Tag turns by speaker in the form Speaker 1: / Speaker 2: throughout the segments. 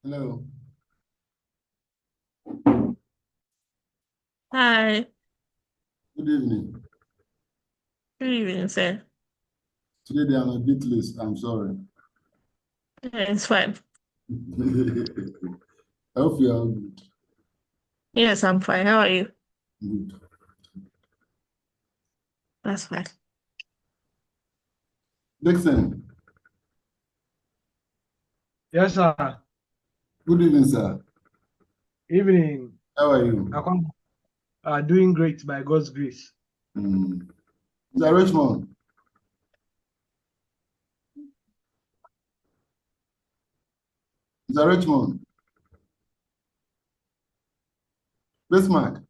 Speaker 1: Hello.
Speaker 2: Hi,
Speaker 1: Good evening.
Speaker 2: good evening, sir.
Speaker 1: Today I'm a bit late. I'm sorry.
Speaker 2: Yeah, it's fine.
Speaker 1: I hope you are good.
Speaker 2: Yes, I'm fine. How are you?
Speaker 1: Good.
Speaker 2: That's fine.
Speaker 1: Dixon,
Speaker 3: Yes, sir.
Speaker 1: good evening, sir.
Speaker 3: Evening.
Speaker 1: How are you?
Speaker 3: Doing great by God's grace.
Speaker 1: Sir Richmond. Sir Richmond. Bismarck.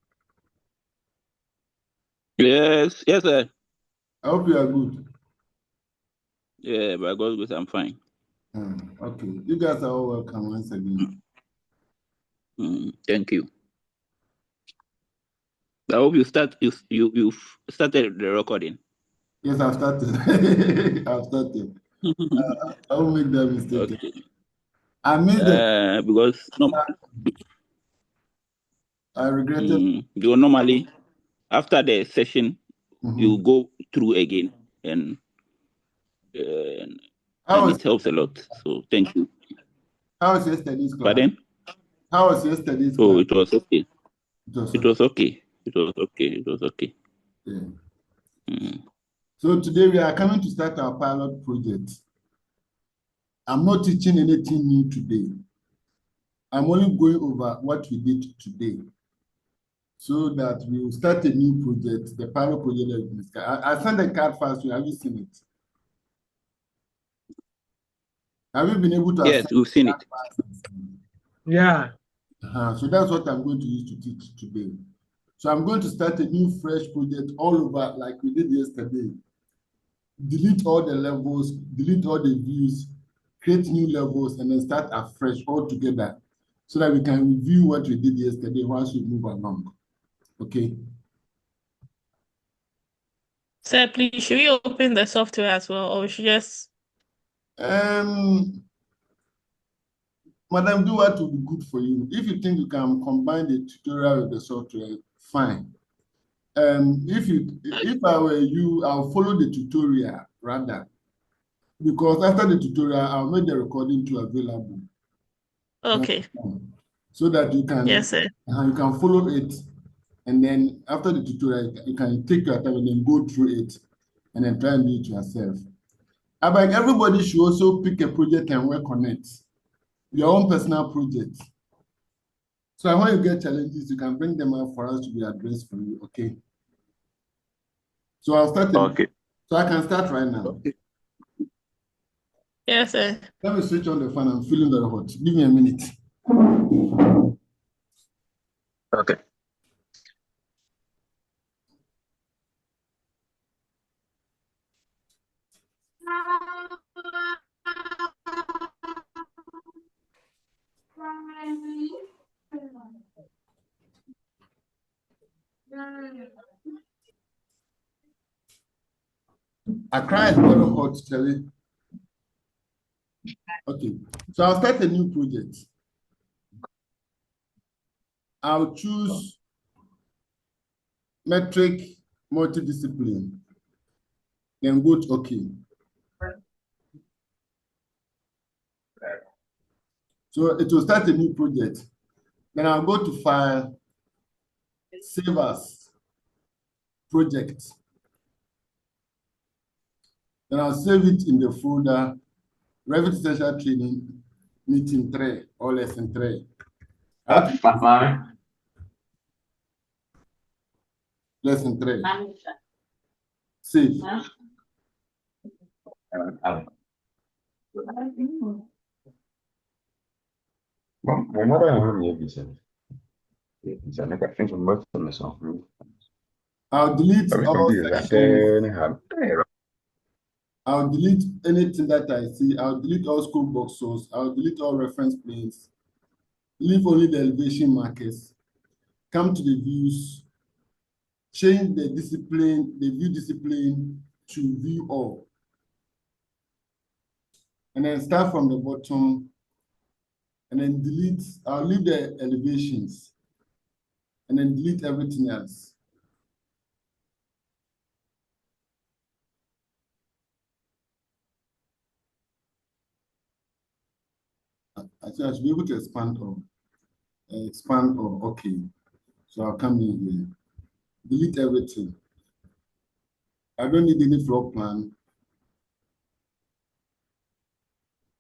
Speaker 4: Yes, sir.
Speaker 1: I hope you are good.
Speaker 4: Yeah, by God's grace, I'm fine.
Speaker 1: Okay. You guys are all welcome once again.
Speaker 4: Thank you. I hope you you've started the recording.
Speaker 1: Yes, I've started. I've started. I won't make that mistake.
Speaker 4: Okay.
Speaker 1: I missed it.
Speaker 4: Because
Speaker 1: I regretted.
Speaker 4: because normally after the session you go through again and it helps a lot. So thank you.
Speaker 1: How was yesterday's class?
Speaker 4: Pardon?
Speaker 1: How was yesterday's class?
Speaker 4: Oh, it was okay.
Speaker 1: It was okay.
Speaker 4: It was okay. It was okay.
Speaker 1: Yeah. So today we are coming to start our pilot project. I'm not teaching anything new today. I'm only going over what we did today so that we will start a new project, the pilot project. I sent the CAD files to you. Have you seen it? Have you been able to?
Speaker 4: Yes, we've seen it.
Speaker 3: Yeah.
Speaker 1: So that's what I'm going to use to teach today. So I'm going to start a new fresh project all over like we did yesterday. Delete all the levels, delete all the views, create new levels, and then start afresh all together so that we can review what we did yesterday once we move along. Okay.
Speaker 2: Sir, please, should we open the software as well, or we should just...
Speaker 1: Madam, do what will be good for you. If you think you can combine the tutorial with the software, fine. If I were you, I'll follow the tutorial rather, because after the tutorial, I'll make the recording too available.
Speaker 2: Okay.
Speaker 1: So that you can,
Speaker 2: Yes, sir.
Speaker 1: You can follow it, and then after the tutorial, you can take your time and then go through it, and then try and do it yourself. But everybody should also pick a project and work on it, your own personal project. So when you get challenges, you can bring them up for us to be addressed for you. Okay. So I'll start.
Speaker 4: Okay.
Speaker 1: So I can start right now.
Speaker 4: Okay.
Speaker 2: Yes, sir.
Speaker 1: Let me switch on the fan. I'm feeling very hot. Give me a minute.
Speaker 4: Okay.
Speaker 1: Accra is very hot, Charlie. Okay, so I'll start a new project. I'll choose metric multidiscipline. Then go to OK. So it will start a new project. Then I'll go to File, Save As, Project. Then I'll save it in the folder REVIT Essential Training Meeting 3 or Lesson 3. Lesson 3. Save. I'll delete all sections. I'll delete anything that I see. I'll delete all scope boxes. I'll delete all reference planes. Leave only the elevation markers. Come to the views. Change the discipline, the view discipline to view all. And then start from the bottom. and then delete, I'll leave the elevations, and then delete everything else. I think I should be able to expand or okay. So I'll come in here, delete everything. I don't need any floor plan,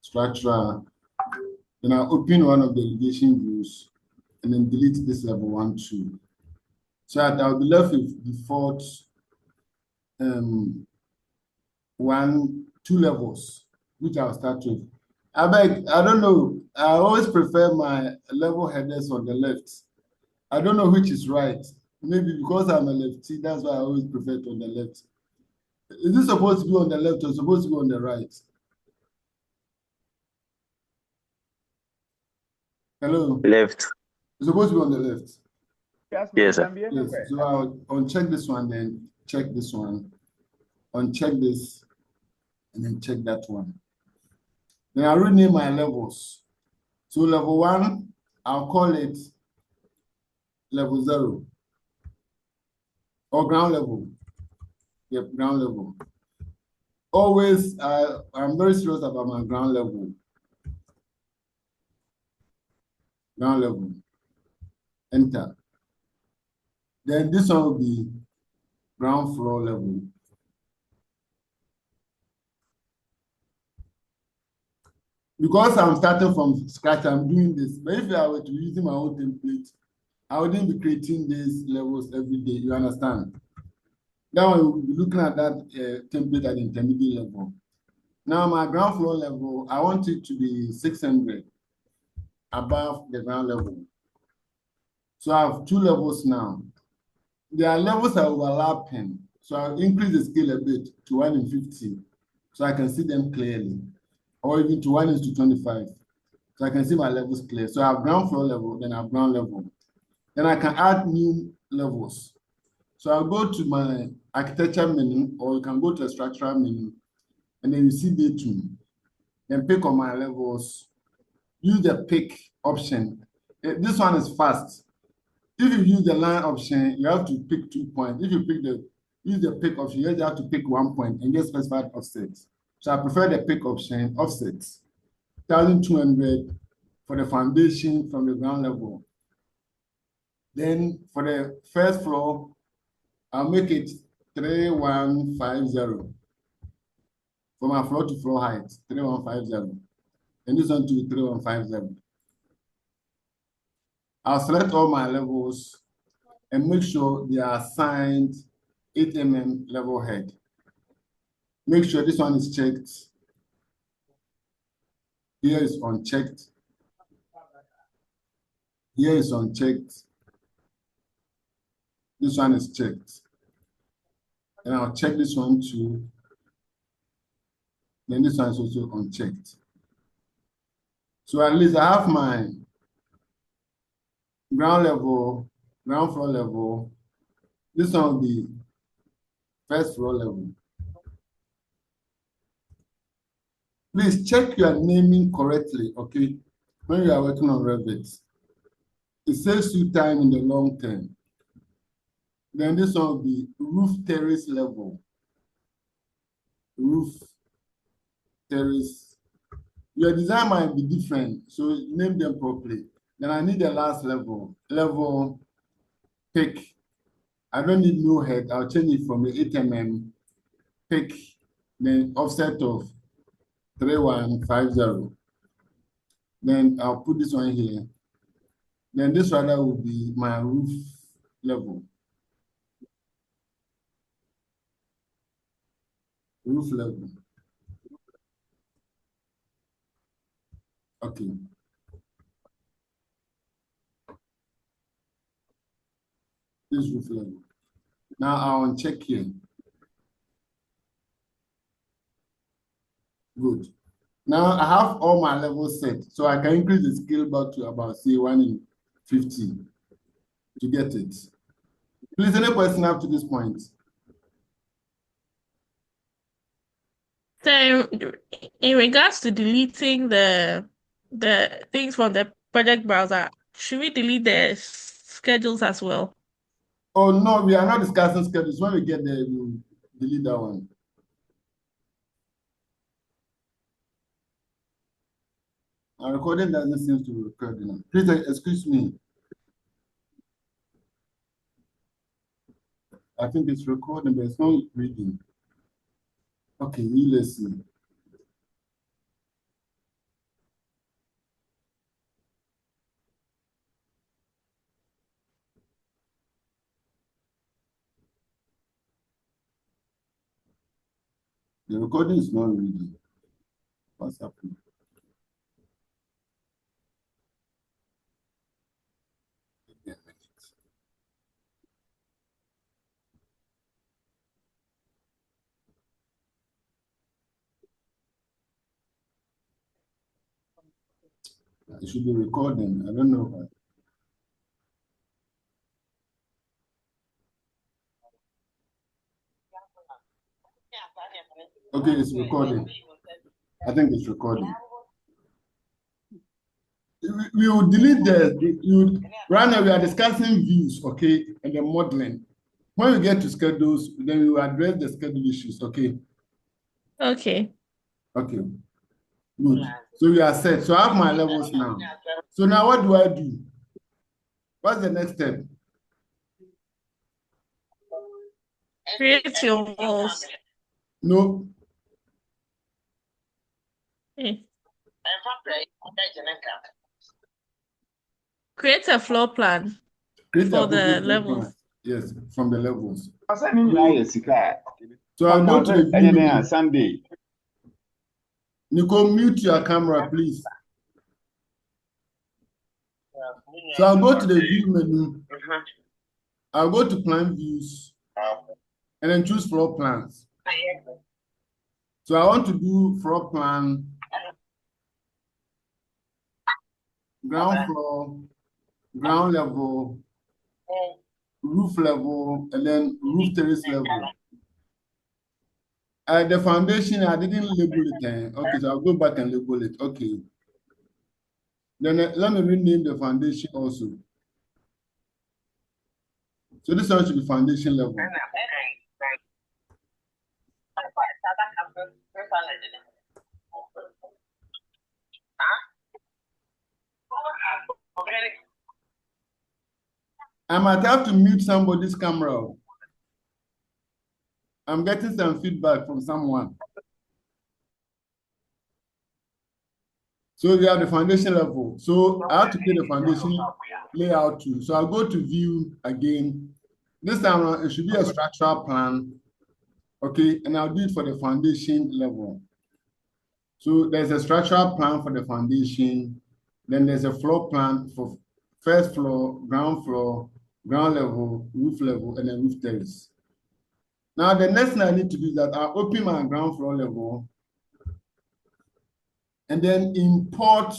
Speaker 1: structure. Then I'll open one of the elevation views and then delete this level 1, 2. So I'll be left with default 1, 2 levels, which I'll start with. I don't know. I always prefer my level headers on the left. I don't know which is right. Maybe because I'm a lefty, that's why I always prefer it on the left. Is this supposed to be on the left or supposed to be on the right? Hello?
Speaker 5: Left.
Speaker 1: It's supposed to be on the left.
Speaker 5: Yes, sir.
Speaker 1: Yes. So I'll uncheck this one, then check this one, uncheck this, and then check that one. Then I'll rename my levels. So level 1, I'll call it level 0 or ground level. Yep, ground level. Always, I'm very serious about my ground level. Ground level. Enter. Then this one will be ground floor level. Because I'm starting from scratch, I'm doing this. But if I were to be using my own template, I wouldn't be creating these levels every day. You understand? Now we'll be looking at that template at the intermediate level. Now my ground floor level, I want it to be 600 above the ground level. So I have 2 levels now. There are levels that are overlapping. So I'll increase the scale a bit to 1 in 50 so I can see them clearly, or even to 1:25 so I can see my levels clear. So I have ground floor level, then I have ground level. Then I can add new levels. So I'll go to my architecture menu, or you can go to a structural menu, and then you see Datum. Then pick on my levels. Use the pick option. This one is fast. If you use the line option, you have to pick 2 points. If you use the pick option, you just have to pick 1 point and get specified offset. So I prefer the pick option, offset. 1,200 for the foundation from the ground level. Then for the first floor, I'll make it 3,150. For my floor to floor height, 3,150. And this one to be 3,150. I'll select all my levels and make sure they are assigned 8 mm level head. Make sure this one is checked. Here is unchecked. Here is unchecked. This one is checked. And I'll check this one too. Then this one is also unchecked. So at least I have my ground level, ground floor level. This one will be first floor level. Please check your naming correctly, okay? When you are working on Revit. It saves you time in the long term. Then this one will be roof terrace level. Roof terrace. Your design might be different, so name them properly. Then I need the last level. Level pick. I don't need no head. I'll change it from the 8 mm pick, then offset of 3,150. Then I'll put this one here. Then this one will be my roof level. Roof level. Okay. This roof level. Now I'll uncheck here. Good. Now I have all my levels set, so I can increase the scale back to about say 1 in 50 to get it. Please, any question up to this point?
Speaker 2: So in regards to deleting the the things from the project browser, should we delete the schedules as well?
Speaker 1: Oh, no, we are not discussing schedules. When we get there, we'll delete that one. Our recording doesn't seem to record now. Please excuse me. I think it's recording, but it's not reading. Okay, you listen. The recording is not reading. What's happening? Give me a minute. It should be recording. I don't know why. Okay, it's recording. I think it's recording. We will delete right now we are discussing views, okay, and the modeling. When we get to schedules, then we will address the schedule issues, okay?
Speaker 2: Okay.
Speaker 1: Okay, good. So we are set. So I have my levels now. So now what do I do? What's the next step?
Speaker 2: Create your walls.
Speaker 1: No.
Speaker 2: Okay. Create a floor plan
Speaker 1: Create
Speaker 2: for
Speaker 1: a
Speaker 2: the
Speaker 1: floor
Speaker 2: levels.
Speaker 1: plan. Yes, from the levels.
Speaker 5: So
Speaker 1: So I'll go to the view menu.
Speaker 5: Sunday.
Speaker 1: Nico, mute your camera, please. So I'll go to the view menu. I'll go to plan views and then choose floor plans. So I want to do floor plan, ground floor, ground level, roof level, and then roof terrace level. The foundation, I didn't label it. Okay, so I'll go back and label it. Okay. Then let me rename the foundation also. So this one should be foundation level. I might have to mute somebody's camera. I'm getting some feedback from someone. So we have the foundation level. So I have to create the foundation layout too. So I'll go to view again. This time around, it should be a structural plan. Okay, and I'll do it for the foundation level. So there's a structural plan for the foundation. Then there's a floor plan for first floor, ground level, roof level, and then roof terrace. Now, the next thing I need to do is that I'll open my ground floor level and then import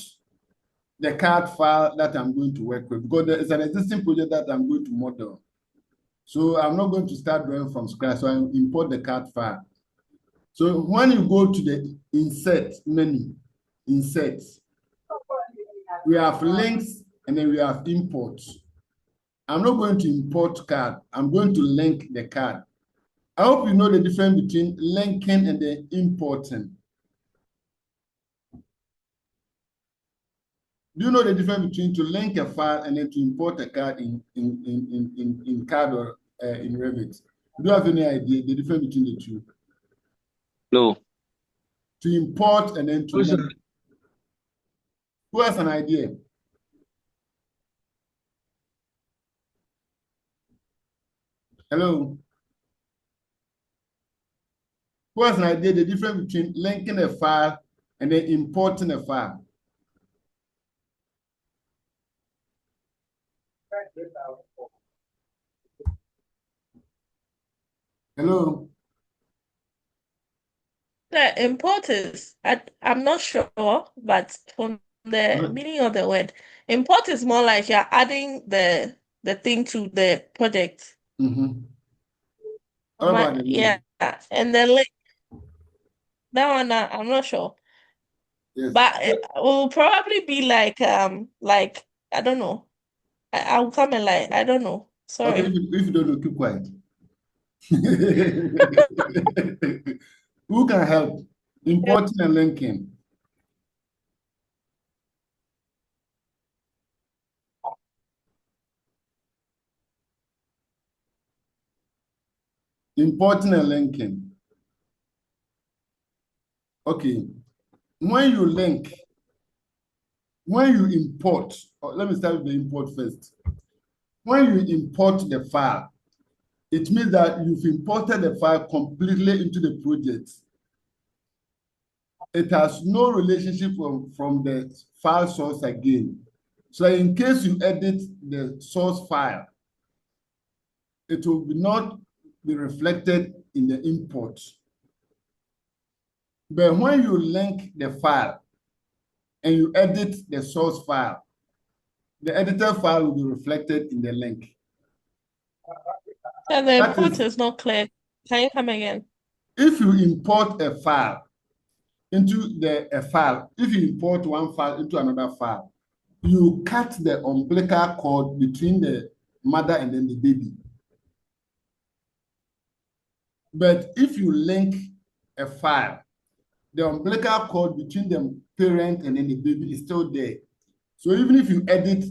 Speaker 1: the CAD file that I'm going to work with, because it's an existing project that I'm going to model. So I'm not going to start drawing from scratch, so I import the CAD file. So when you go to the insert menu, insert, we have links and then we have imports. I'm not going to import CAD, I'm going to link the CAD. I hope you know the difference between linking and the importing. Do you know the difference between to link a file and then to import a CAD in CAD or in Revit? Do you have any idea the difference between the two?
Speaker 4: No.
Speaker 1: To import and then to
Speaker 3: Yes, sir.
Speaker 1: link. Who has an idea? Hello? Who has an idea the difference between linking a file and then importing a file? Hello?
Speaker 2: The import is, I'm not sure, but from the meaning of the word, import is more like you're adding the thing to the project.
Speaker 1: Mm-hmm. What about the link?
Speaker 2: Yeah, and then link. That one, I'm not sure.
Speaker 1: Yes.
Speaker 2: But it will probably be like I don't know. I'll come and like I don't know.
Speaker 1: Okay,
Speaker 2: Sorry.
Speaker 1: if you don't know, keep quiet. Who can help? Importing and linking. Importing and linking. Okay. When you link, when you import, let me start with the import first. When you import the file, it means that you've imported the file completely into the project. It has no relationship from the file source again. So in case you edit the source file, it will not be reflected in the import. But when you link the file and you edit the source file, the edited file will be reflected in the link.
Speaker 2: And the
Speaker 1: That
Speaker 2: import
Speaker 1: is,
Speaker 2: is not clear. Can you come again?
Speaker 1: if you import a file into a file, if you import one file into another file, you cut the umbilical cord between the mother and then the baby. But if you link a file, the umbilical cord between the parent and then the baby is still there. So even if you edit,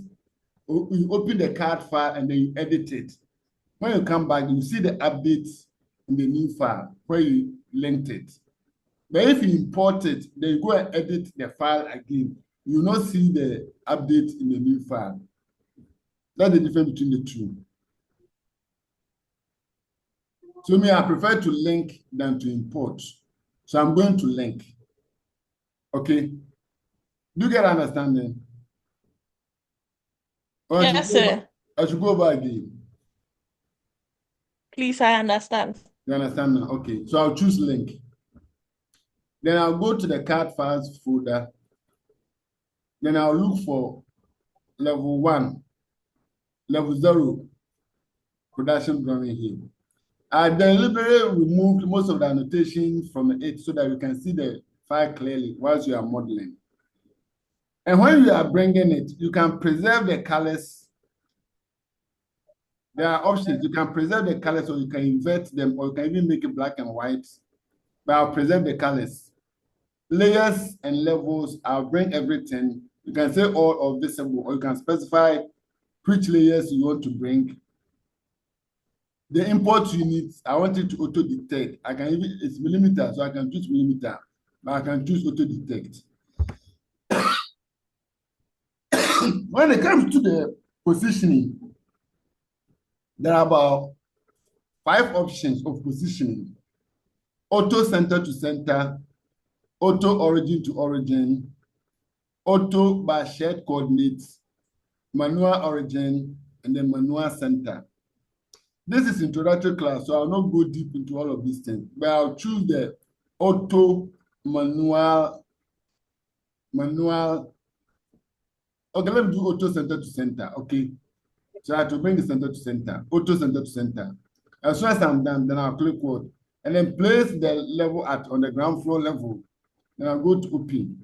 Speaker 1: you open the CAD file and then you edit it, when you come back, you see the updates in the new file where you linked it. But if you import it, then you go and edit the file again, you will not see the update in the new file. That's the difference between the two. So me, I prefer to link than to import. So I'm going to link. Okay. Do you get understanding? Or
Speaker 2: Yes, sir.
Speaker 1: I should go over again.
Speaker 2: Please, I understand.
Speaker 1: You understand now? Okay. So I'll choose link. Then I'll go to the CAD Files folder. Then I'll look for level 1, level 0, production drawing here. I deliberately removed most of the annotations from it so that you can see the file clearly whilst you are modeling. And when you are bringing it, you can preserve the colors. There are options. You can preserve the colors or you can invert them or you can even make it black and white. But I'll preserve the colors. Layers and levels, I'll bring everything. You can say all or visible or you can specify which layers you want to bring. The import units, I want it to auto detect. I can even, it's millimeter, so I can choose millimeter, but I can choose auto detect. When it comes to the positioning, there are about 5 options of positioning. Auto center to center, auto origin to origin, auto by shared coordinates, manual origin, and then manual center. This is introductory class, so I'll not go deep into all of these things, but I'll choose the auto manual. Okay, let me do auto center to center. Okay, so I have to bring the center to center, auto center to center. As soon as I'm done, then I'll click what, and then place the level on the ground floor level. Then I'll go to open.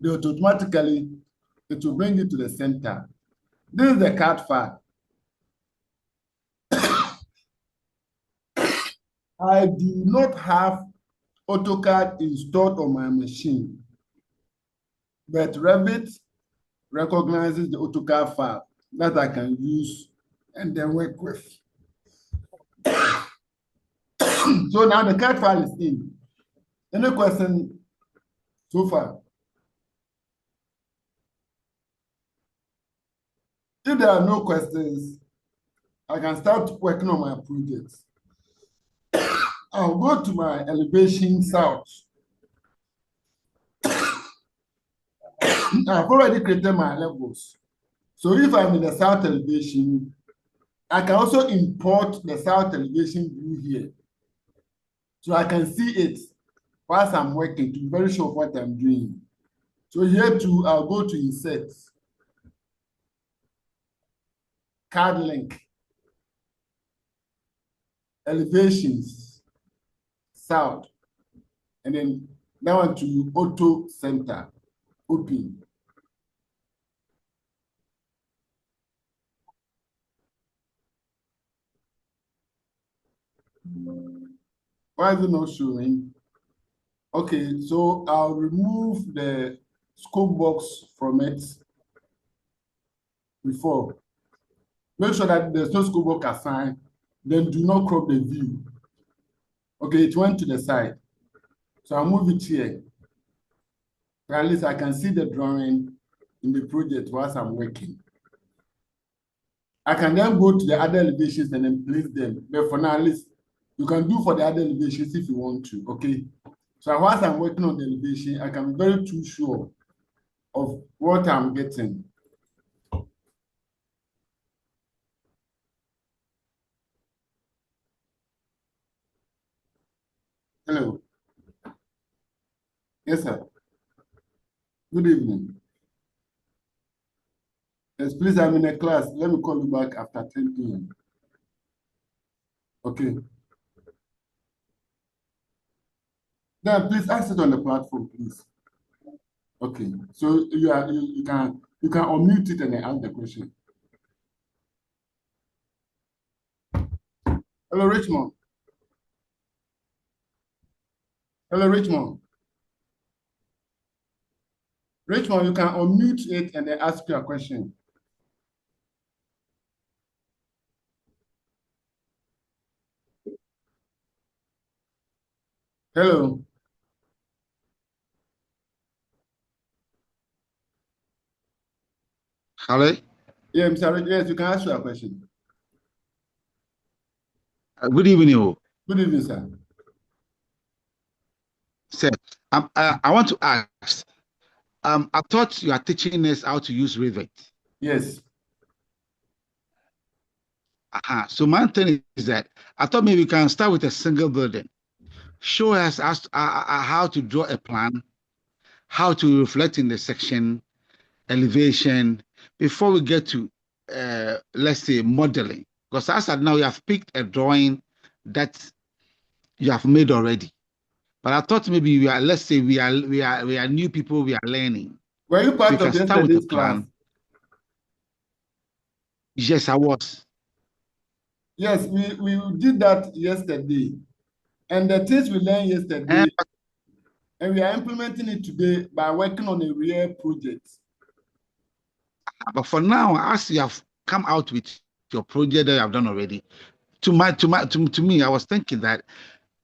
Speaker 1: Then automatically it will bring it to the center. This is the CAD file. I do not have AutoCAD installed on my machine, but Revit recognizes the AutoCAD file that I can use and then work with. So now the CAD file is in. Any question so far? If there are no questions, I can start working on my project. I'll go to my elevation south. I've already created my levels. So if I'm in the south elevation, I can also import the south elevation view here. So I can see it whilst I'm working to be very sure of what I'm doing. So here too, I'll go to insert, CAD link, elevations, south, and then That one to Auto Center. Open. Why is it not showing? Okay, so I'll remove the scope box from it before. Make sure that there's no scope box assigned. Then do not crop the view. Okay, it went to the side. So I'll move it here. At least I can see the drawing in the project whilst I'm working. I can then go to the other elevations and then place them. But for now, at least you can do for the other elevations if you want to, okay? So whilst I'm working on the elevation, I can be very too sure of what I'm getting. Hello. Yes, sir. Good evening. Yes, please, I'm in a class. Let me call you back after 10 p.m. Okay. Then please ask it on the platform, please. Okay. So you can unmute it and ask the question. Hello, Richmond. Hello, Richmond. Richmond, you can unmute it and then ask your question. Hello.
Speaker 5: Hello.
Speaker 1: Yeah, Mr. Rich, yes, you can ask your question.
Speaker 5: Good evening.
Speaker 1: Good evening, sir.
Speaker 5: Sir, I want to ask. I thought you are teaching us how to use REVIT.
Speaker 1: Yes.
Speaker 5: So my thing is that I thought maybe we can start with a single building. Show us how to draw a plan, how to reflect in the section, elevation, before we get to, let's say, modeling. Because as of now, you have picked a drawing that you have made already. But I thought maybe we are, let's say, we are new people, we are learning.
Speaker 1: Were you part of yesterday's class?
Speaker 5: Yes, I was.
Speaker 1: Yes, we did that yesterday. And the things we learned yesterday, and we are implementing it today by working on a real project.
Speaker 5: But for now, as you have come out with your project that you have done already, to me, I was thinking that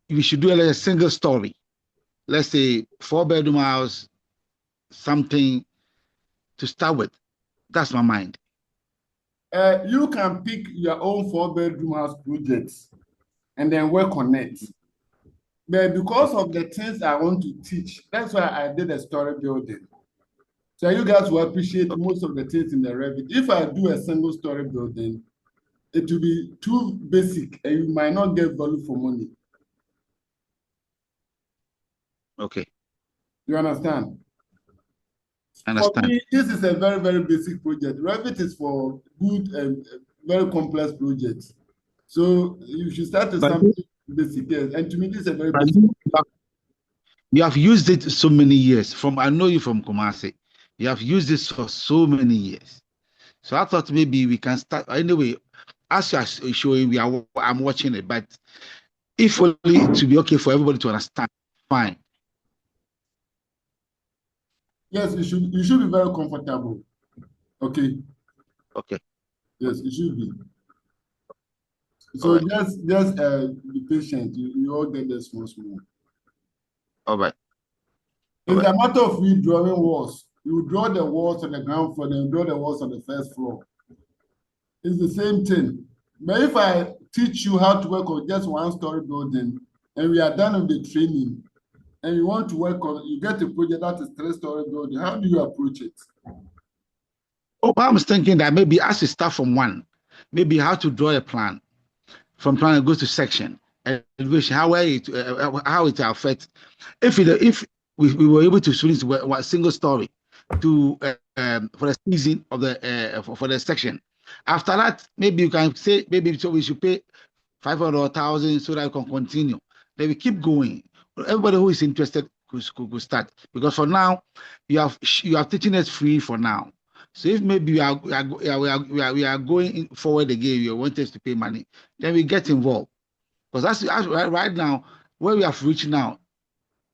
Speaker 5: we should do a single story. Let's say 4-bedroom house, something to start with. That's my mind.
Speaker 1: You can pick your own 4-bedroom house projects and then work on it. But because of the things I want to teach, that's why I did a story building. So you guys will appreciate most of the things in the Revit. If I do a single story building, it will be too basic and you might not get value for money.
Speaker 5: Okay.
Speaker 1: You understand?
Speaker 5: Understand.
Speaker 1: For me, this is a very, very basic project. Revit is for good and very complex projects. So you should start with something basic. Yes. And to me, this is a very basic.
Speaker 5: You have used it so many years. I know you from Kumasi. You have used this for so many years. So I thought maybe we can start. Anyway, as you are showing, I'm watching it. But if only to be okay for everybody to understand, fine.
Speaker 1: Yes, you should be very comfortable. Okay.
Speaker 5: Okay.
Speaker 1: Yes, it should be. So right. just be patient. You all get this small.
Speaker 5: All right.
Speaker 1: It's a matter of redrawing walls. You draw the walls on the ground floor, then you draw the walls on the first floor. It's the same thing. But if I teach you how to work on just 1-story building, and we are done with the training, and you want to work on, you get a project that is 3-story building, how do you approach it?
Speaker 5: Oh, I was thinking that maybe as you start from 1, maybe how to draw a plan. From plan to go to section, elevation, how it affects. If we were able to switch to a single story to for the season of the for the section. After that, maybe you can say maybe so we should pay 500,000 so that I can continue. Then we keep going. Everybody who is interested could start. Because for now, you are teaching us free for now. So if maybe we are going forward again, you want us to pay money, then we get involved. Because that's right now where we have reached now.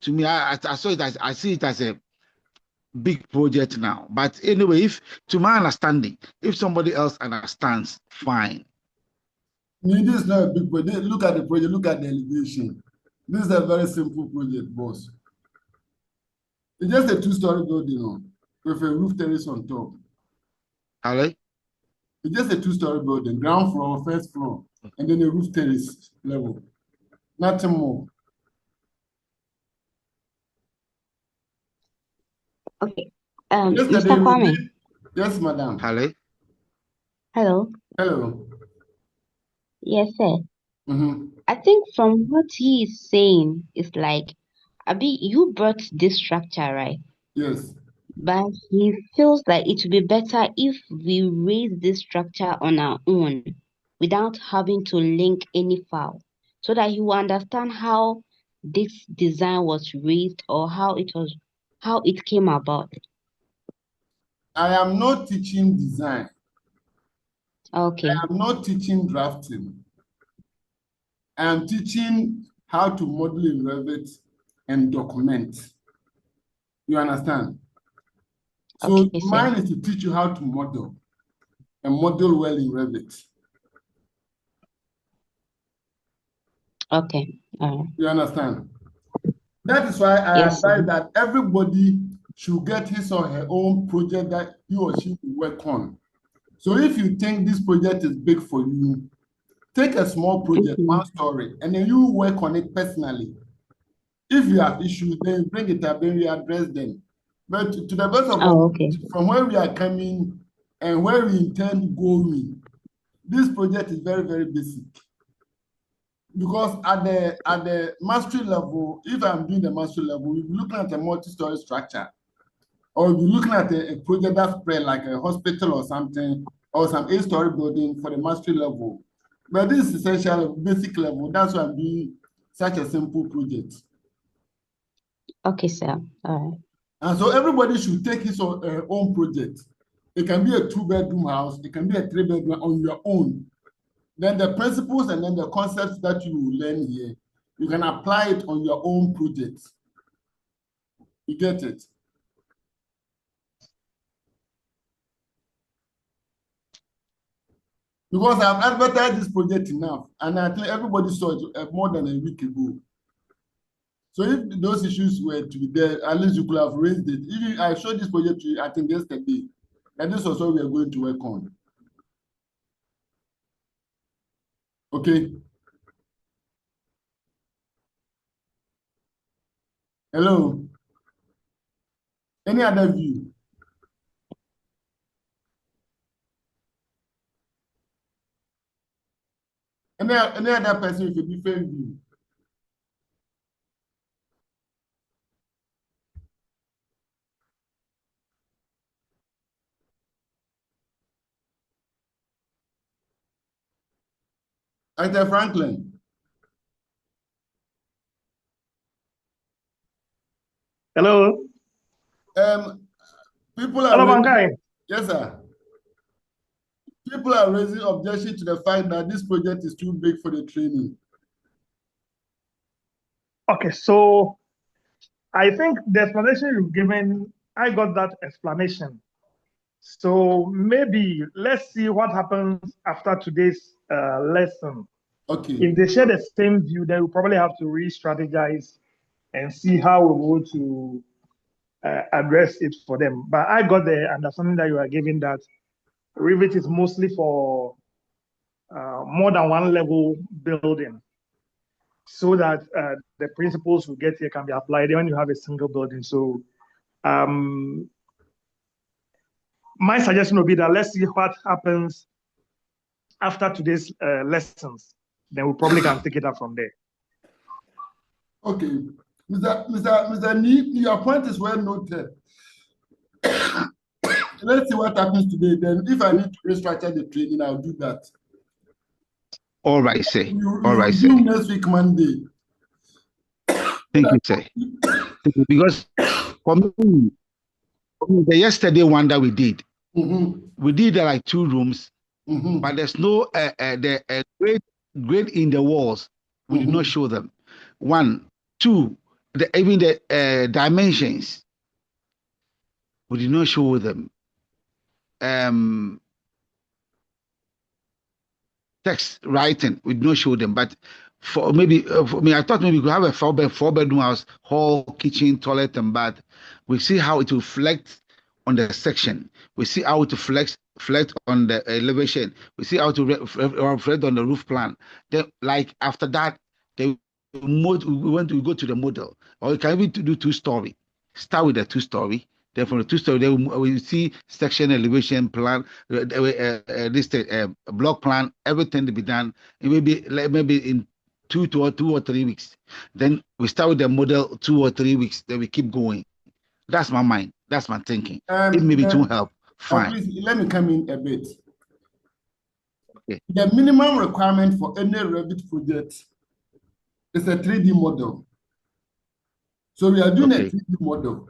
Speaker 5: To me, I saw it as, I see it as a big project now. But anyway, if to my understanding, if somebody else understands, fine.
Speaker 1: This is not a big project. Look at the project. Look at the elevation. This is a very simple project, boss. It's just a 2-story building with a roof terrace on top.
Speaker 5: Hello?
Speaker 1: It's just a 2-story building, ground floor, first floor, and then a roof terrace level. Nothing more.
Speaker 6: Okay.
Speaker 1: Yesterday,
Speaker 6: Mr. Kwame.
Speaker 1: Yes, madam.
Speaker 5: Hello?
Speaker 6: Hello.
Speaker 1: Hello.
Speaker 6: Yes, sir. I think from what he is saying, it's like, Abi, you brought this structure, right?
Speaker 1: Yes.
Speaker 6: But he feels like it would be better if we raise this structure on our own without having to link any file, so that he will understand how this design was raised or how it came about.
Speaker 1: I am not teaching design.
Speaker 6: Okay.
Speaker 1: I am not teaching drafting. I am teaching how to model in REVIT and document. You understand? So
Speaker 6: Okay, sir.
Speaker 1: mine is to teach you how to model and model well in REVIT.
Speaker 6: Okay.
Speaker 1: You understand? That is why I
Speaker 6: Yes, sir.
Speaker 1: advise that everybody should get his or her own project that he or she will work on. So if you think this project is big for you, take a small project, 1 story, and then you work on it personally. If you have issues, then bring it up, then we address them. But to the best of our from where we are coming and where we intend going, this project is very, very basic. Because at the mastery level, if I'm doing the mastery level, we'll be looking at a multi-story structure, or we'll be looking at a project that's spread like a hospital or something, or some 8-story building for the mastery level. But this is essentially basic level. That's why I'm doing such a simple project.
Speaker 6: Okay, sir. All right.
Speaker 1: And so everybody should take his own project. It can be a 2-bedroom house. It can be a 3-bedroom on your own. Then the principles and then the concepts that you learn here, you can apply it on your own project. You get it? Because I've advertised this project enough, and I think everybody saw it more than a week ago. So if those issues were to be there, at least you could have raised it. If I showed this project to you, I think yesterday, and this was what we are going to work on. Okay. Hello. Any other view? Any other person with a different view? Arthur Franklin.
Speaker 7: Hello.
Speaker 1: People are
Speaker 7: Hello, Bankai.
Speaker 1: Yes, sir. People are raising objection to the fact that this project is too big for the training.
Speaker 7: Okay, so I think the explanation you've given, I got that explanation. So maybe let's see what happens after today's lesson.
Speaker 1: Okay.
Speaker 7: If they share the same view, then we'll probably have to re-strategize and see how we want to address it for them. But I got the understanding that you are giving that REVIT is mostly for more than one level building, so that the principles we get here can be applied when you have a single building. So my suggestion would be that let's see what happens after today's lessons. Then we probably can take it up from there.
Speaker 1: Okay. Mr. Nee, your point is well noted. Let's see what happens today. Then if I need to restructure the training, I'll do that.
Speaker 5: All right, sir.
Speaker 1: All right, sir. Next week, Monday.
Speaker 5: Thank you, sir. Because for me, the yesterday one that we did like 2 rooms, but there's no grade in the walls. We did not show them. 1, 2, even the dimensions. We did not show them. Text writing, we did not show them. But for maybe, for me, I thought maybe we could have a 4-bedroom house, hall, kitchen, toilet, and bath. We see how it will reflect on the section. We see how it will reflect on the elevation. We see how to reflect on the roof plan. Then, like after that, we go to the model, or we can even do 2-story. Start with the 2-story. Then from the 2-story, then we see section, elevation plan, block plan, everything to be done. It maybe in 2 or 3 weeks. Then we start with the model 2 or 3 weeks. Then we keep going. That's my mind. That's my thinking. It maybe to help. Fine.
Speaker 1: Please, let me come in a bit.
Speaker 5: Okay.
Speaker 1: The minimum requirement for any REVIT project is a 3D model. So we are doing a 3D model.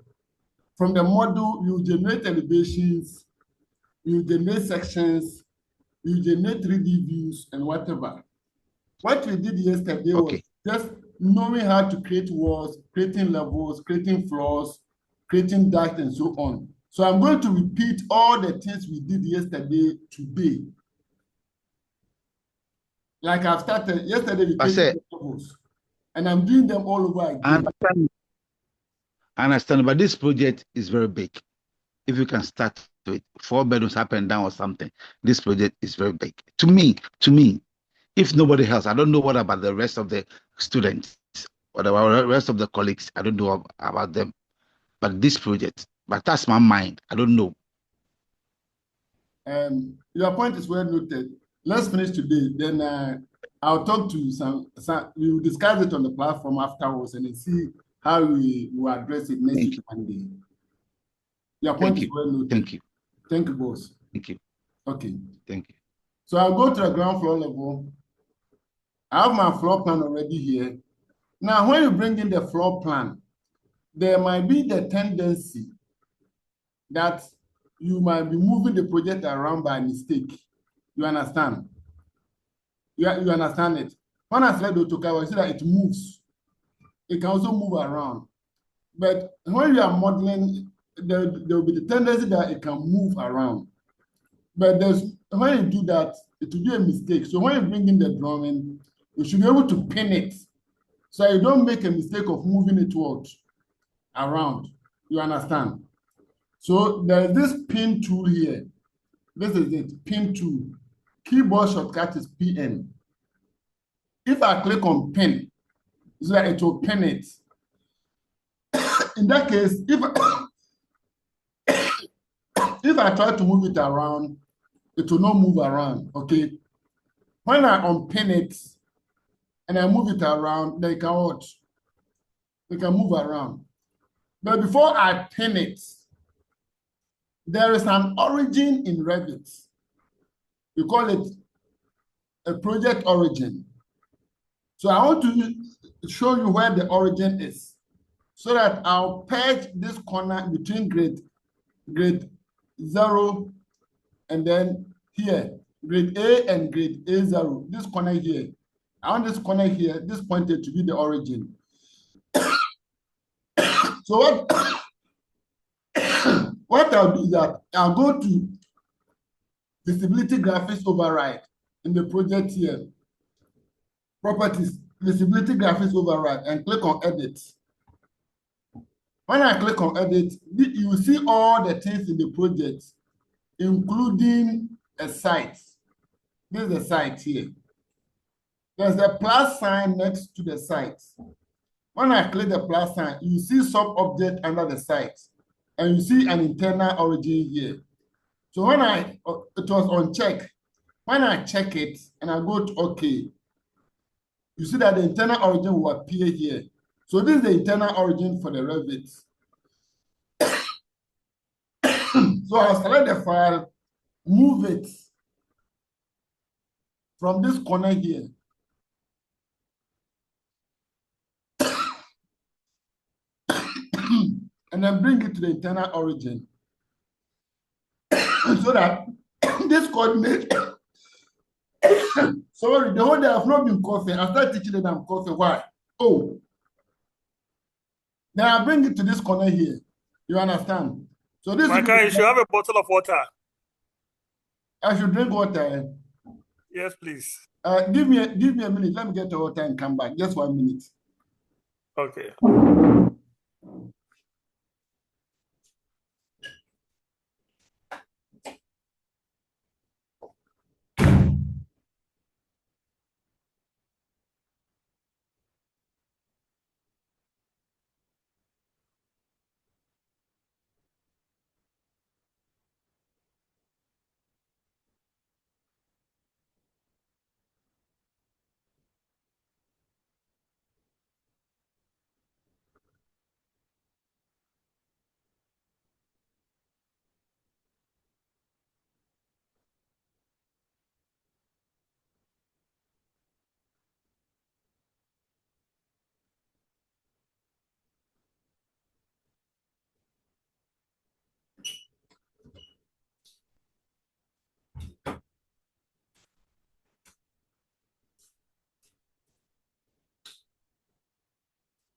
Speaker 1: From the model, you generate elevations, you generate sections, you generate 3D views, and whatever. What we did yesterday was just knowing how to create walls, creating levels, creating floors, creating duct, and so on. So I'm going to repeat all the things we did yesterday today. Like I've started yesterday, we created levels, and I'm doing them all over again.
Speaker 5: I understand, but this project is very big. If you can start with 4 bedrooms up and down or something, this project is very big. To me, if nobody else, I don't know what about the rest of the students or the rest of the colleagues. I don't know about them, but this project, but that's my mind. I don't know.
Speaker 1: Your point is well noted. Let's finish today. Then I'll talk to some. We will discuss it on the platform afterwards and then see how we will address it next week Monday. Your point is well noted.
Speaker 5: Thank you.
Speaker 1: Thank you, boss.
Speaker 5: Thank you.
Speaker 1: Okay.
Speaker 5: Thank you.
Speaker 1: So I'll go to the ground floor level. I have my floor plan already here. Now, when you bring in the floor plan, there might be the tendency that you might be moving the project around by mistake. You understand? You understand it? When I select AutoCAD, I see that it moves. It can also move around. But when you are modeling, there will be the tendency that it can move around. But when you do that, it will be a mistake. So when you bring in the drawing, you should be able to pin it so you don't make a mistake of moving it around. You understand? So there is this pin tool here. This is it, pin tool. Keyboard shortcut is PN. If I click on pin, so that it will pin it. In that case, if I try to move it around, it will not move around, okay? When I unpin it and I move it around, they can what? They can move around. But before I pin it, there is an origin in REVIT. We call it a project origin. So I want to show you where the origin is so that I'll patch this corner between grade 0 and then here, grade A and grade A0, this corner here. I want this corner here, this pointed to be the origin. So what I'll do is that I'll go to visibility graphics override in the project here. Properties, visibility graphics override, and click on edit. When I click on edit, you will see all the things in the project, including a site. This is the site here. There's a plus sign next to the site. When I click the plus sign, you see sub-object under the site, and you see an internal origin here. So when it was on check, when I check it and I go to OK, you see that the internal origin will appear here. So this is the internal origin for the REVIT. So I'll select the file, move it from this corner here. and then bring it to the internal origin. So that this coordinate, sorry, the whole day I've not been coughing. I start teaching them I'm coughing. Why? Oh, then I bring it to this corner here. You understand? So this.
Speaker 7: Micah, you should have a bottle of water.
Speaker 1: I should drink water.
Speaker 7: Yes, please.
Speaker 1: Give me a minute. Let me get the water and come back. Just 1 minute.
Speaker 7: Okay.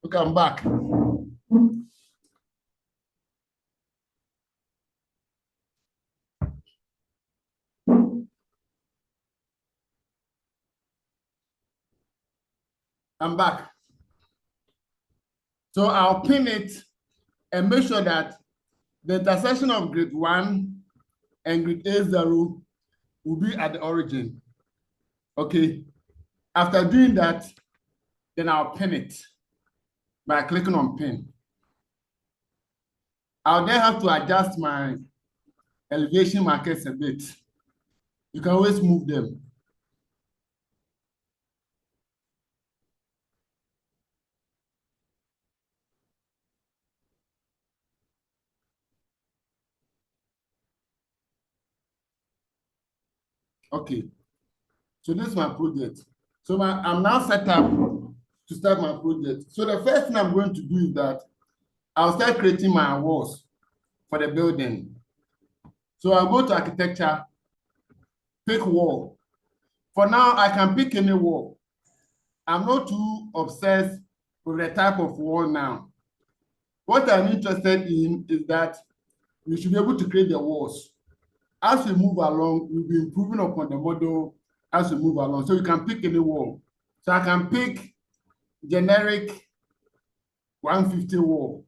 Speaker 1: Okay, I'm back. I'm back. So I'll pin it and make sure that the intersection of grid 1 and grid A0 will be at the origin. Okay. After doing that, then I'll pin it by clicking on pin. I'll then have to adjust my elevation markers a bit. You can always move them. Okay, so this is my project. So I'm now set up to start my project. So the first thing I'm going to do is that I'll start creating my walls for the building. So I'll go to architecture, pick wall. For now, I can pick any wall. I'm not too obsessed with the type of wall now. What I'm interested in is that we should be able to create the walls. As we move along, we'll be improving upon the model as we move along. So you can pick any wall. So I can pick generic 150 wall.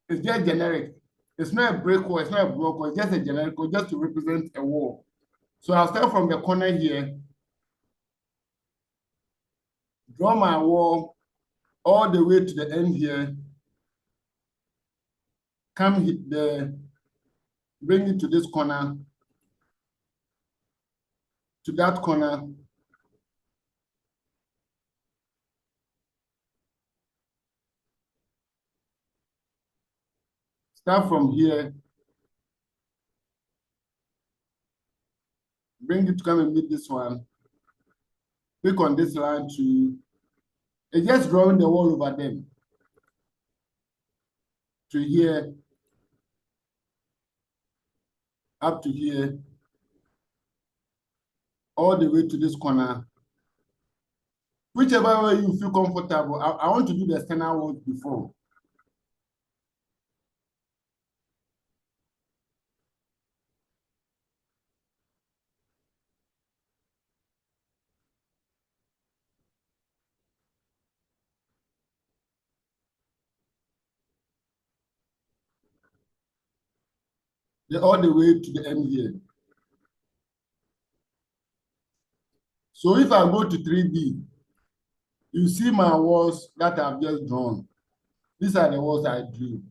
Speaker 1: It's just generic. It's not a brick wall, it's not a block wall, it's just a generic wall, just to represent a wall. So I'll start from the corner here, draw my wall all the way to the end here, come hit the, bring it to this corner, to that corner, start from here, bring it to come and meet this one, click on this line to, it's just drawing the wall over them, to here, up to here, all the way to this corner. Whichever way you feel comfortable, I want to do the external walls before. All the way to the end here. So if I go to 3D, you see my walls that I've just drawn. These are the walls I drew.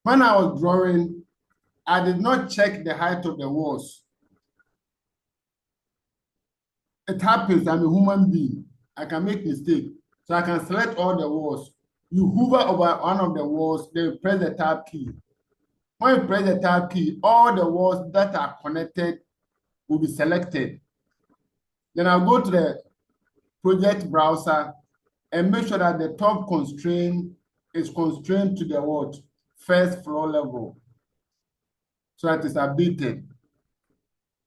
Speaker 1: When I was drawing, I did not check the height of the walls. It happens, I'm a human being. I can make mistakes. So I can select all the walls. You hover over one of the walls, then press the tab key. When you press the tab key, all the walls that are connected will be selected. Then I'll go to the project browser and make sure that the top constraint is constrained to the what? first floor level. So it is updated.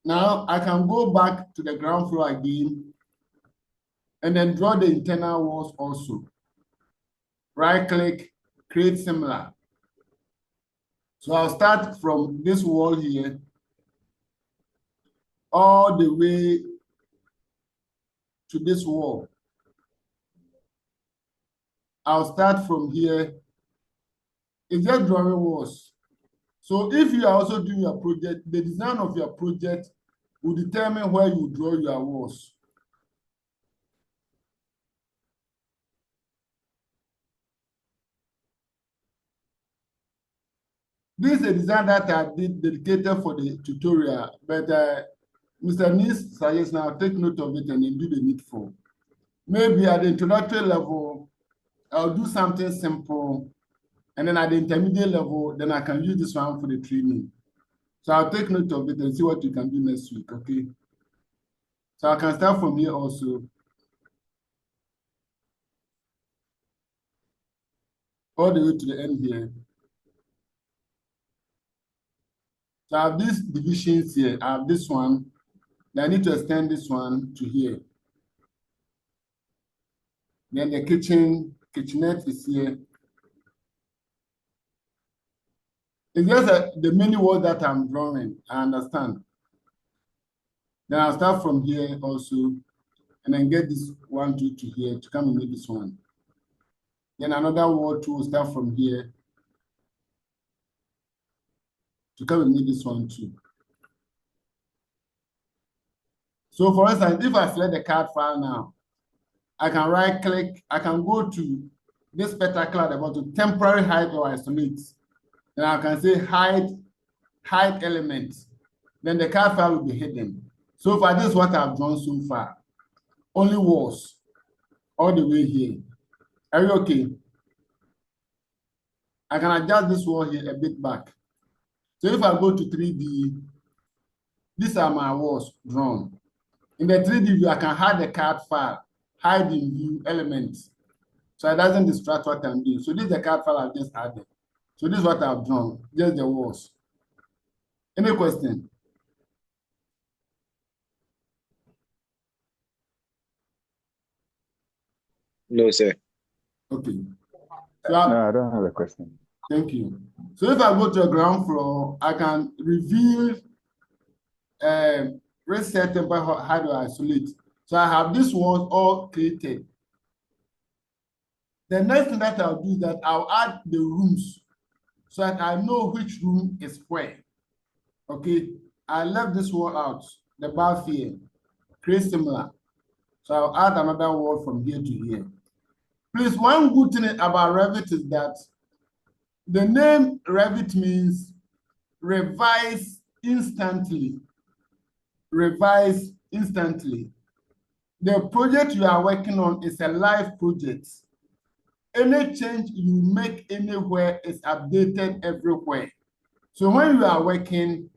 Speaker 1: Now I can go back to the ground floor again and then draw the internal walls also. Right click, create similar. So I'll start from this wall here all the way to this wall. I'll start from here. It's just drawing walls. So if you are also doing your project, the design of your project will determine where you draw your walls. This is a design that I did dedicated for the tutorial, but Mr. Nis suggests now take note of it and then do the needful. Maybe at the introductory level, I'll do something simple, and then at the intermediate level, then I can use this one for the training. So I'll take note of it and see what you can do next week, okay? So I can start from here also. All the way to the end here. So I have these divisions here. I have this one. Then I need to extend this one to here. Then the kitchenette is here. It's just the many words that I'm drawing. I understand. Then I'll start from here also, and then get this 1, 2 to here to come and make this one. Then another word to start from here to come and make this one too. So for instance, if I select the CAD file now, I can right click, I can go to this particular about to temporary hide or isolate. Then I can say hide elements. Then the CAD file will be hidden. So far, this is what I've drawn so far. Only walls all the way here. Are you okay? I can adjust this wall here a bit back. So if I go to 3D, these are my walls drawn. In the 3D view, I can hide the CAD file, hide in view elements. So it doesn't distract what I'm doing. So this is the CAD file I've just added. So this is what I've drawn, just the walls. Any question?
Speaker 8: No, sir.
Speaker 1: Okay.
Speaker 9: So no, I don't have a question.
Speaker 1: Thank you. So if I go to the ground floor, I can reveal, reset temper, how to isolate. So I have this one all created. The next thing that I'll do is that I'll add the rooms so that I know which room is where. Okay, I left this wall out, the bath here, create similar. So I'll add another wall from here to here. Please, one good thing about Revit is that the name Revit means revise instantly. Revise instantly. The project you are working on is a live project. Any change you make anywhere is updated everywhere. So when you are working,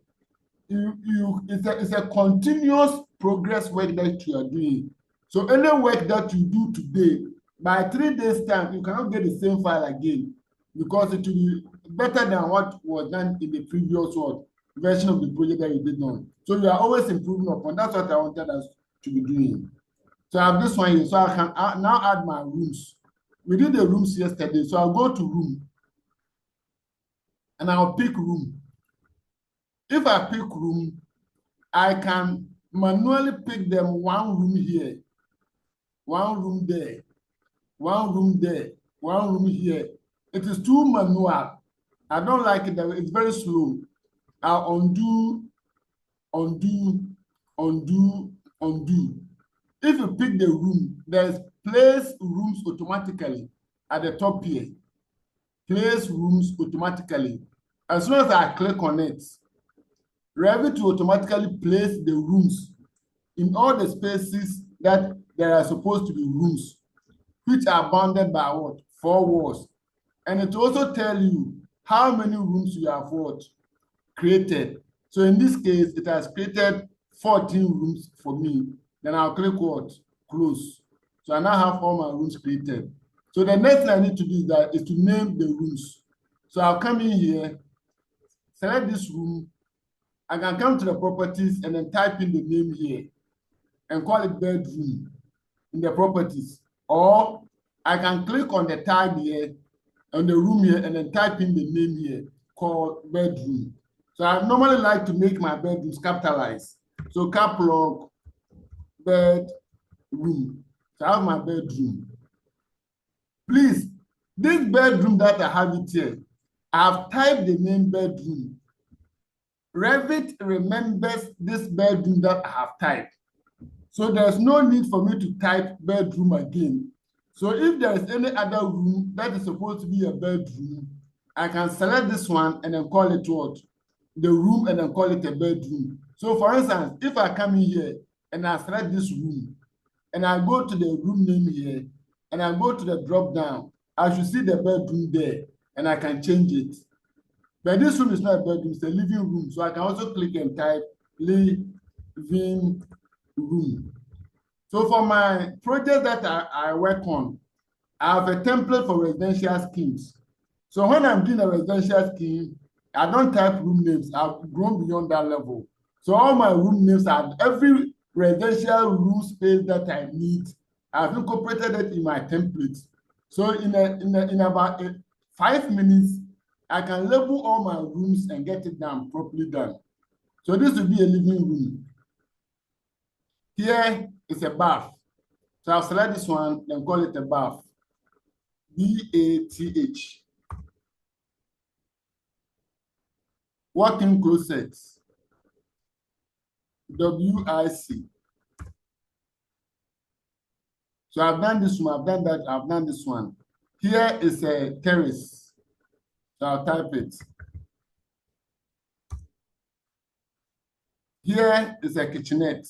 Speaker 1: it's a continuous progress work that you are doing. So any work that you do today, by 3 days' time, you cannot get the same file again because it will be better than what was done in the previous version of the project that you did on. So you are always improving upon. That's what I wanted us to be doing. So I have this one here. So I can now add my rooms. We did the rooms yesterday. So I'll go to room and I'll pick room. If I pick room, I can manually pick them one room here, one room there, one room there, one room here. It is too manual. I don't like it. It's very slow. I'll undo, undo, undo, undo. If you pick the room, there's place rooms automatically at the top here. Place rooms automatically. As soon as I click on it, Revit will automatically place the rooms in all the spaces that there are supposed to be rooms, which are bounded by what? 4 walls. And it will also tell you how many rooms you have created. So in this case, it has created 14 rooms for me. Then I'll click what? Close. So I now have all my rooms created. So the next thing I need to do is to name the rooms. So I'll come in here, select this room. I can come to the properties and then type in the name here and call it bedroom in the properties. Or I can click on the tag here, on the room here, and then type in the name here called bedroom. So I normally like to make my bedrooms capitalized. So cap log bedroom. So I have my bedroom. Please, this bedroom that I have it here, I've typed the name bedroom. Revit remembers this bedroom that I have typed. So there's no need for me to type bedroom again. So if there is any other room that is supposed to be a bedroom, I can select this one and then call it what? The room, and then call it a bedroom. So for instance, if I come in here and I select this room and I go to the room name here and I go to the drop down, I should see the bedroom there and I can change it. But this room is not a bedroom, it's a living room. So I can also click and type living room. So for my project that I work on, I have a template for residential schemes. So when I'm doing a residential scheme, I don't type room names. I've grown beyond that level. So all my room names are every residential room space that I need. I've incorporated it in my template. So in about 5 minutes, I can label all my rooms and get it done, properly done. So this will be a living room. Here is a bath. So I'll select this one, then call it a bath. B-A-T-H. Walk-in closet. W-I-C. So I've done this one, I've done that, I've done this one. Here is a terrace. So I'll type it. Here is a kitchenette.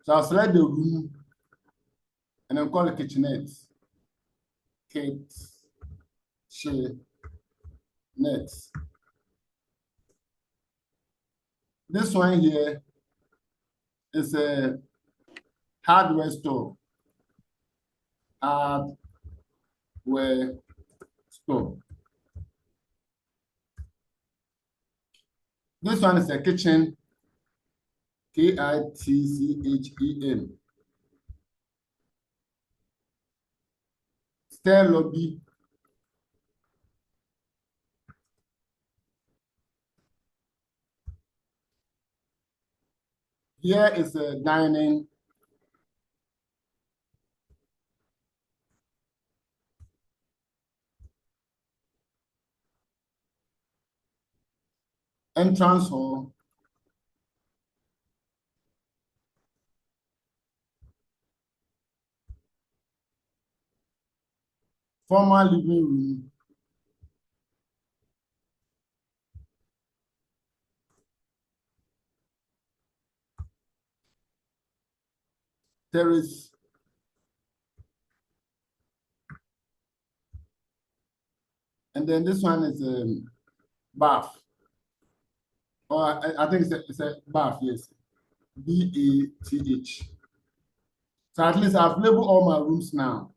Speaker 1: So I'll select the room and then call it kitchenette. Kitchenette. This one here is a hardware store. Hardware store. This one is a kitchen. Kitchen. Stair lobby. Here is a dining. Entrance hall. Formal living room. Terrace. And then this one is a bath. Or I think it's a bath, yes. B-A-T-H. So at least I've labeled all my rooms now.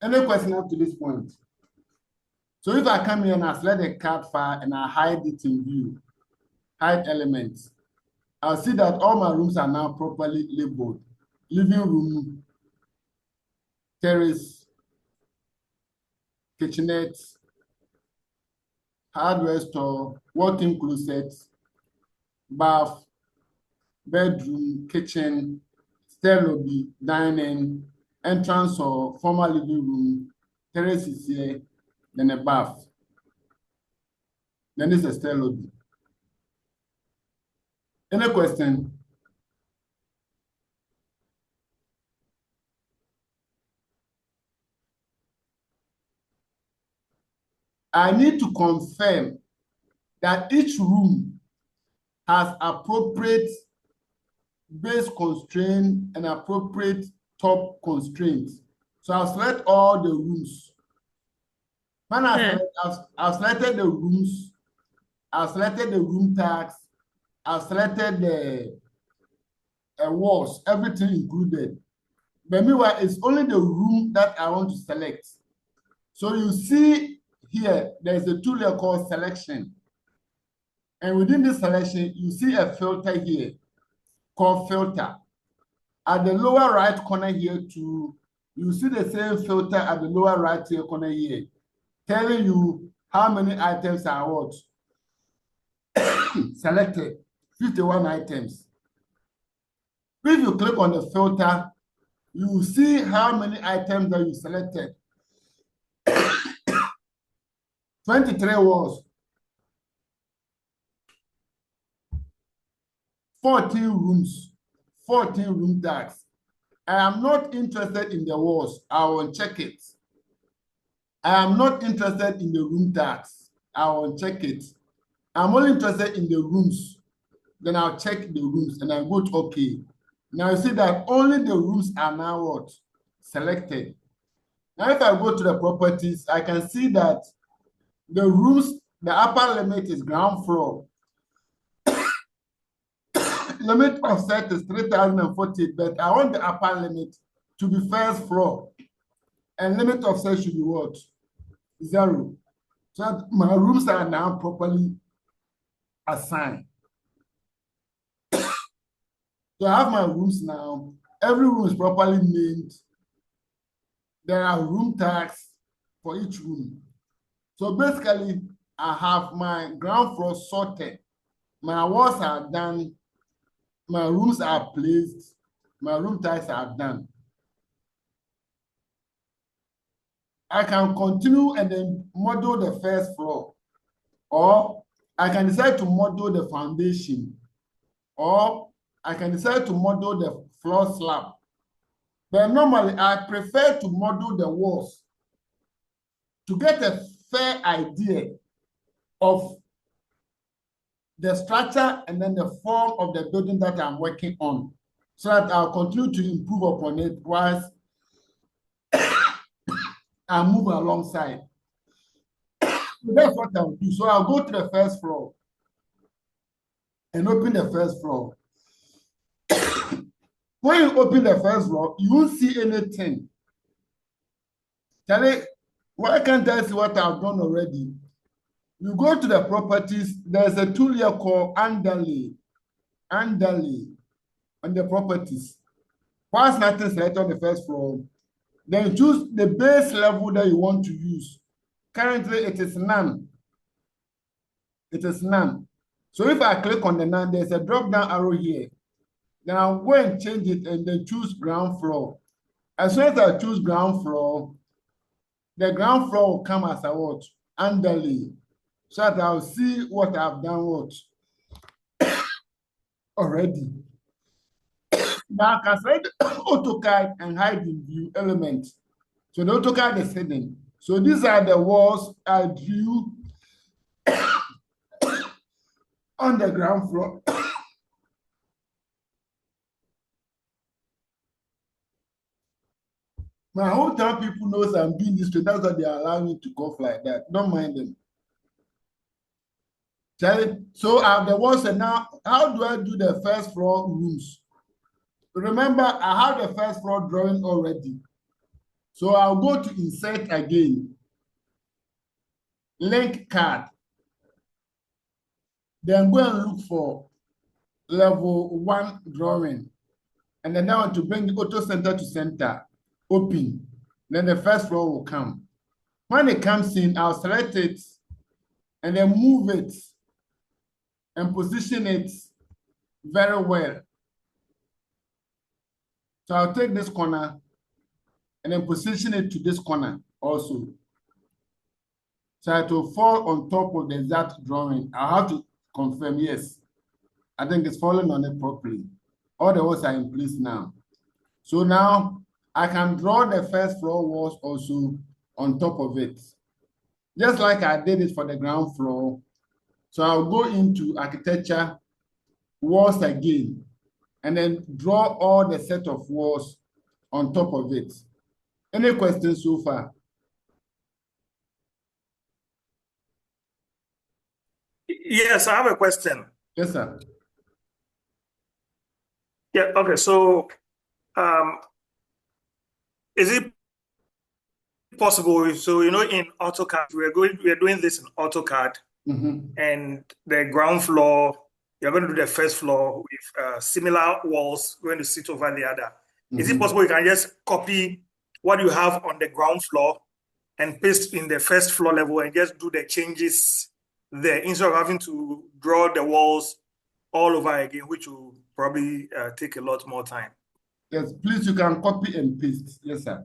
Speaker 1: Any question up to this point? So if I come here and I select the CAD file and I hide it in view, hide elements, I'll see that all my rooms are now properly labeled. Living room, terrace, kitchenette, hardware store, walk-in closet, bath, bedroom, kitchen, stair lobby, dining, entrance or formal living room, terrace is here, then a bath. Then this is a stair lobby. Any question? I need to confirm that each room has appropriate base constraint and appropriate top constraints. So I've selected all the rooms. When I've selected the rooms, I've selected the room tags, I've selected the walls, everything included. But meanwhile, it's only the room that I want to select. So you see here, there's a tool here called selection. And within this selection, you see a filter here called filter. At the lower right corner here too, you see the same filter at the lower right here corner here, telling you how many items are what? Selected, 51 items. If you click on the filter, you will see how many items that you selected. 23 walls, 14 rooms, 14 room tags. I am not interested in the walls. I will check it. I am not interested in the room tags. I will check it. I'm only interested in the rooms. Then I'll check the rooms and I go to OK. Now you see that only the rooms are now what? Selected. Now if I go to the properties, I can see that the rooms, the upper limit is ground floor. Limit of set is 3,048, but I want the upper limit to be first floor. And limit of set should be what? 0. So that my rooms are now properly assigned. So I have my rooms now. Every room is properly named. There are room tags for each room. So basically, I have my ground floor sorted. My walls are done. My rooms are placed. My room tags are done. I can continue and then model the first floor. Or I can decide to model the foundation. Or I can decide to model the floor slab. But normally, I prefer to model the walls to get a fair idea of the structure and then the form of the building that I'm working on, so that I'll continue to improve upon it whilst I move alongside. So that's what I'll do. So I'll go to the first floor and open the first floor. When you open the first floor, you won't see anything. Charlie, why can't I see what I've done already? You go to the properties, there's a tool here called underlay on the properties. Once nothing selected on the first floor, then choose the base level that you want to use. Currently, it is none. It is none. So if I click on the none, there's a drop-down arrow here. Then I'll go and change it and then choose ground floor. As soon as I choose ground floor, the ground floor will come as a what? Underlay. So that I'll see what I've done what already. Now I can select AutoCAD and hide in view elements. So the AutoCAD is hidden. So these are the walls I drew on the ground floor. My hometown people knows I'm doing this, so that's why they allow me to cough like that. Don't mind them. So I have the walls, and now how do I do the first floor rooms? Remember, I have the first floor drawing already. So I'll go to insert again. Link CAD. Then go and look for level 1 drawing. And then I want to bring the auto center to center. Open. Then the first floor will come. When it comes in, I'll select it and then move it and position it very well. So I'll take this corner and then position it to this corner also. So it will fall on top of the exact drawing. I'll have to confirm, yes. I think it's falling on it properly. All the walls are in place now. So now I can draw the first floor walls also on top of it. Just like I did it for the ground floor. So I'll go into architecture, walls again, and then draw all the set of walls on top of it. Any questions so far?
Speaker 7: Yes, I have a question.
Speaker 1: Yes, sir.
Speaker 7: Yeah, okay, so is it possible, so in AutoCAD, we're doing this in AutoCAD, and the ground floor, you're going to do the first floor with similar walls going to sit over the other. Is it possible you can just copy what you have on the ground floor and paste in the first floor level and just do the changes there instead of having to draw the walls all over again, which will probably take a lot more time?
Speaker 1: Yes, please, you can copy and paste. Yes, sir.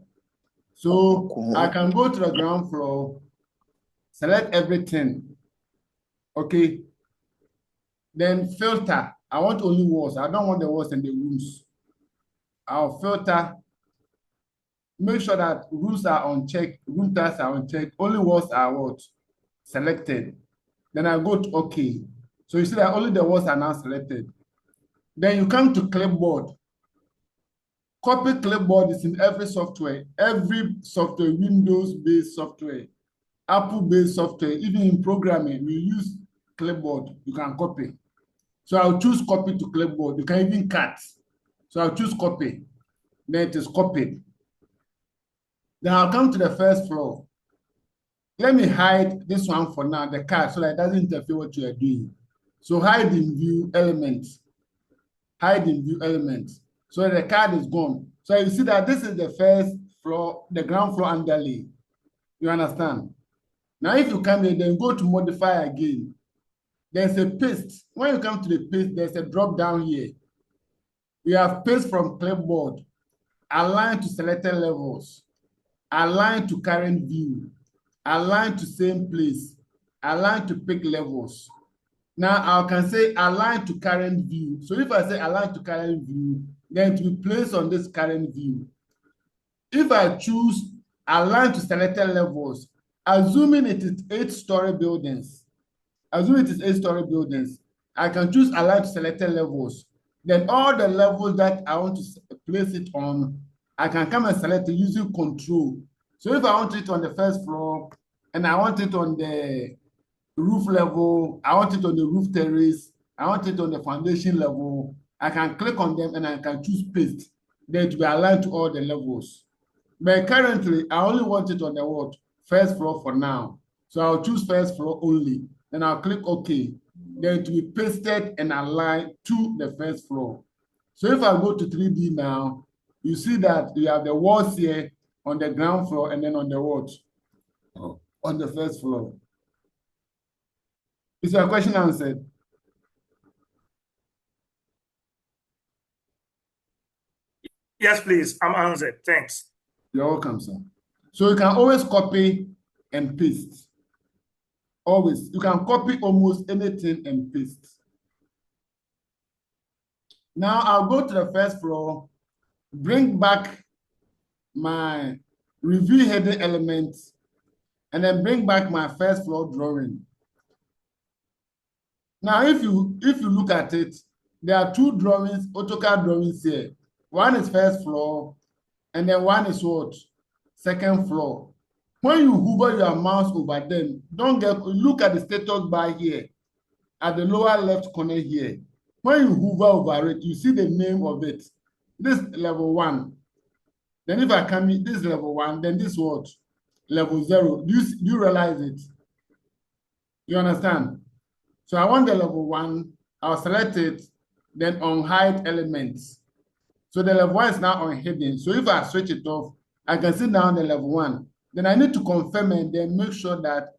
Speaker 1: So I can go to the ground floor, select everything. Okay. Then filter. I want only walls. I don't want the walls and the rooms. I'll filter. Make sure that rooms are unchecked, room types are unchecked, only walls are what? Selected. Then I go to OK. So you see that only the walls are now selected. Then you come to clipboard. Copy clipboard is in every software, Windows-based software, Apple-based software, even in programming, we use clipboard, you can copy. So I'll choose copy to clipboard. You can even cut. So I'll choose copy. Then it is copied. Then I'll come to the first floor. Let me hide this one for now, the card, so that it doesn't interfere with what you are doing. So hide in view elements. Hide in view elements. So the card is gone. So you see that this is the first floor, the ground floor underlay. You understand? Now, if you come here, then go to modify again. There's a paste. When you come to the paste, there's a drop down here. You have paste from clipboard, align to selected levels, align to current view, align to same place, align to pick levels. Now I can say align to current view. So if I say align to current view, then it will be placed on this current view. If I choose align to selected levels, assuming it is 8-story buildings, I can choose align to selected levels. Then all the levels that I want to place it on, I can come and select it using control. So if I want it on the first floor and I want it on the roof level, I want it on the roof terrace, I want it on the foundation level, I can click on them and I can choose paste. Then it will be aligned to all the levels. But currently, I only want it on the what? First floor for now. So I'll choose first floor only. Then I'll click OK. Then it will be pasted and aligned to the first floor. So if I go to 3D now, you see that you have the walls here on the ground floor and then on the what? On the first floor. Is your question answered?
Speaker 7: Yes, please. I'm answered. Thanks.
Speaker 1: You're welcome, sir. So you can always copy and paste. Always. You can copy almost anything and paste. Now I'll go to the first floor, bring back my review heading elements, and then bring back my first floor drawing. Now, if you look at it, there are 2 drawings, AutoCAD drawings here. One is first floor, and then one is what? Second floor. When you hover your mouse over them, look at the status bar here, at the lower left corner here. When you hover over it, you see the name of it. This level 1. Then if I come in, this level 1, then this what? Level 0. Do you realize it? You understand? So I want the level 1, I'll select it, then unhide elements. So the level 1 is now unhidden. So if I switch it off, I can see down the level 1. Then I need to confirm and then make sure that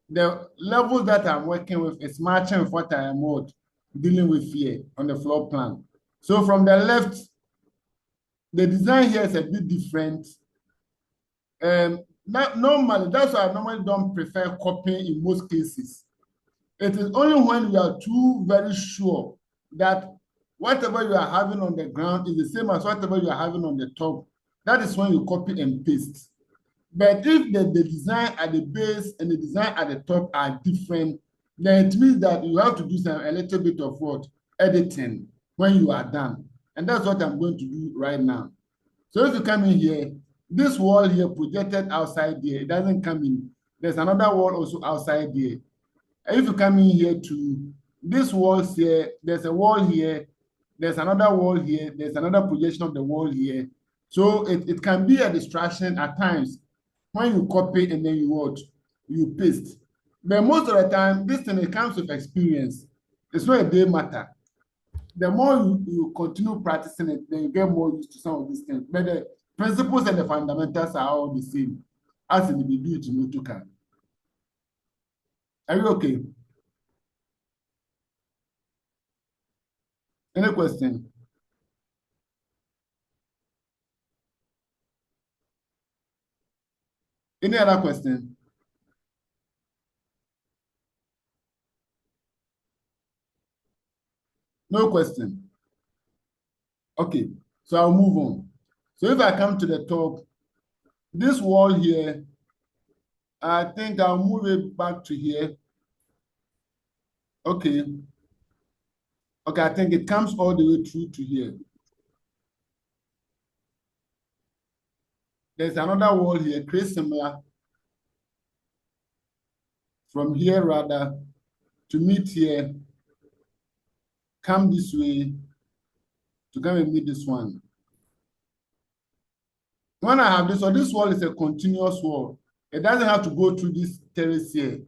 Speaker 1: the level that I'm working with is matching with what I am dealing with here on the floor plan. So from the left, the design here is a bit different. Normally, that's why I normally don't prefer copying in most cases. It is only when you are too very sure that whatever you are having on the ground is the same as whatever you are having on the top. That is when you copy and paste. But if the design at the base and the design at the top are different, then it means that you have to do a little bit of what? Editing when you are done. And that's what I'm going to do right now. So if you come in here, this wall here projected outside there, it doesn't come in. There's another wall also outside there. If you come in here to this wall here, there's a wall here, there's another wall here, there's another projection of the wall here. So it can be a distraction at times. when you copy and then you what? You paste. But most of the time, this thing, it comes with experience. It's not a day matter. The more you continue practicing it, then you get more used to some of these things. But the principles and the fundamentals are all the same as in the do it in AutoCAD. Are you okay? Any question? Any other question? No question. Okay, so I'll move on. So if I come to the top, this wall here, I think I'll move it back to here. Okay. Okay, I think it comes all the way through to here. There's another wall here, create similar. From here, rather, to meet here, come this way, to come and meet this one. When I have this, so this wall is a continuous wall. It doesn't have to go through this terrace here.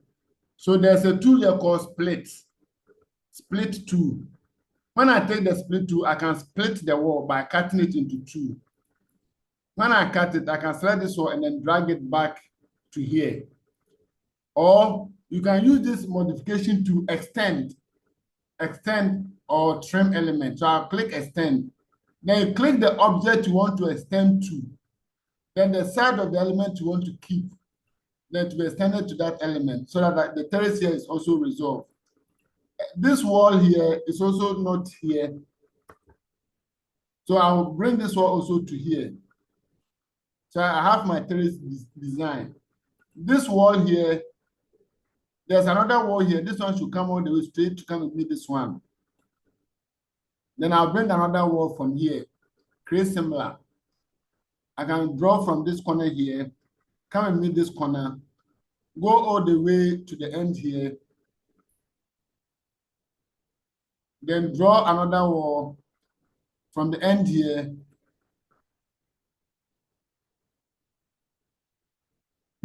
Speaker 1: So there's a tool here called split. Split tool. When I take the split tool, I can split the wall by cutting it into two. When I cut it, I can select this wall and then drag it back to here. Or you can use this modification to extend or trim element. So I'll click extend. Then you click the object you want to extend to. Then the side of the element you want to keep, then to be extended to that element so that the terrace here is also resolved. This wall here is also not here. So I will bring this wall also to here. So I have my terrace design. This wall here, there's another wall here. This one should come all the way straight to come and meet this one. Then I'll bring another wall from here, create similar. I can draw from this corner here, come and meet this corner, go all the way to the end here, then draw another wall from the end here.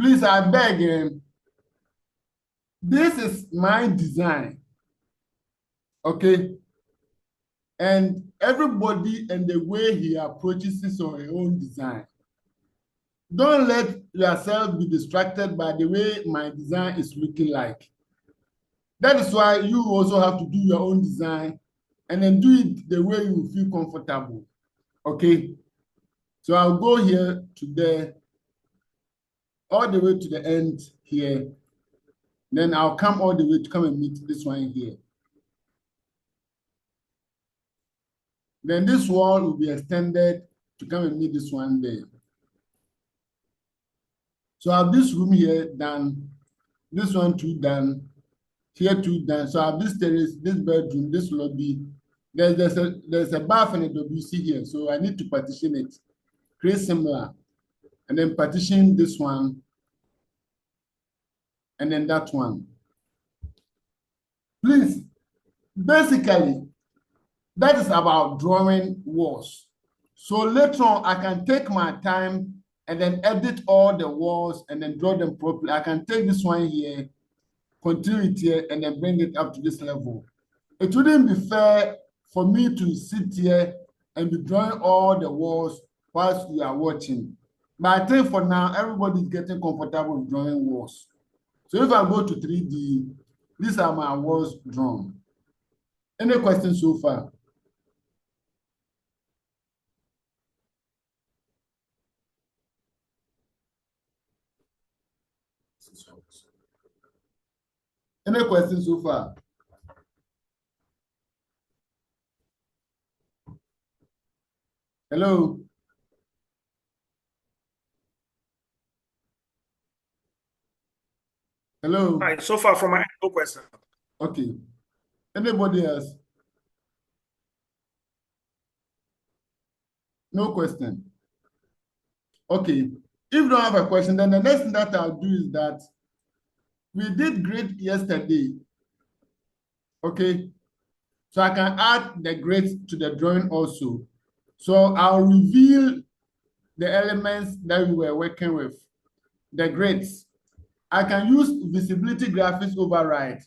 Speaker 1: Please, I beg, this is my design, okay? And everybody and the way he approaches his or her own design. Don't let yourself be distracted by the way my design is looking like. That is why you also have to do your own design and then do it the way you feel comfortable, okay? So I'll go here to there, all the way to the end here. Then I'll come all the way to come and meet this one here. Then this wall will be extended to come and meet this one there. So I have this room here done, this one too done, here too done. So I have this terrace, this bedroom, this lobby. There's a bath and a WC here. So I need to partition it, create similar, and then partition this one, and then that one. Please, basically, that is about drawing walls. So later on, I can take my time and then edit all the walls and then draw them properly. I can take this one here, continue it here, and then bring it up to this level. It wouldn't be fair for me to sit here and be drawing all the walls whilst you are watching. But I think for now, everybody's getting comfortable with drawing walls. So if I go to 3D, these are my walls drawn. Any questions so far? Any questions so far? Hello? Hello?
Speaker 7: Hi, so far from my no question.
Speaker 1: Okay. Anybody else? No question. Okay. If you don't have a question, then the next thing that I'll do is that we did grid yesterday. Okay. So I can add the grid to the drawing also. So I'll reveal the elements that we were working with. the grades. I can use visibility graphics override.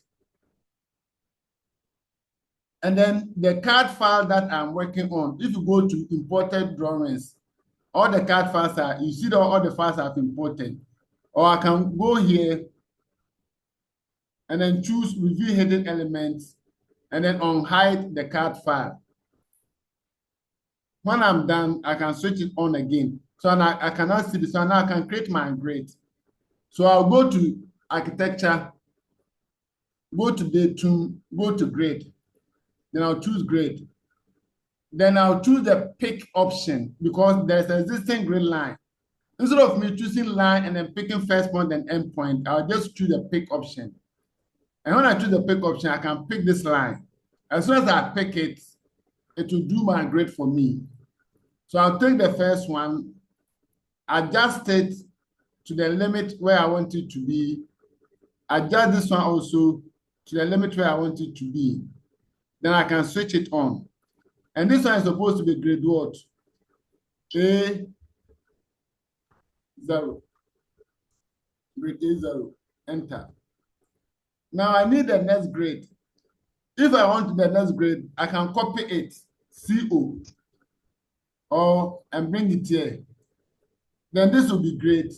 Speaker 1: And then the CAD file that I'm working on, if you go to imported drawings, all the CAD files are, you see that all the files I've imported. Or I can go here and then choose review hidden elements and then unhide the CAD file. When I'm done, I can switch it on again. So now I cannot see this, so now I can create my grade. So I'll go to architecture, go to datum, go to grade. Then I'll choose grade. Then I'll choose the pick option because there's an existing grid line. Instead of me choosing line and then picking first point and end point, I'll just choose the pick option. And when I choose the pick option, I can pick this line. As soon as I pick it, it will do my grade for me. So I'll take the first one, adjust it to the limit where I want it to be, adjust this one also to the limit where I want it to be. Then I can switch it on. And this one is supposed to be grade what? A0. Grade A0. Enter. Now I need the next grade. If I want the next grade, I can copy it, CO, and bring it here. Then this will be grade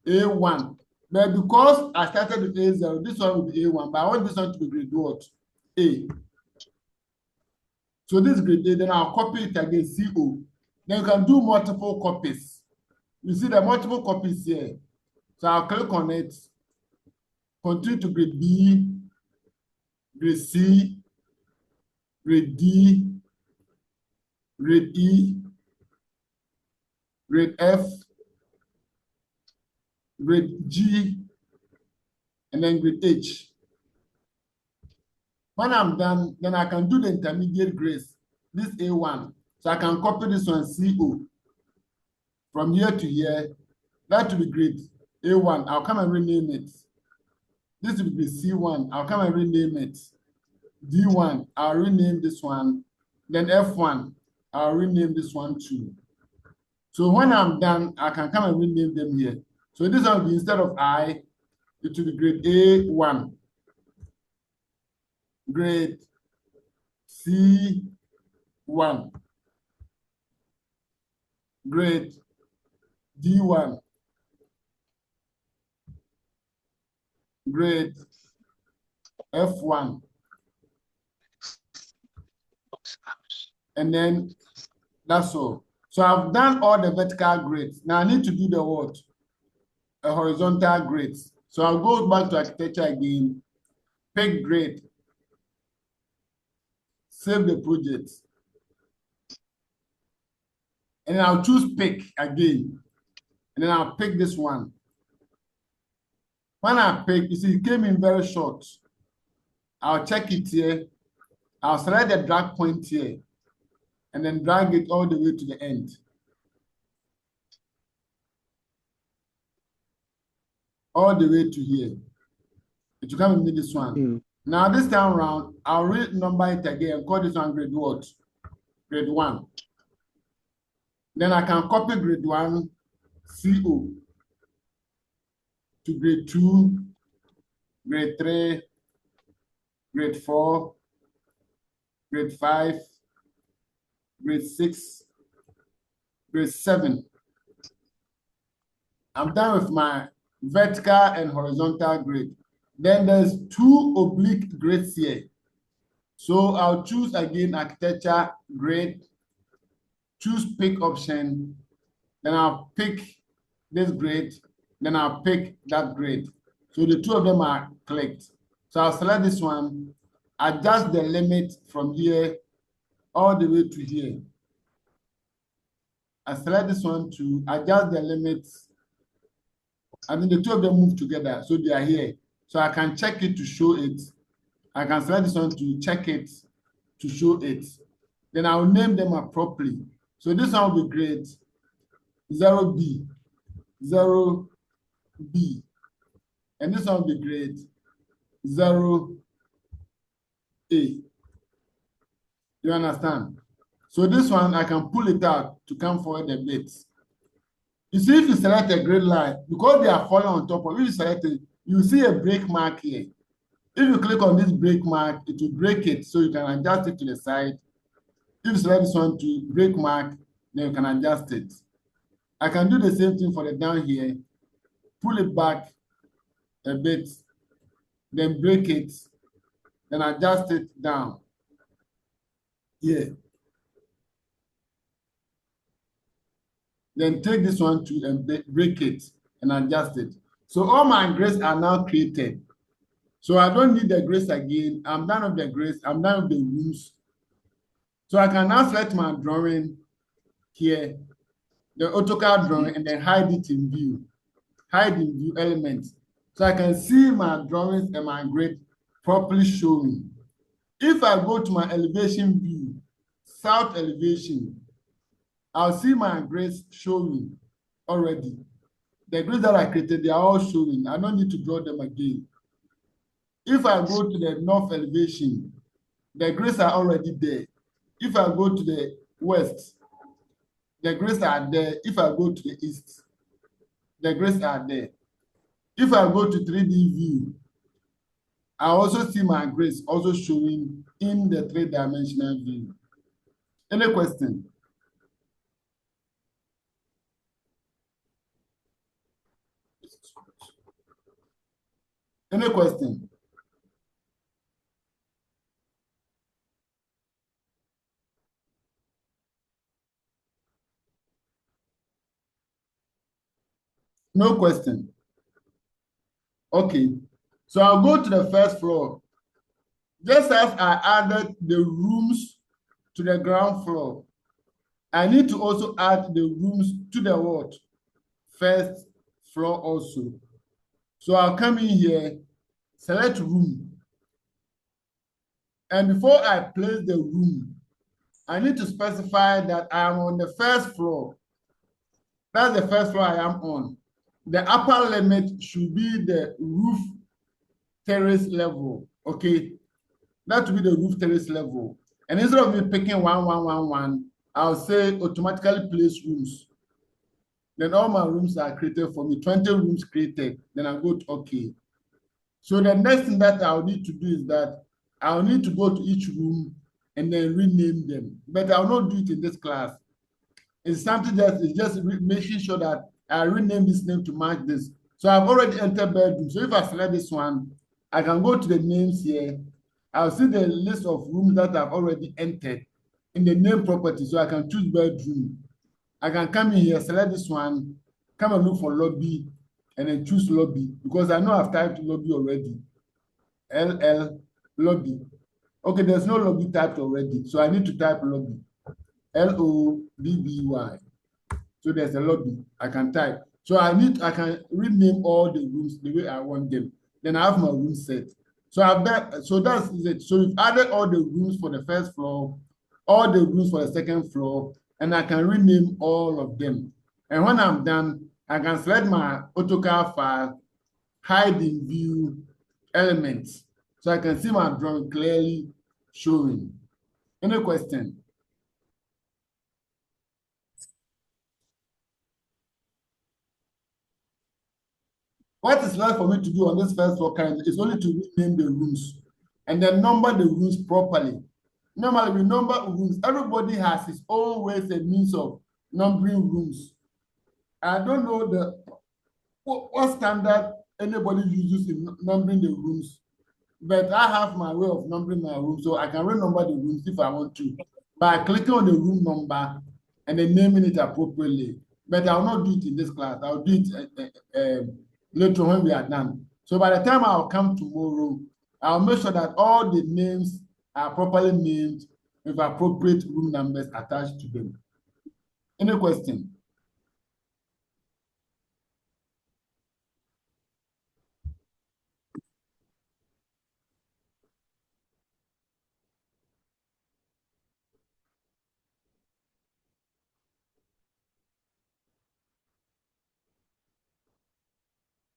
Speaker 1: A1. But because I started with A0, this one will be A1. But I want this one to be grade what? A. So this grade A, then I'll copy it again, CO. Then you can do multiple copies. You see the multiple copies here. So I'll click on it, continue to grade B, grade C, grade D, grade E, grade F, grade G, and then grade H. When I'm done, then I can do the intermediate grades, this A1. So I can copy this one, CO, from here to here. That will be grade A1. I'll come and rename it. This will be C1. I'll come and rename it. D1, I'll rename this one. Then F1, I'll rename this one too. So when I'm done, I can come and rename them here. So this one will be, instead of I, it will be grade A1. Grade C1. Grade D1. Grade F1. And then that's all. So I've done all the vertical grades. Now I need to do the what? A horizontal grades. So I'll go back to architecture again, pick grade, save the project. And then I'll choose pick again. And then I'll pick this one. When I pick, you see, it came in very short. I'll check it here. I'll select the drag point here and then drag it all the way to the end. All the way to here. It will come in this one. Now this time around, I'll renumber it again and call this one grade what? Grade 1. Then I can copy grade 1, CO, to grade 2, grade 3, grade 4, grade 5, grade 6, grade 7. I'm done with my vertical and horizontal grade. Then there's 2 oblique grades here. So I'll choose again architecture grade, choose pick option, then I'll pick this grade, then I'll pick that grade. So the 2 of them are clicked. So I'll select this one, adjust the limit from here all the way to here. I select this one to adjust the limits, and then the 2 of them move together, so they are here. So I can check it to show it. I can select this one to check it to show it. Then I'll name them appropriately. So this one will be grade 0B, 0B. And this one will be grade 0A. You understand? So this one, I can pull it out to come forward a bit. You see, if you select a grid line, because they are falling on top of, if you select it, you see a break mark here. If you click on this break mark, it will break it, so you can adjust it to the side. If you select this one to break mark, then you can adjust it. I can do the same thing for the down here, pull it back a bit, then break it, then adjust it down. Here. Then take this one to and break it and adjust it. So all my grids are now created. So I don't need the grids again. I'm done with the grids. I'm done with the rooms. So I can now select my drawing here, the AutoCAD drawing, and then hide it in view. Hide in view elements. So I can see my drawings and my grid properly showing. If I go to my elevation view, south elevation, I'll see my grids showing already. The grids that I created, they are all showing. I don't need to draw them again. If I go to the north elevation, the grids are already there. If I go to the west, the grids are there. If I go to the east, the grids are there. If I go to 3D view, I also see my grids also showing in the 3-dimensional view. Any question? Any question? No question. Okay, so I'll go to the first floor. Just as I added the rooms to the ground floor, I need to also add the rooms to the what? First floor also. So I'll come in here, select room. And before I place the room, I need to specify that I am on the first floor. That's the first floor I am on. The upper limit should be the roof terrace level, okay? That will be the roof terrace level. And instead of me picking 1111, I'll say automatically place rooms. Then all my rooms are created for me, 20 rooms created. Then I go to OK. So the next thing that I'll need to do is that I'll need to go to each room and then rename them. But I'll not do it in this class. It's something that is just making sure that I rename this name to match this. So I've already entered bedroom. So if I select this one, I can go to the names here. I'll see the list of rooms that I've already entered in the name property. So I can choose bedroom. I can come in here, select this one, come and look for lobby, and then choose lobby because I know I've typed lobby already. LL lobby. Okay, there's no lobby typed already. So I need to type lobby. LOBBY. So there's a lobby I can type. So I can rename all the rooms the way I want them. Then I have my room set. So that's it. So we've added all the rooms for the first floor, all the rooms for the second floor, and I can rename all of them. And when I'm done, I can select my AutoCAD file, hide in view elements, so I can see my drawing clearly showing. Any question? What is left for me to do on this first floor currently is only to rename the rooms and then number the rooms properly. Normally, we number rooms. Everybody has his own ways and means of numbering rooms. I don't know what standard anybody uses in numbering the rooms, but I have my way of numbering my rooms, so I can renumber the rooms if I want to by clicking on the room number and then naming it appropriately. But I will not do it in this class. I'll do it later when we are done. So by the time I'll come tomorrow, I'll make sure that all the names are properly named with appropriate room numbers attached to them. Any question?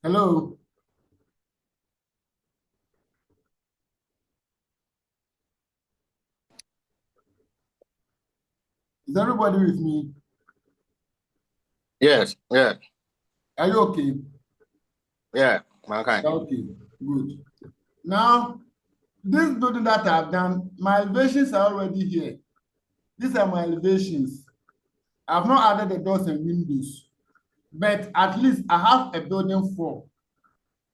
Speaker 1: Hello? Is everybody with me?
Speaker 8: Yes, yeah.
Speaker 1: Are you okay?
Speaker 8: Yeah, mankind.
Speaker 1: Okay, good. Now, this building that I've done, my elevations are already here. These are my elevations. I've not added the doors and windows, but at least I have a building floor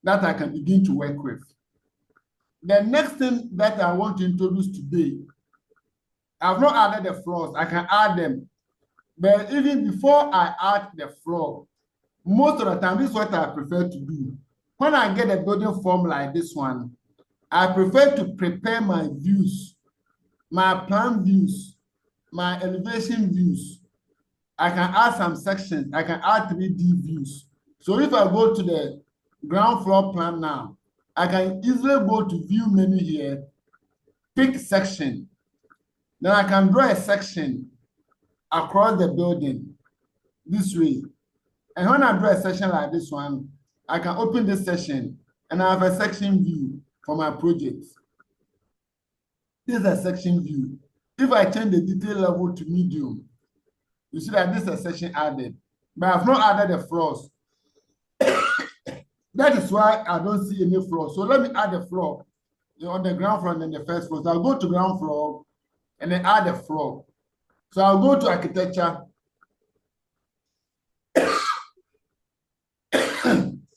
Speaker 1: that I can begin to work with. The next thing that I want to introduce today, I've not added the floors. I can add them. But even before I add the floor, most of the time, this is what I prefer to do. When I get a building form like this one, I prefer to prepare my views, my plan views, my elevation views. I can add some sections. I can add 3D views. So if I go to the ground floor plan now, I can easily go to view menu here, pick section. Then I can draw a section across the building this way. And when I draw a section like this one, I can open this section and I have a section view for my project. This is a section view. If I change the detail level to medium, you see that this is a section added, but I've not added the floors. That is why I don't see any floor. So let me add the floor on the ground floor and then the first floor. So I'll go to ground floor and then add the floor. So I'll go to architecture,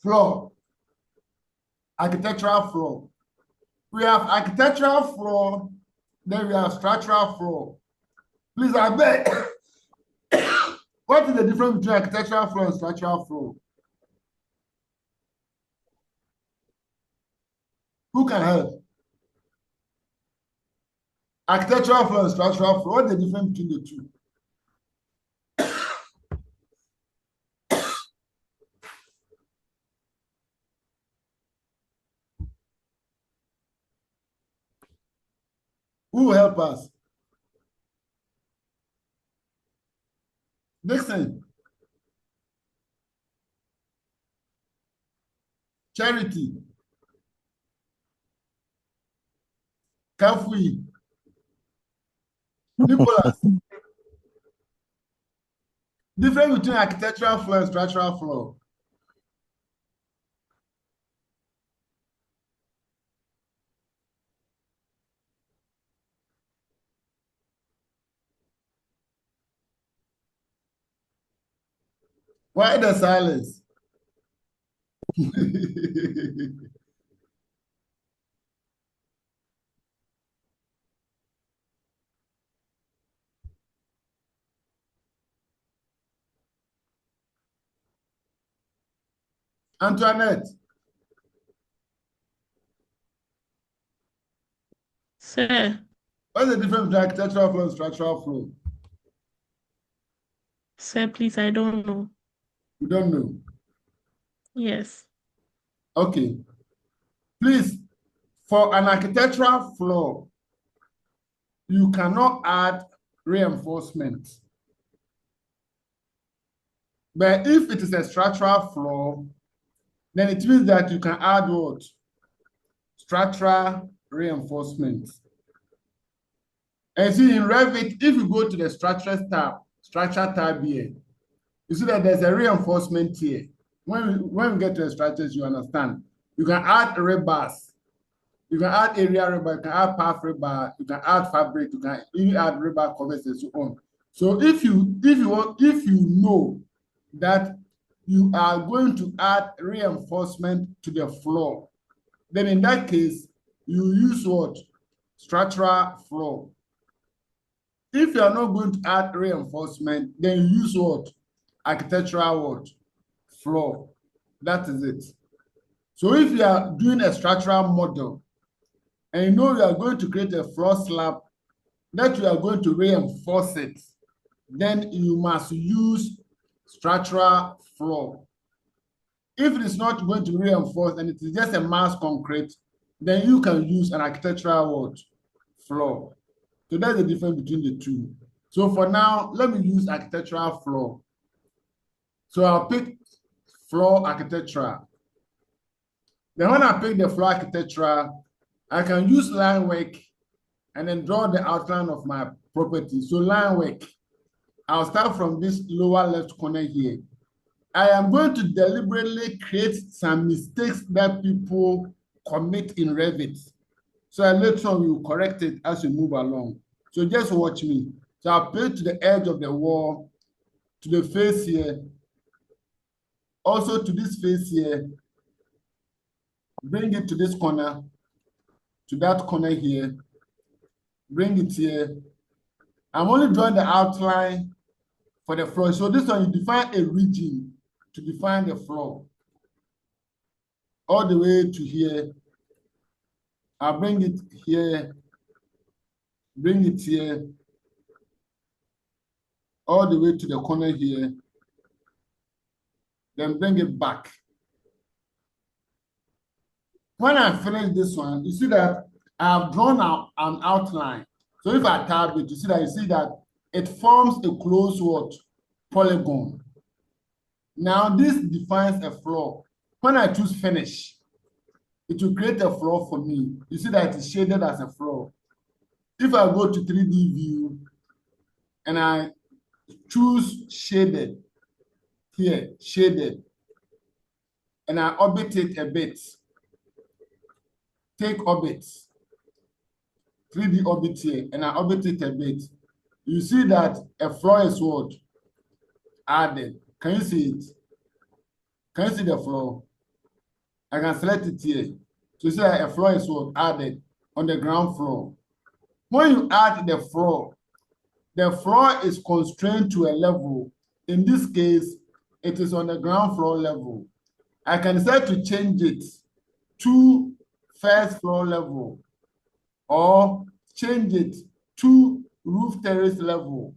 Speaker 1: floor, architectural floor. We have architectural floor, then we have structural floor. Please, I beg. What is the difference between architectural floor and structural floor? Who can help? Architectural floor and structural floor, what's the difference between the two? Who will help us? Listen. Charity. Kafui. Nicholas. Difference between architectural floor and structural floor. Why the silence? Antoinette.
Speaker 2: Sir.
Speaker 1: What's the difference between architectural floor and structural floor?
Speaker 2: Sir, please, I don't know.
Speaker 1: You don't know?
Speaker 2: Yes.
Speaker 1: Okay. Please, for an architectural floor, you cannot add reinforcement. But if it is a structural floor, then it means that you can add what? Structural reinforcement. And see in Revit, if you go to the structure tab here, you see that there's a reinforcement here. When we get to the structures, you understand. You can add rebars. You can add area rebar, you can add path rebar, you can add fabric, you can even add rebar covers and so on. So if you know that you are going to add reinforcement to the floor, then in that case, you use what? Structural floor. If you are not going to add reinforcement, then you use what? Architectural what? Floor. That is it. So if you are doing a structural model, and you know you are going to create a floor slab that you are going to reinforce it, then you must use structural floor. If it is not going to reinforce and it is just a mass concrete, then you can use an architectural floor. So that's the difference between the two. So for now, let me use architectural floor. So I'll pick floor architectural. Then when I pick the floor architectural, I can use line work and then draw the outline of my property. So line work, I'll start from this lower left corner here. I am going to deliberately create some mistakes that people commit in REVIT. So later on we will correct it as we move along. So just watch me. So I'll play to the edge of the wall, to the face here, also to this face here, bring it to this corner, to that corner here, bring it here. I'm only drawing the outline for the floor. So this one, you define a region to define the floor. All the way to here. I'll bring it here, bring it here, all the way to the corner here, then bring it back. When I finish this one, you see that I've drawn out an outline. So if I tab it, you see that it forms a closed what? Polygon. Now this defines a floor. When I choose finish, it will create a floor for me. You see that it's shaded as a floor. If I go to 3D view and I choose shaded here, shaded, and I orbit it a bit, take orbit, 3D orbit here, and I orbit it a bit, you see that a floor is what? Added. Can you see it? Can you see the floor? I can select it here. So you see that a floor is what? Added on the ground floor. When you add the floor is constrained to a level. In this case, it is on the ground floor level. I can decide to change it to first floor level or change it to roof terrace level.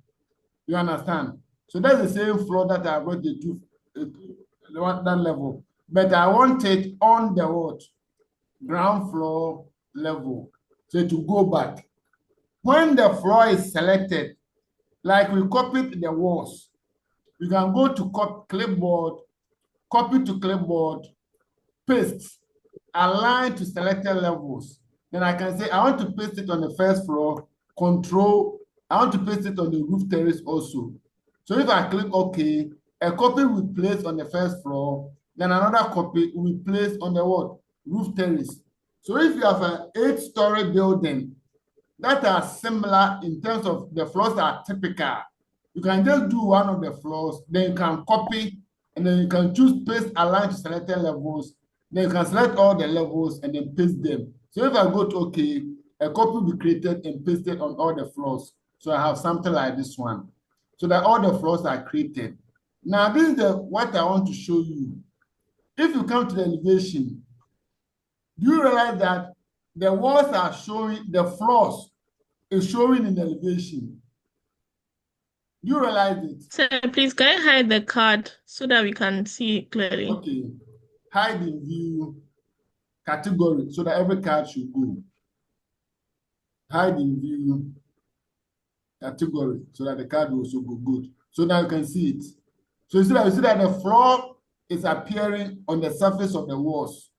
Speaker 1: You understand? So that's the same floor that I brought it to that level. But I want it on the what? Ground floor level. So to go back. When the floor is selected, like we copied the walls, you can go to clipboard, copy to clipboard, paste, align to selected levels. Then I can say, I want to paste it on the first floor, control, I want to paste it on the roof terrace also. So if I click OK, a copy will be placed on the first floor, then another copy will be placed on the what? Roof terrace. So if you have an 8-story building that are similar in terms of the floors are typical, you can just do one of the floors, then you can copy, and then you can choose paste align to selected levels, then you can select all the levels and then paste them. So if I go to OK, a copy will be created and pasted on all the floors. So I have something like this one, so that all the floors are created. Now this is what I want to show you. If you come to the elevation, do you realize that the walls are showing, the floors is showing in elevation? Do you realize it?
Speaker 2: Sir, please can I hide the card so that we can see it clearly?
Speaker 1: Okay. Hide in view category so that every card should go. Hide in view category so that the card will also go good. So now you can see it. So you see that the floor is appearing on the surface of the walls,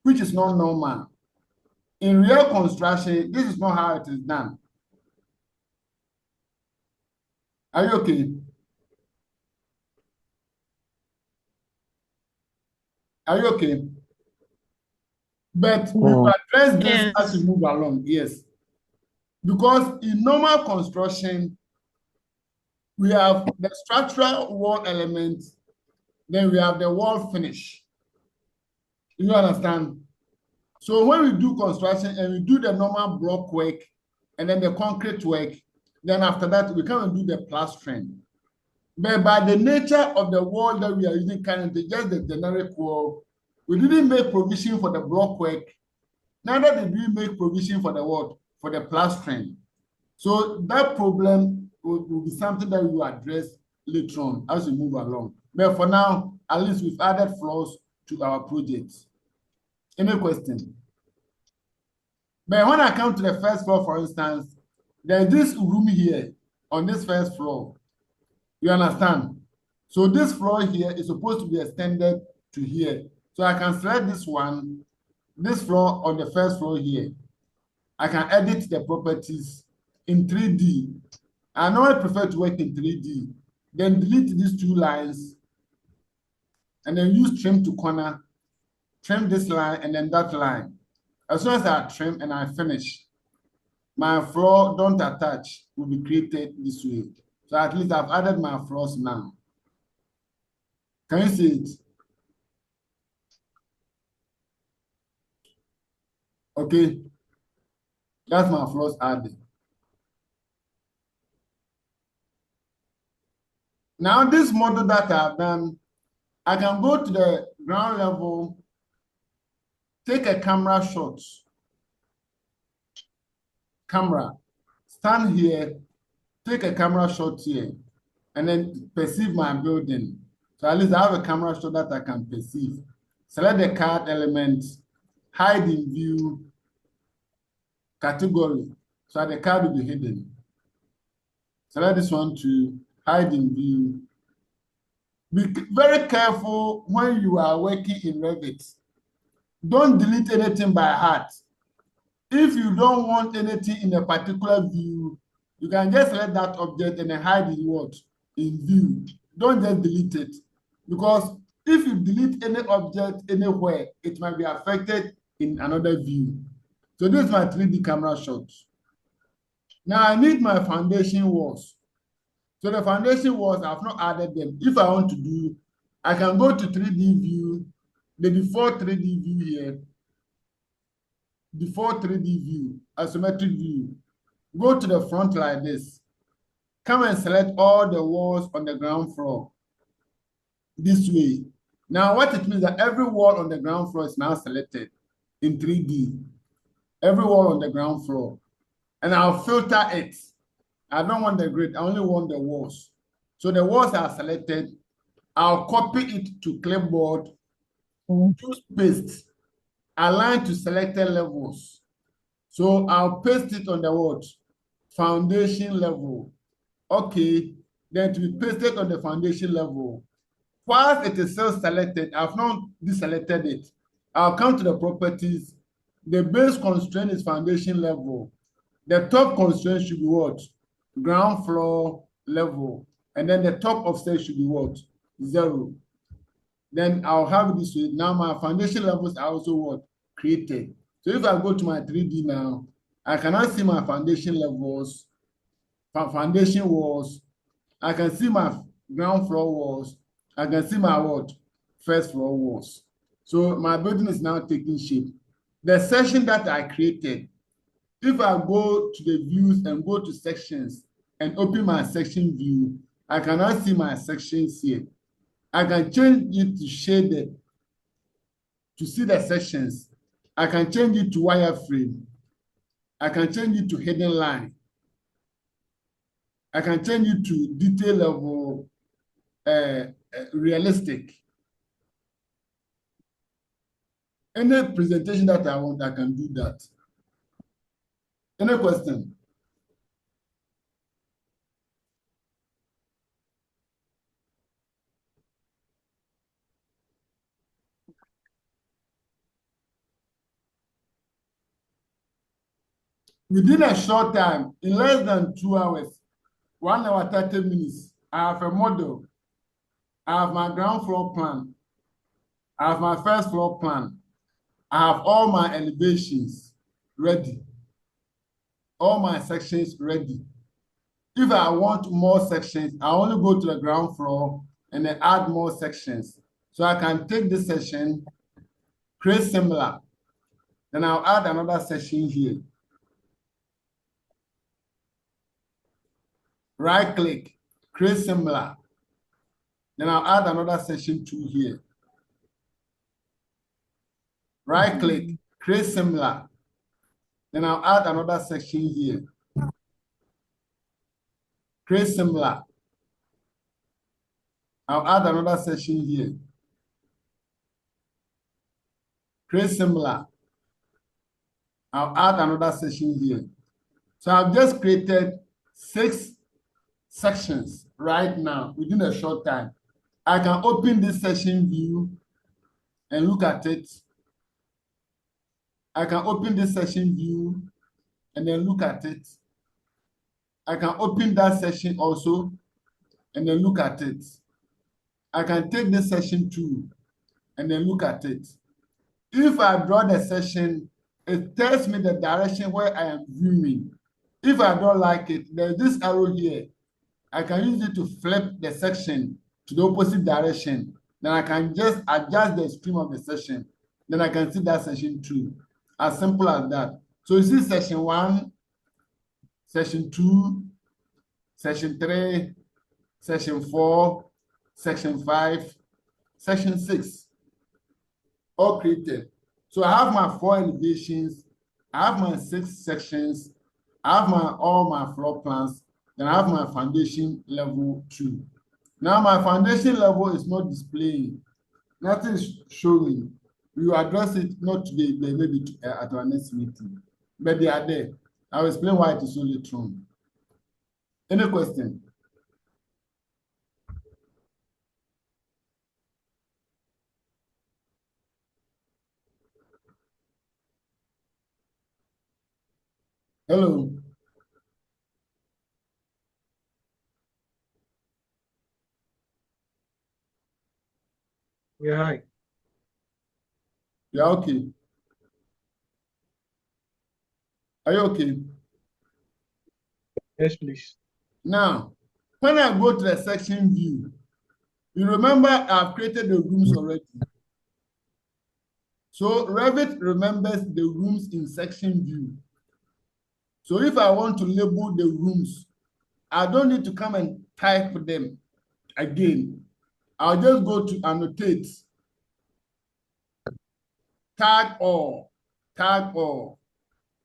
Speaker 1: which is not normal. In real construction, this is not how it is done. Are you okay? Are you okay? But we will address this as we move along, yes. Because in normal construction, we have the structural wall element, then we have the wall finish. You understand? So when we do construction and we do the normal block work and then the concrete work, then after that, we come and do the plastering. But by the nature of the wall that we are using currently, just the generic wall, we didn't make provision for the block work. Neither did we make provision for the what? For the plastering. So that problem will be something that we will address later on as we move along. But for now, at least we've added floors to our project. Any question? But when I come to the first floor, for instance, there's this room here on this first floor. You understand? So this floor here is supposed to be extended to here. So I can select this one, this floor on the first floor here. I can edit the properties in 3D. I normally prefer to work in 3D. Then delete these two lines and then use trim to corner, trim this line and then that line. As soon as I trim and I finish, my floor don't attach will be created this way. So at least I've added my floors now. Can you see it? Okay, that's my floors added. Now this model that I've done, I can go to the ground level, take a camera shot, stand here, take a camera shot here, and then perceive my building. So at least I have a camera shot that I can perceive. Select the CAD element, hide in view, category. So the CAD will be hidden. Select this one to hide in view. Be very careful when you are working in Revit. Don't delete anything by heart. If you don't want anything in a particular view, you can just select that object and then hide in what? In view. Don't just delete it. Because if you delete any object anywhere, it might be affected in another view. So this is my 3D camera shot. Now I need my foundation walls. So the foundation walls, I've not added them. If I want to do, I can go to 3D view, the default 3D view here, default 3D view, isometric view. Go to the front like this. Come and select all the walls on the ground floor this way. Now what it means that every wall on the ground floor is now selected in 3D. Every wall on the ground floor. And I'll filter it. I don't want the grid, I only want the walls. So the walls are selected. I'll copy it to clipboard, choose paste, align to selected levels. So I'll paste it on the what? Foundation level. Okay, then to be pasted on the foundation level. Whilst it is still selected, I've not deselected it. I'll come to the properties. The base constraint is foundation level. The top constraint should be what? Ground floor level. And then the top offset should be what? 0. Then I'll have it this way. Now my foundation levels are also what? Created. So if I go to my 3D now, I cannot see my foundation levels, foundation walls. I can see my ground floor walls. I can see my what? First floor walls. So my building is now taking shape. The section that I created, if I go to the views and go to sections and open my section view, I cannot see my sections here. I can change it to shaded to see the sections. I can change it to wireframe. I can change it to hidden line. I can change it to detail level, realistic. Any presentation that I want, I can do that. Any question? Within a short time, in less than 2 hours, 1 hour, 30 minutes, I have a model. I have my ground floor plan. I have my first floor plan. I have all my elevations ready. All my sections ready. If I want more sections, I only go to the ground floor and then add more sections. So I can take this section, create similar. Then I'll add another section here. Right click, create similar. Then I'll add another section 2 here. Right click, create similar. Then I'll add another section here. Create similar. I'll add another section here. Create similar. I'll add another section here. So I've just created 6 sections right now within a short time. I can open this section view and look at it. I can open this section view and then look at it. I can open that section also and then look at it. I can take this section too and then look at it. If I draw the section, it tells me the direction where I am viewing. If I don't like it, there's this arrow here. I can use it to flip the section to the opposite direction. Then I can just adjust the stream of the section. Then I can see that section 2. As simple as that. So you see section 1, section 2, section 3, section 4, section 5, section 6, all created. So I have my 4 elevations, I have my 6 sections, I have all my floor plans, then I have my foundation level 2. Now my foundation level is not displaying, nothing is showing. We will address it not today, but maybe at our next meeting. But they are there. I will explain why it is so later on. Any question? Hello.
Speaker 3: Yeah, hi.
Speaker 1: Yeah, okay. Are you okay?
Speaker 3: Yes, please.
Speaker 1: Now, when I go to the section view, you remember I've created the rooms already. So Revit remembers the rooms in section view. So if I want to label the rooms, I don't need to come and type them again. I'll just go to annotate, tag all, tag all.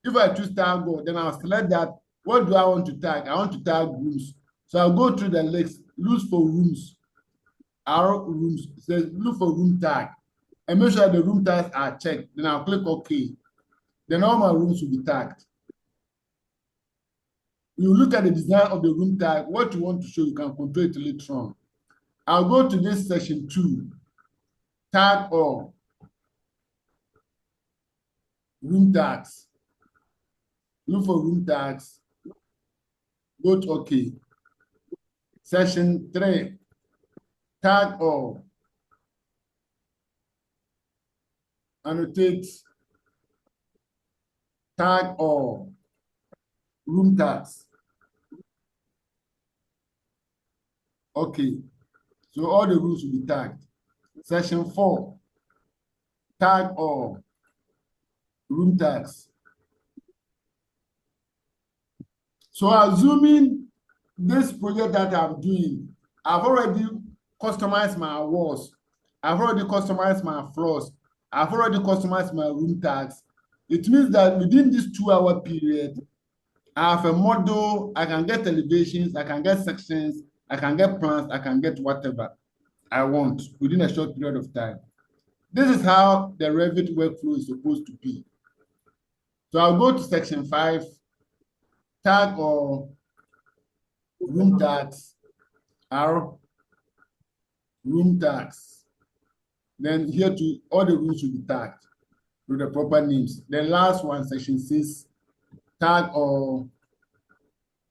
Speaker 1: If I choose tag all, then I'll select that. What do I want to tag? I want to tag rooms. So I'll go through the list, look for rooms, arrow rooms, says look for room tag, and make sure the room tags are checked. Then I'll click OK. Then all my rooms will be tagged. You look at the design of the room tag, what you want to show, you can control it later on. I'll go to this section 2, tag all, room tags. Look for room tags, go to OK. Section 3, tag all, annotate, tag all, room tags. Okay, so all the rooms will be tagged. Section 4, tag all, room tags. So assuming this project that I'm doing, I've already customized my walls, I've already customized my floors, I've already customized my room tags. It means that within this 2-hour period, I have a model, I can get elevations, I can get sections, I can get plans, I can get whatever I want within a short period of time. This is how the Revit workflow is supposed to be. So I'll go to section 5, tag or room tags, arrow, room tags. Then here to all the rooms should be tagged with the proper names. The last one, section 6, tag or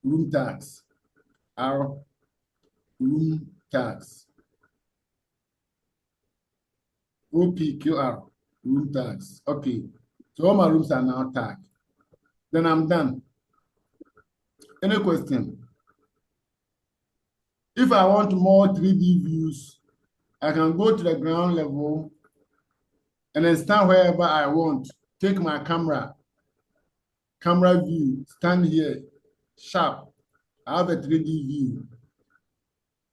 Speaker 1: room tags, arrow, room tags. OPQR, room tags. Okay, so all my rooms are now tagged. Then I'm done. Any question? If I want more 3D views, I can go to the ground level and then stand wherever I want. Take my camera view, stand here, sharp. I have a 3D view.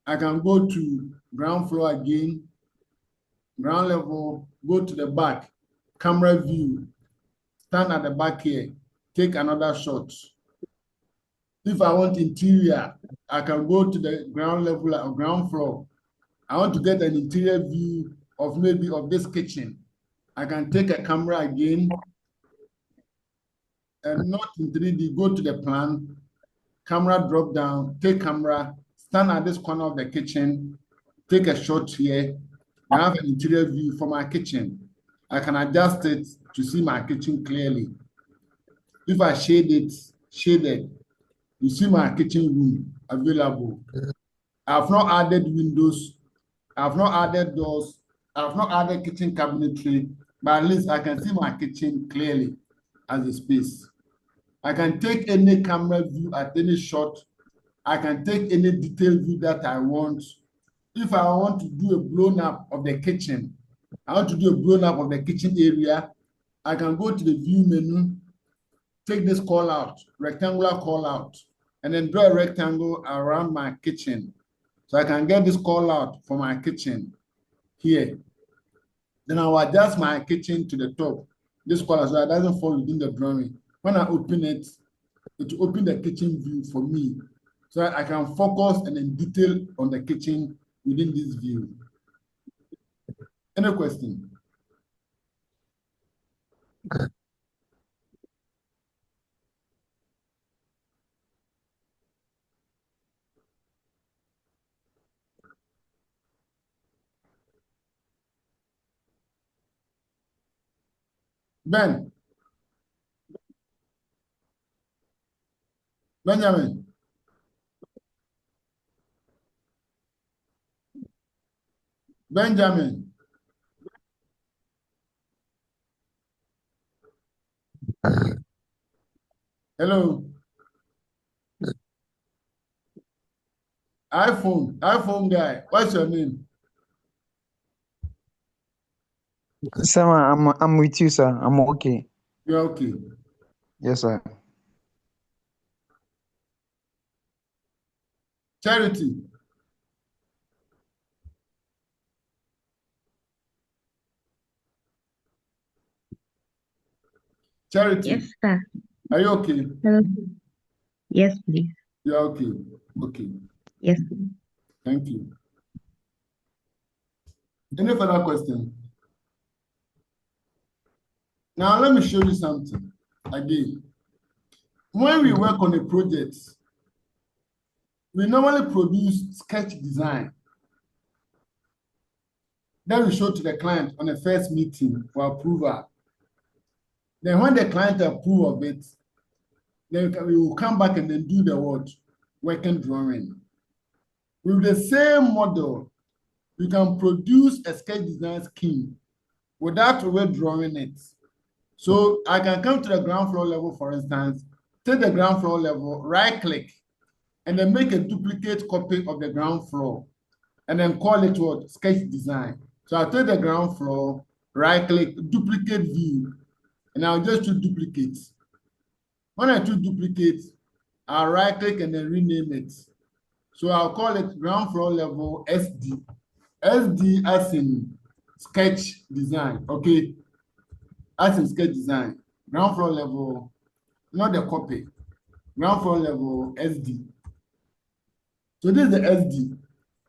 Speaker 1: I can go to ground floor again, ground level, go to the back, camera view, stand at the back here, take another shot. If I want interior, I can go to the ground level or ground floor. I want to get an interior view of maybe of this kitchen. I can take a camera again and not in 3D, go to the plan, camera drop down, take camera, stand at this corner of the kitchen, take a shot here. I have an interior view for my kitchen. I can adjust it to see my kitchen clearly. If I shade it, shaded, you see my kitchen room available. I've not added windows. I've not added doors. I've not added kitchen cabinetry, but at least I can see my kitchen clearly as a space. I can take any camera view at any shot. I can take any detailed view that I want. If I want to do a blown up of the kitchen, I want to do a blown up of the kitchen area, I can go to the view menu, take this call out, rectangular call out, and then draw a rectangle around my kitchen. So I can get this call out for my kitchen here. Then I'll adjust my kitchen to the top. This call out so it doesn't fall within the drawing. When I open it, it will open the kitchen view for me. So I can focus and then detail on the kitchen within this view. Any question? Ben. Benjamin. Benjamin. Hello. iPhone guy. What's your name?
Speaker 10: Sir, I'm with you, sir. I'm okay.
Speaker 1: You're okay.
Speaker 10: Yes, sir.
Speaker 1: Charity. Charity.
Speaker 6: Yes, sir.
Speaker 1: Are you okay?
Speaker 6: Hello. Yes, please.
Speaker 1: You're okay. Okay.
Speaker 6: Yes.
Speaker 1: Thank you. Any further question? Now let me show you something again. When we work on a project, we normally produce sketch design. Then we show to the client on the first meeting for approval. Then when the client approves of it, then we will come back and then do the what? Working drawing. With the same model, you can produce a sketch design scheme without drawing it. So I can come to the ground floor level, for instance, take the ground floor level, right click, and then make a duplicate copy of the ground floor, and then call it what? Sketch design. So I'll take the ground floor, right click, duplicate view, and I'll just choose duplicates. When I choose duplicates, I'll right click and then rename it. So I'll call it ground floor level SD. SD as in sketch design, okay? As in sketch design. Ground floor level, not the copy. Ground floor level SD. So this is the SD.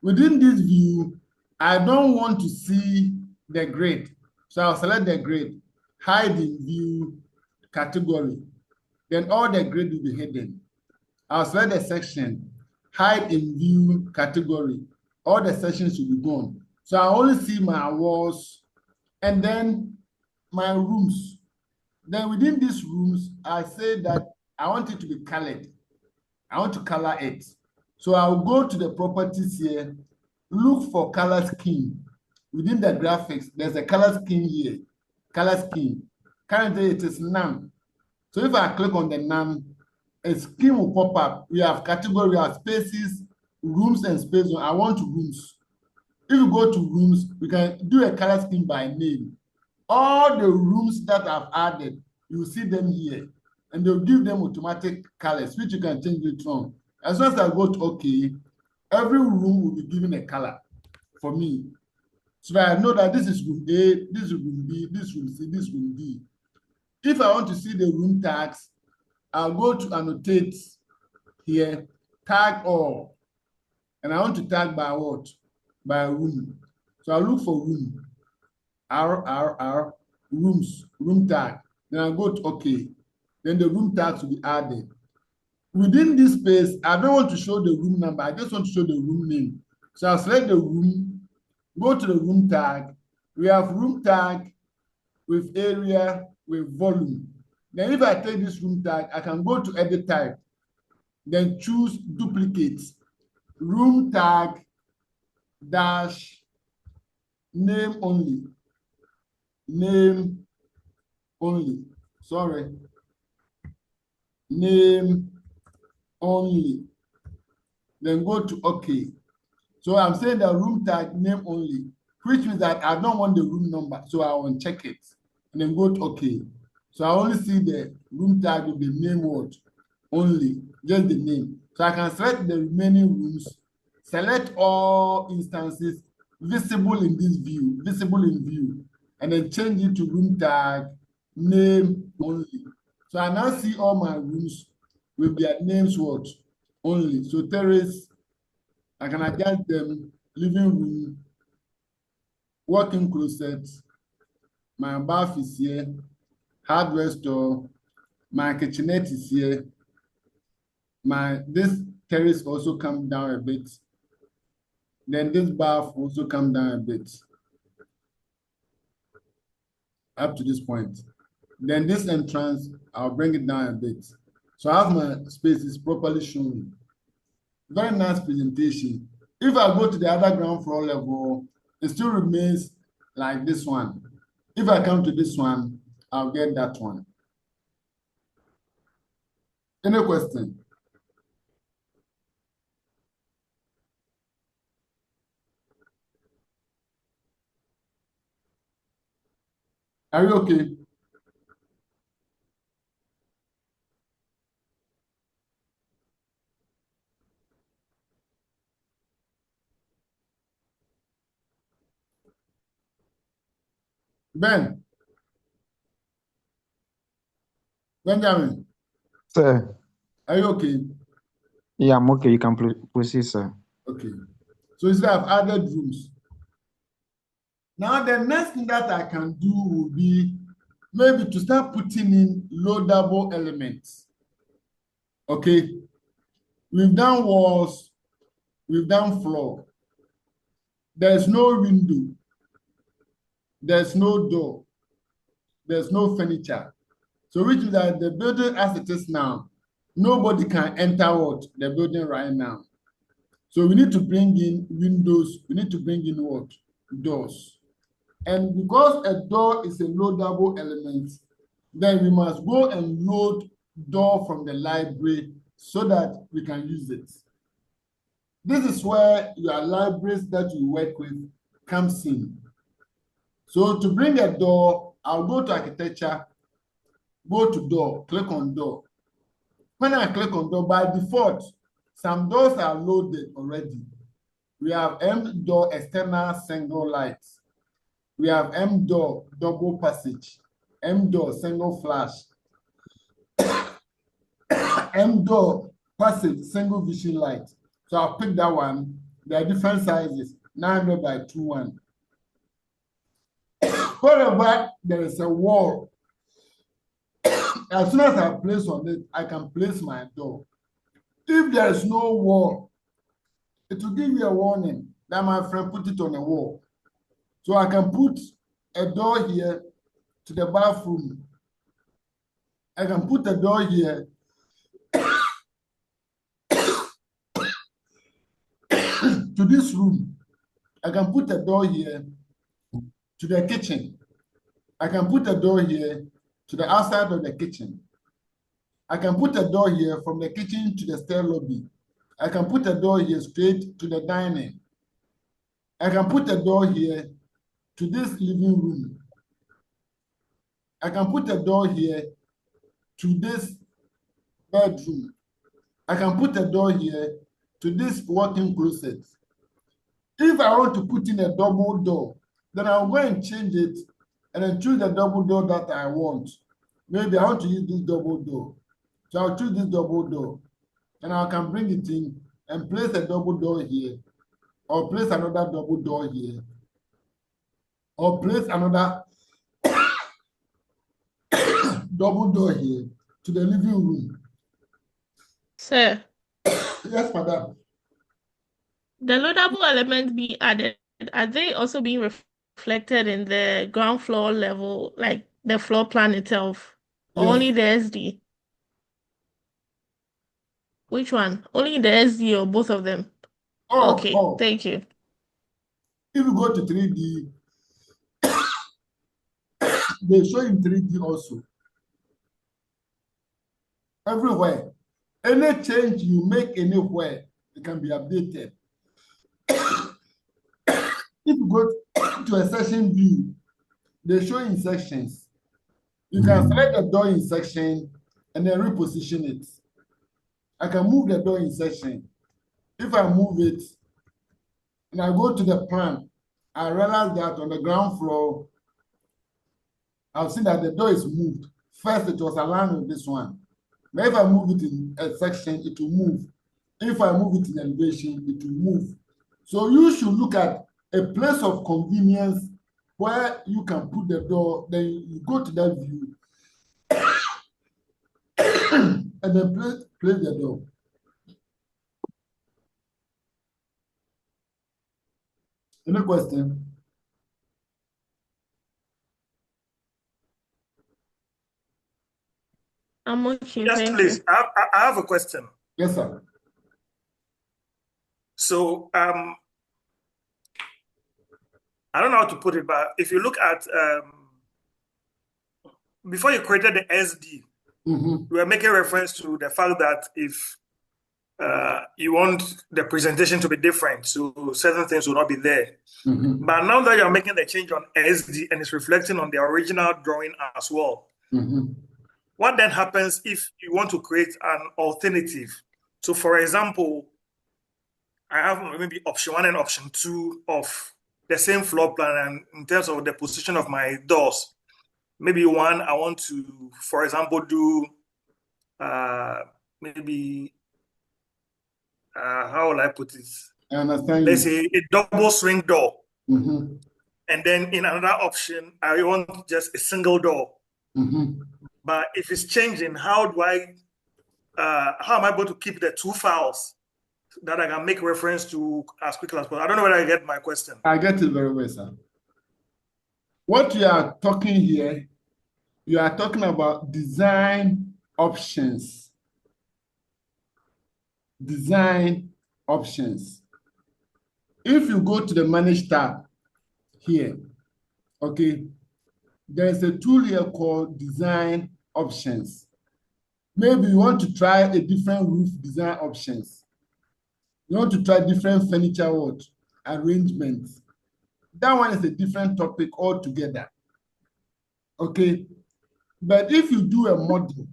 Speaker 1: Within this view, I don't want to see the grid. So I'll select the grid, hide in view category. Then all the grid will be hidden. I'll select the section, hide in view category. All the sections will be gone. So I only see my walls and then my rooms. Then within these rooms, I say that I want it to be colored. I want to color it. So I'll go to the properties here, look for color scheme. Within the graphics, there's a color scheme here, color scheme. Currently, it is none. So if I click on the none, a scheme will pop up. We have category, we have spaces, rooms, and space. I want rooms. If you go to rooms, we can do a color scheme by name. All the rooms that I've added, you see them here, and they'll give them automatic colors, which you can change it from. As soon as I go to OK, every room will be given a color for me. So that I know that this is room A, this is room B, this room C, this room D. If I want to see the room tags, I'll go to annotate here, tag all. And I want to tag by what? By room. So I'll look for room. R, rooms, room tag. Then I'll go to OK. Then the room tags will be added. Within this space, I don't want to show the room number. I just want to show the room name. So I'll select the room, go to the room tag. We have room tag with area, with volume. Then if I take this room tag, I can go to edit type, then choose duplicate, room tag dash name only. Name only. Sorry. Name only. Then go to OK. So I'm saying the room tag name only, which means that I don't want the room number, so I will check it and then go to OK. So I only see the room tag with the name word only, just the name. So I can select the remaining rooms, select all instances visible in this view, visible in view, and then change it to room tag name only. So I now see all my rooms with their names word only. So terrace, I can adjust them, living room, working closet, my bath is here, hardware store, my kitchenette is here, this terrace also come down a bit. Then this bath also come down a bit. Up to this point. Then this entrance, I'll bring it down a bit. So I have my spaces properly shown. Very nice presentation. If I go to the other ground floor level, it still remains like this one. If I come to this one, I'll get that one. Any question? Are you okay? Ben? Benjamin?
Speaker 10: Sir.
Speaker 1: Are you okay?
Speaker 10: Yeah, I'm okay. You can proceed, sir.
Speaker 1: Okay. So instead I've added rooms. Now the next thing that I can do will be maybe to start putting in loadable elements. Okay. We've done walls, we've done floor. There's no window. There's no door. There's no furniture. So which is that the building as it is now, nobody can enter what the building right now. So we need to bring in windows. We need to bring in what? Doors. And because a door is a loadable element, then we must go and load door from the library so that we can use it. This is where your libraries that you work with comes in. So to bring a door, I'll go to architecture, go to door, click on door. When I click on door, by default, some doors are loaded already. We have M door external single light. We have M door double passage, M door single flash, M door passage single vision light. So I'll pick that one. There are different sizes, 900 by 21. Wherever there is a wall, as soon as I place on it, I can place my door. If there is no wall, it will give you a warning that my friend put it on a wall. So I can put a door here to the bathroom. I can put a door here to this room. I can put a door here to the kitchen. I can put a door here to the outside of the kitchen. I can put a door here from the kitchen to the stair lobby. I can put a door here straight to the dining. I can put a door here to this living room. I can put a door here to this bedroom. I can put a door here to this working closet. If I want to put in a double door, then I'll go and change it and then choose the double door that I want. Maybe I want to use this double door. So I'll choose this double door and I can bring it in and place a double door here, or place another double door here, or place another double door here to the living room.
Speaker 2: Sir.
Speaker 1: Yes, madam.
Speaker 2: The loadable elements being added, are they also being reflected in the ground floor level, like the floor plan itself? Yes. Or only the SD? Which one? Only the SD or both of them? Okay, thank you.
Speaker 1: If you go to 3D, they show in 3D also. Everywhere. Any change you make anywhere, it can be updated. If you go to a section view, they show in sections. You can select the door in section and then reposition it. I can move the door in section. If I move it and I go to the plan, I realize that on the ground floor, I've seen that the door is moved. First, it was aligned with this one. But if I move it in a section, it will move. If I move it in elevation, it will move. So you should look at a place of convenience where you can put the door, then you go to that view and then place the door. Any question?
Speaker 2: I'm okay.
Speaker 7: Yes,
Speaker 2: Thank
Speaker 7: please.
Speaker 2: you.
Speaker 7: I have a question.
Speaker 1: Yes, sir.
Speaker 7: So I don't know how to put it, but if you look at before you created the SD, we were making reference to the fact that if you want the presentation to be different, so certain things will not be there. But now that you're making the change on SD and it's reflecting on the original drawing as well, what then happens if you want to create an alternative? So for example, I have maybe option 1 and option 2 of the same floor plan, and in terms of the position of my doors, maybe one, I want to, for example, do maybe, how will I put it?
Speaker 1: I understand.
Speaker 7: Let's say a double swing door.
Speaker 1: And
Speaker 7: then in another option, I want just a single door. But if it's changing, how am I able to keep the 2 files that I can make reference to as quickly as possible? I don't know whether I get my question.
Speaker 1: I get it very well, sir. What you are talking here, you are talking about design options. Design options. If you go to the Manage tab here, okay, there's a tool here called Design Options. Maybe you want to try a different roof design options. You want to try different furniture arrangements. That one is a different topic altogether. Okay, but if you do a model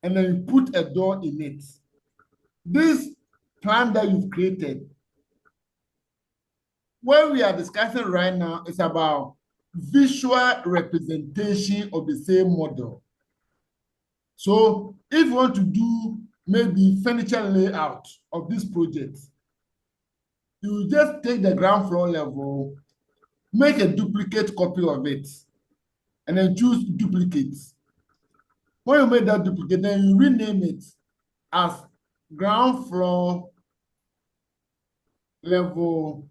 Speaker 1: and then you put a door in it, this plan that you've created, what we are discussing right now is about visual representation of the same model. So if you want to do maybe furniture layout of this project, you just take the ground floor level, make a duplicate copy of it, and then choose duplicates. When you make that duplicate, then you rename it as ground floor level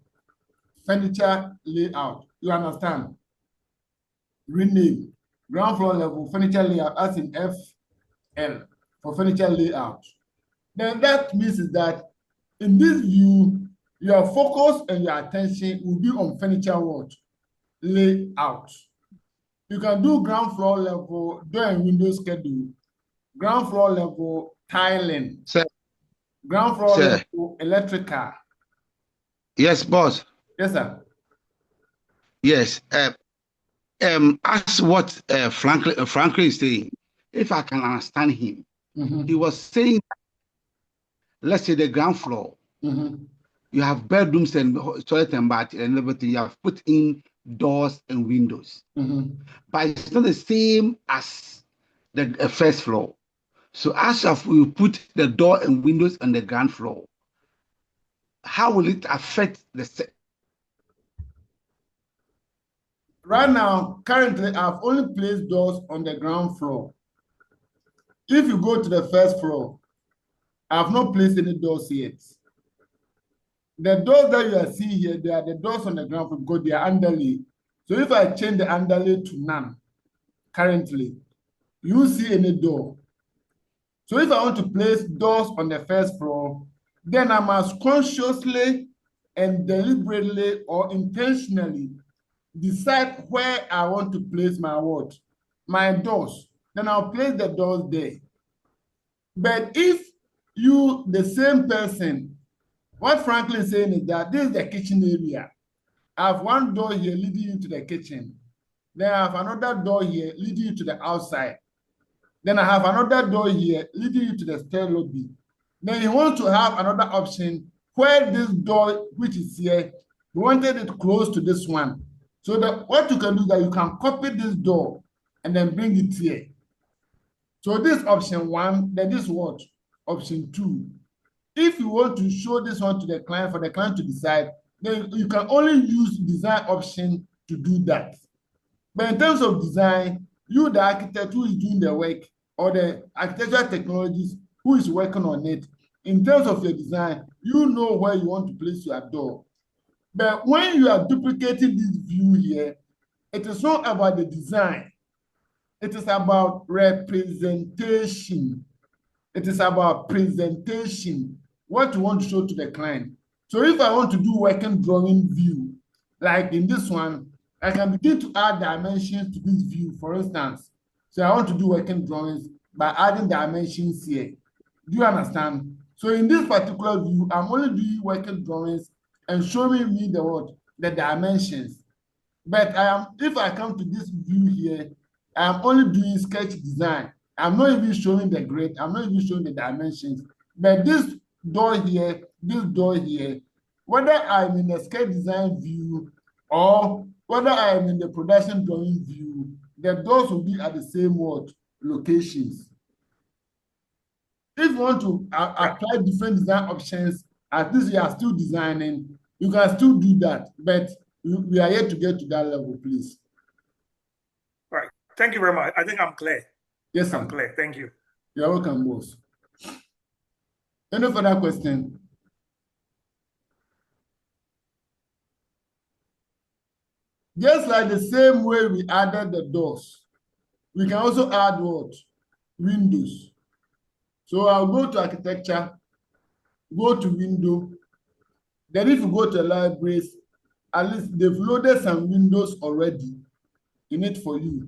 Speaker 1: furniture layout. You understand? Rename ground floor level furniture layout as in FL for furniture layout. Then that means is that in this view, your focus and your attention will be on furniture layout. You can do ground floor level door and window schedule, ground floor level tiling, ground floor level electrical.
Speaker 5: Yes, boss.
Speaker 1: Yes, sir.
Speaker 5: Yes. As what Franklin is saying, if I can understand him, he was saying, let's say the ground floor, you have bedrooms and toilet and bath and everything. You have put in doors and windows, but it's not the same as the first floor. So as we put the door and windows on the ground floor, how will it affect the?
Speaker 1: Right now, currently, I've only placed doors on the ground floor. If you go to the first floor, I've not placed any doors yet. The doors that you are seeing here, they are the doors on the ground floor because they are underlay. So if I change the underlay to none, currently, you won't see any door. So if I want to place doors on the first floor, then I must consciously and deliberately or intentionally decide where I want to place my my doors, then I'll place the doors there. But if you, the same person, what Franklin is saying is that this is the kitchen area. I have one door here leading into the kitchen. Then I have another door here leading you to the outside. Then I have another door here leading you to the stair lobby. Then you want to have another option where this door, which is here, you wanted it close to this one. So that what you can do is that you can copy this door and then bring it here. So this option 1, then this what? Option 2. If you want to show this one to the client for the client to decide, then you can only use design option to do that. But in terms of design, you, the architect who is doing the work, or the architectural technologies who is working on it, in terms of your design, you know where you want to place your door. But when you are duplicating this view here, it is not about the design. It is about representation. It is about presentation, what you want to show to the client. So if I want to do working drawing view, like in this one, I can begin to add dimensions to this view, for instance. So I want to do working drawings by adding dimensions here. Do you understand? So in this particular view, I'm only doing working drawings and showing me the what? The dimensions. But if I come to this view here, I'm only doing sketch design. I'm not even showing the grid. I'm not even showing the dimensions. But this door here, whether I'm in the sketch design view or whether I'm in the production drawing view, the doors will be at the same what? Locations. If you want to apply different design options, at least you are still designing, you can still do that. But we are yet to get to that level, please.
Speaker 7: Right. Thank you very much. I think I'm clear.
Speaker 1: Yes, sir.
Speaker 7: I'm clear. Thank you.
Speaker 1: You're welcome, boss. Any further question? Just like the same way we added the doors, we can also add what? Windows. So I'll go to architecture, go to window. Then if you go to libraries, at least they've loaded some windows already in it for you.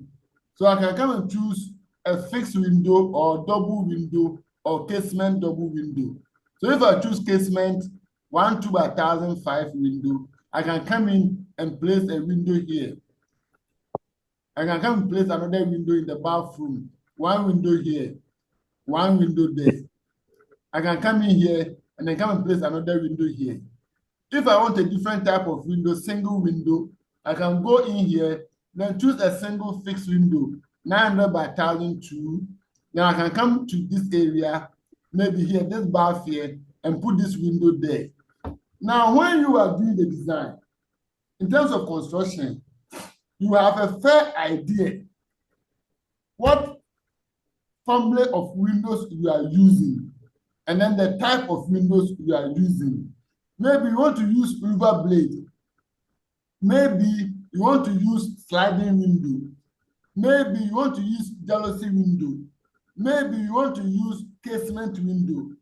Speaker 1: So I can come and choose a fixed window or double window or casement double window. So if I choose casement 1 2 by 1005 window, I can come in and place a window here. I can come and place another window in the bathroom. One window here, one window there. I can come in here and then come and place another window here. If I want a different type of window, single window, I can go in here, then choose a single fixed window, 900 by 1002. Now I can come to this area, maybe here, this bath here, and put this window there. Now, when you are doing the design, in terms of construction, you have a fair idea what family of windows you are using, and then the type of windows you are using. Maybe you want to use river blade. Maybe you want to use sliding window. Maybe you want to use jealousy window. Maybe you want to use casement window.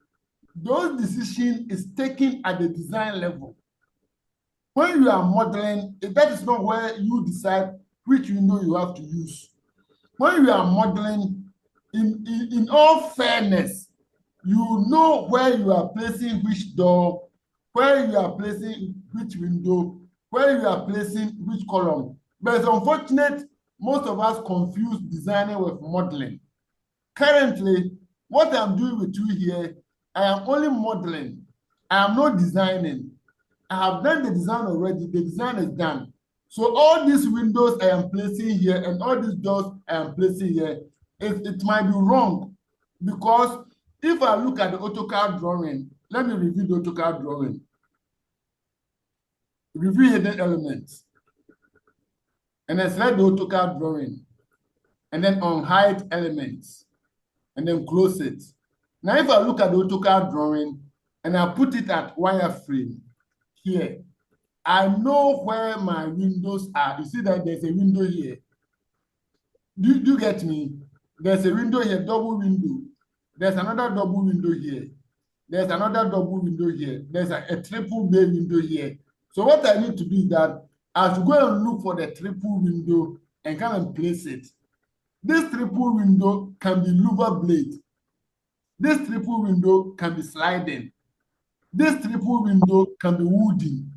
Speaker 1: Those decisions is taken at the design level. When you are modeling, that is not where you decide which window you have to use. When you are modeling, in all fairness, you know where you are placing which door, where you are placing which window, where you are placing which column. But it's unfortunate, most of us confuse designing with modeling. Currently, what I'm doing with you here, I am only modeling. I am not designing. I have done the design already. The design is done. So all these windows I am placing here and all these doors I am placing here, it might be wrong, because if I look at the AutoCAD drawing, let me review the AutoCAD drawing. Review hidden elements. And then select the AutoCAD drawing. And then unhide elements. And then close it. Now, if I look at the AutoCAD drawing and I put it at wireframe here, I know where my windows are. You see that there's a window here. Do you get me? There's a window here, double window. There's another double window here. There's another double window here. There's a triple bay window here. So what I need to do is that I should go and look for the triple window and come and place it. This triple window can be louver blade. This triple window can be sliding. This triple window can be wooden.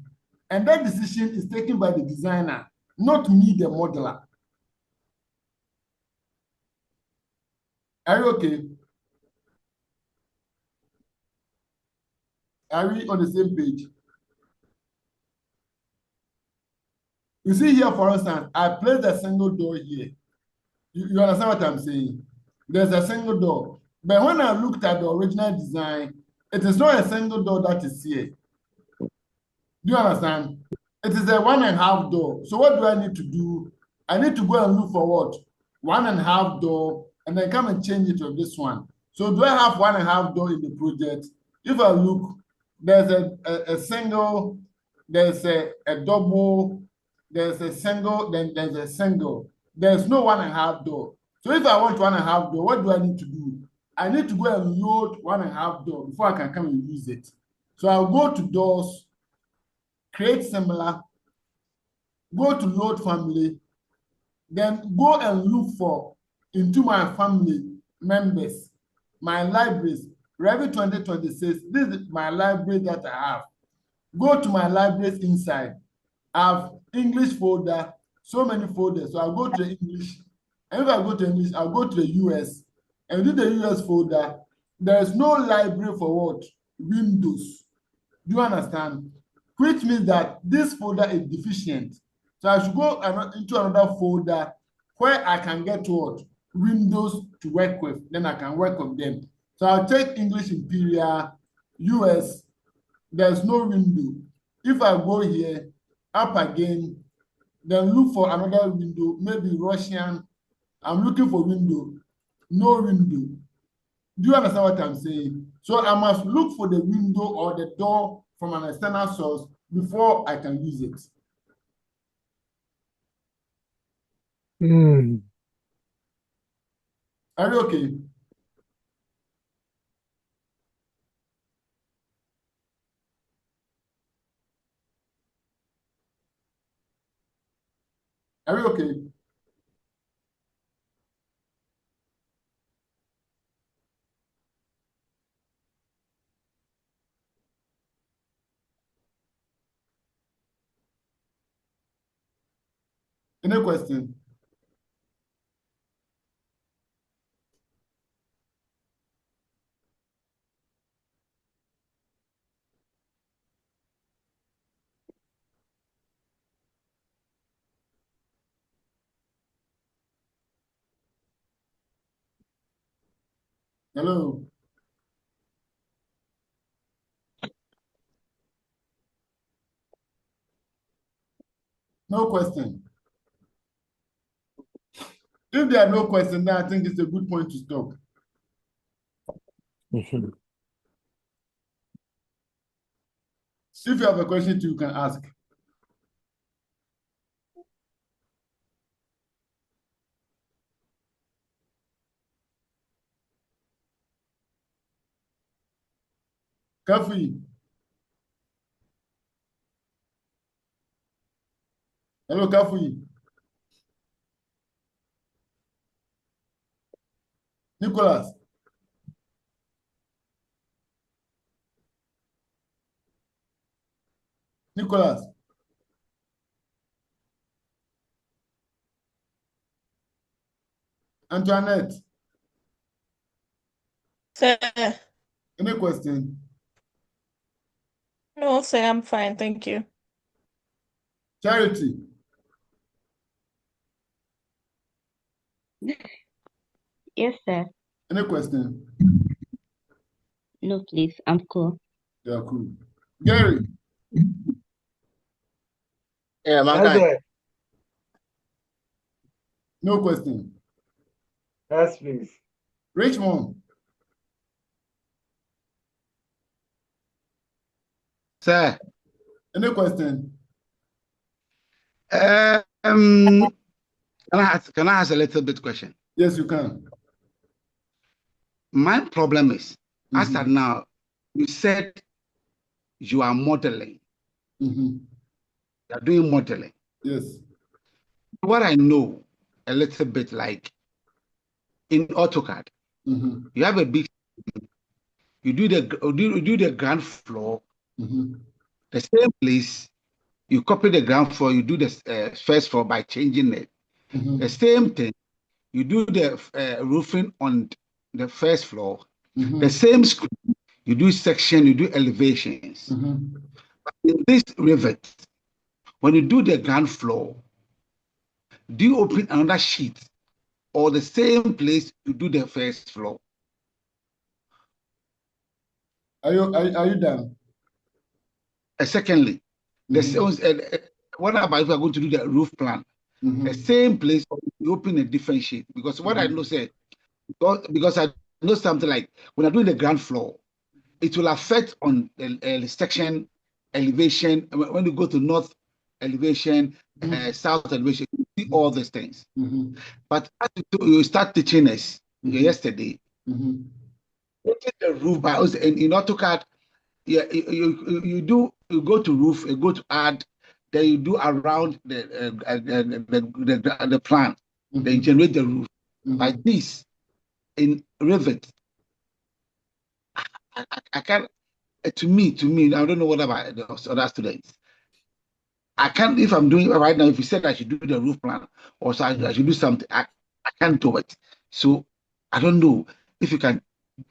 Speaker 1: And that decision is taken by the designer, not me, the modeler. Are you okay? Are we on the same page? You see here, for instance, I placed a single door here. You understand what I'm saying? There's a single door. But when I looked at the original design, it is not a single door that is here. Do you understand? It is a 1.5 door. So what do I need to do? I need to go and look for what? 1.5 door, and then come and change it to this one. So do I have 1.5 door in the project? If I look, there's a single, there's a double, there's a single, then there's a single. There's no 1.5 door. So if I want 1.5 door, what do I need to do? I need to go and load 1.5 door before I can come and use it. So I'll go to doors, create similar, go to load family, then go and look for into my family members, my libraries. REVIT 2026, this is my library that I have. Go to my libraries inside. I have English folder, so many folders. So I'll go to the English. And if I go to English, I'll go to the US. And in the US folder, there's no library for what? Windows. Do you understand? Which means that this folder is deficient. So I should go into another folder where I can get what? Windows to work with. Then I can work on them. So I'll take English Imperial, US, there's no window. If I go here, up again, then look for another window, maybe Russian. I'm looking for window, no window. Do you understand what I'm saying? So I must look for the window or the door from an external source before I can use it. Are you okay? Are you okay? Any question? Hello. No question. If there are no questions, then I think it's a good point to stop. If you have a question, you can ask. Kafi. Hello, Kafi. Nicholas. Nicholas. Antoinette.
Speaker 2: Sir,
Speaker 1: Any question?
Speaker 2: no, sir, I'm fine. Thank you.
Speaker 1: Charity.
Speaker 6: Yes, sir.
Speaker 1: Any question?
Speaker 6: No, please. I'm cool.
Speaker 1: Yeah, cool. Gary.
Speaker 8: Yeah,
Speaker 3: Yes,
Speaker 8: mankind.
Speaker 3: sir.
Speaker 1: No question.
Speaker 3: Yes, please.
Speaker 1: Richmond.
Speaker 5: Sir.
Speaker 1: Any question?
Speaker 5: Can I ask a little bit question?
Speaker 1: Yes, you can.
Speaker 5: My problem is, as of now, you said you are modeling. You are doing modeling.
Speaker 1: Yes.
Speaker 5: What I know a little bit like in AutoCAD. You have a big, you do the ground floor, the same place, you copy the ground floor, you do the first floor by changing it. The same thing, you do the roofing on the first floor. The same screen, you do section, you do elevations. But in this REVIT, when you do the ground floor, do you open another sheet or the same place you do the first floor?
Speaker 1: Are you done?
Speaker 5: Secondly, what about if we are going to do the roof plan? The same place, you open a different sheet. Because what I know, because I know something like when I'm doing the ground floor, it will affect on the section elevation. When you go to north elevation, south elevation, you see all these things. But as you start teaching us yesterday, taking the roof by us in AutoCAD, you go to roof, you go to add, then you do around the plan, then you generate the roof. Like this in REVIT, I can't. To me, I don't know what about the other students. I can't, if I'm doing it right now, if you said I should do the roof plan or so I should do something, I can't do it. So I don't know if you can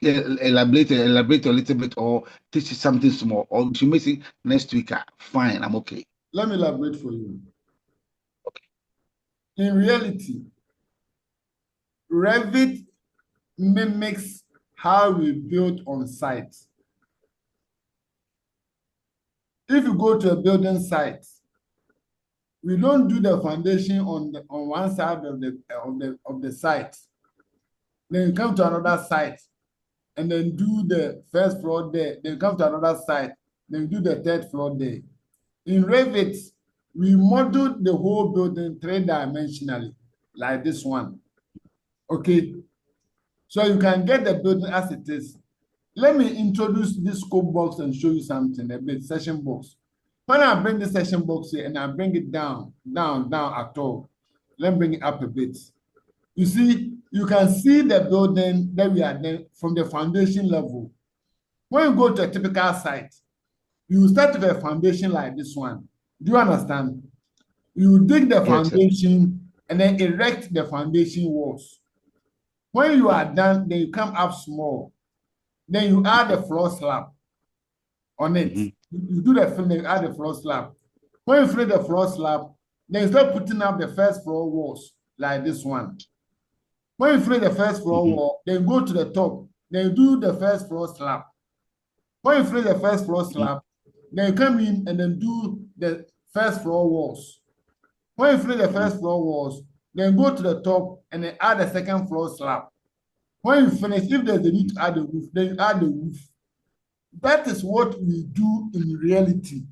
Speaker 5: elaborate a little bit or teach you something small, or you may say next week, fine, I'm okay.
Speaker 1: Let me elaborate for you. Okay. In reality, REVIT mimics how we build on site. If you go to a building site, we don't do the foundation on one side of the site. Then you come to another site and then do the first floor there. Then you come to another site, then you do the third floor there. In REVIT, we model the whole building three-dimensionally, like this one. Okay, so you can get the building as it is. Let me introduce this scope box and show you something, a bit session box. When I bring the session box here and I bring it down at all, let me bring it up a bit. You see, you can see the building that we are there from the foundation level. When you go to a typical site, you start with a foundation like this one. Do you understand? You dig the foundation and then erect the foundation walls. When you are done, then you come up small. Then you add the floor slab on it. You do the filling, you add the floor slab. When you finish the floor slab, then you start putting up the first floor walls like this one. When you finish the first floor wall, then you go to the top. Then you do the first floor slab. When you finish the first floor slab, then you come in and then do the first floor walls. When you finish the first floor walls, then go to the top and then add the second floor slab. When you finish, if there's a need to add the roof, then you add the roof. That is what we do in reality.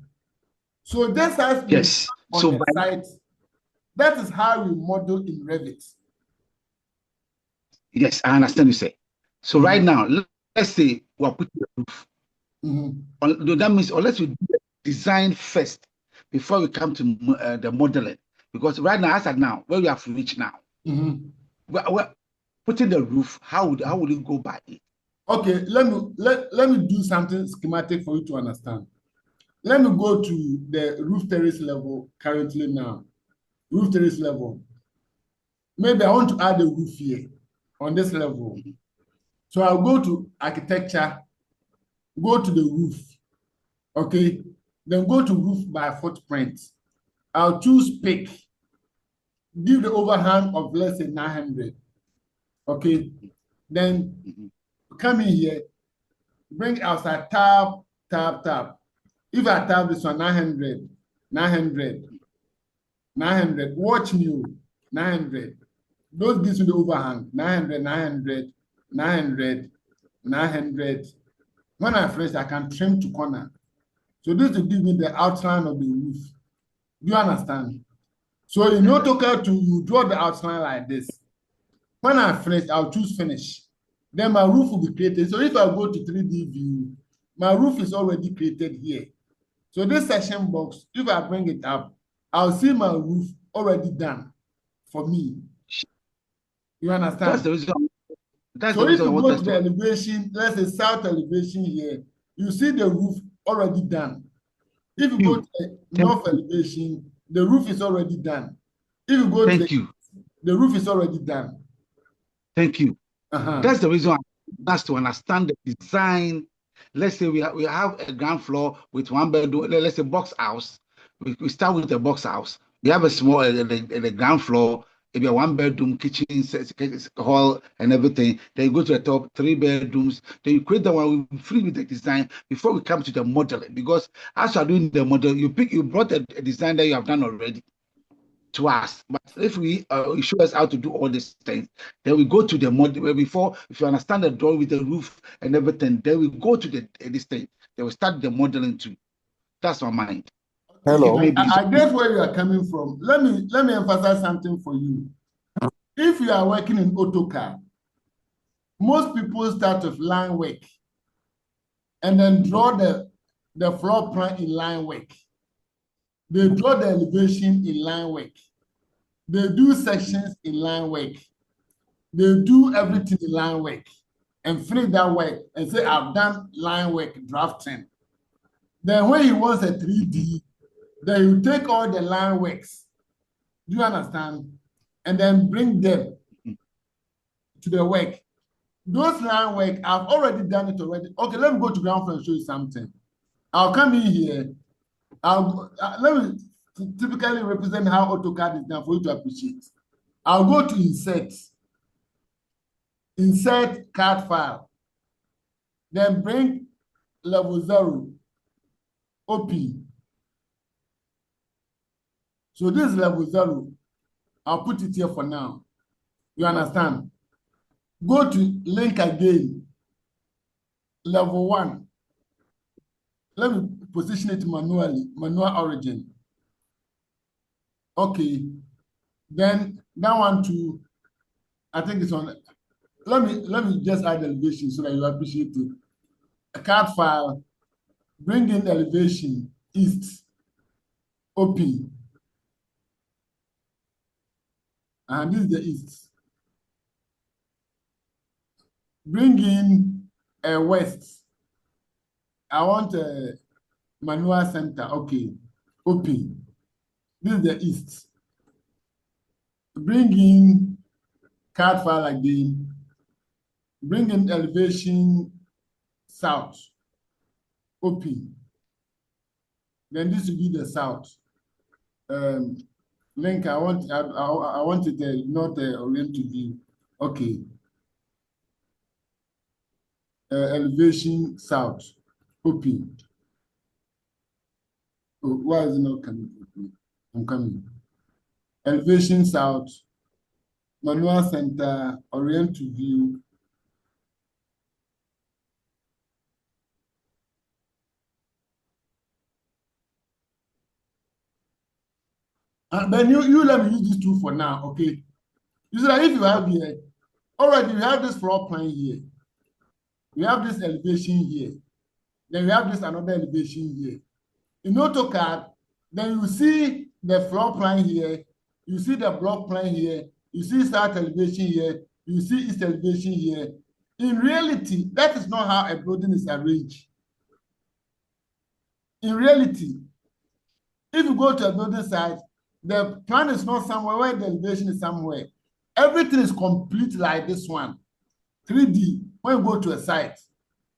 Speaker 1: So this has been on the site. That is how we model in REVIT.
Speaker 5: Yes, I understand you say. So right now, let's say we're putting the roof. That means, unless we do the design first before we come to the modeling, because right now, as at now, where we have reached now, we're putting the roof. How would it go by it? Okay,
Speaker 1: let me do something schematic for you to understand. Let me go to the roof terrace level currently now. Roof terrace level. Maybe I want to add a roof here on this level. So I'll go to architecture, go to the roof. Okay, then go to roof by footprint. I'll choose pick. Give the overhang of let's say 900. Okay, then come in here, bring outside tab. If I tab this one, 900, watch new, 900. Those gives you the overhang, 900. When I finish, I can trim to corner. So this will give me the outline of the roof. Do you understand? So in AutoCAD, you draw the outline like this. When I finish, I'll choose finish. Then my roof will be created. So if I go to 3D view, my roof is already created here. So this section box, if I bring it up, I'll see my roof already done for me. You understand?
Speaker 5: That's the reason That's
Speaker 1: So
Speaker 5: the
Speaker 1: if
Speaker 5: reason I
Speaker 1: you
Speaker 5: want
Speaker 1: go
Speaker 5: us
Speaker 1: to the elevation, let's say south elevation here, you see the roof already done. If you go to the north elevation, the roof is already done. If you go to the roof is already done.
Speaker 5: Thank you. That's the reason I want us to understand the design. Let's say we have a ground floor with 1 bedroom, let's say box house. We start with the box house. We have a small, the ground floor, maybe a 1 bedroom kitchen, hall, and everything. Then you go to the top, 3 bedrooms. Then you create the one free with the design before we come to the modeling. Because as you are doing the model, you brought a design that you have done already to us. But if you show us how to do all these things, then we go to the model. Before, if you understand the drawing with the roof and everything, then we go to this thing. Then we start the modeling too. That's my mind.
Speaker 1: Hello. I get where you are coming from. Let me emphasize something for you. If you are working in AutoCAD, most people start with line work and then draw the floor plan in line work. They draw the elevation in line work. They do sections in line work. They do everything in line work and finish that work and say, I've done line work drafting. Then when he wants a 3D, then you take all the line works. Do you understand? And then bring them to the work. Those line work, I've already done it already. Okay, let me go to ground floor and show you something. I'll come in here. Let me typically represent how AutoCAD is done for you to appreciate. I'll go to insert CAD file, then bring level 0, open. So this is level 0. I'll put it here for now. You understand? Go to link again, level 1. Let me position it manually, manual origin. Okay, then that one too, I think it's on. Let me just add elevation so that you appreciate it. A CAD file, bring in elevation, east, open. And this is the east. Bring in a west. I want a manual center. Okay, open. This is the east. Bring in CAD file again. Bring in elevation south. Open. Then this will be the south. Link. I want it not oriented view. Okay. Elevation south. Open. Oh, why is it not coming? I'm coming. Elevation south. Manual center. Orient to view. Then you let me use this tool for now, okay? You see that if you have here, already we have this floor plan here. We have this elevation here. Then we have this another elevation here. In AutoCAD, then you see the floor plan here. You see the block plan here. You see south elevation here. You see east elevation here. In reality, that is not how a building is arranged. In reality, if you go to a building site, the plan is not somewhere where the elevation is somewhere. Everything is complete like this one, 3D, when you go to a site.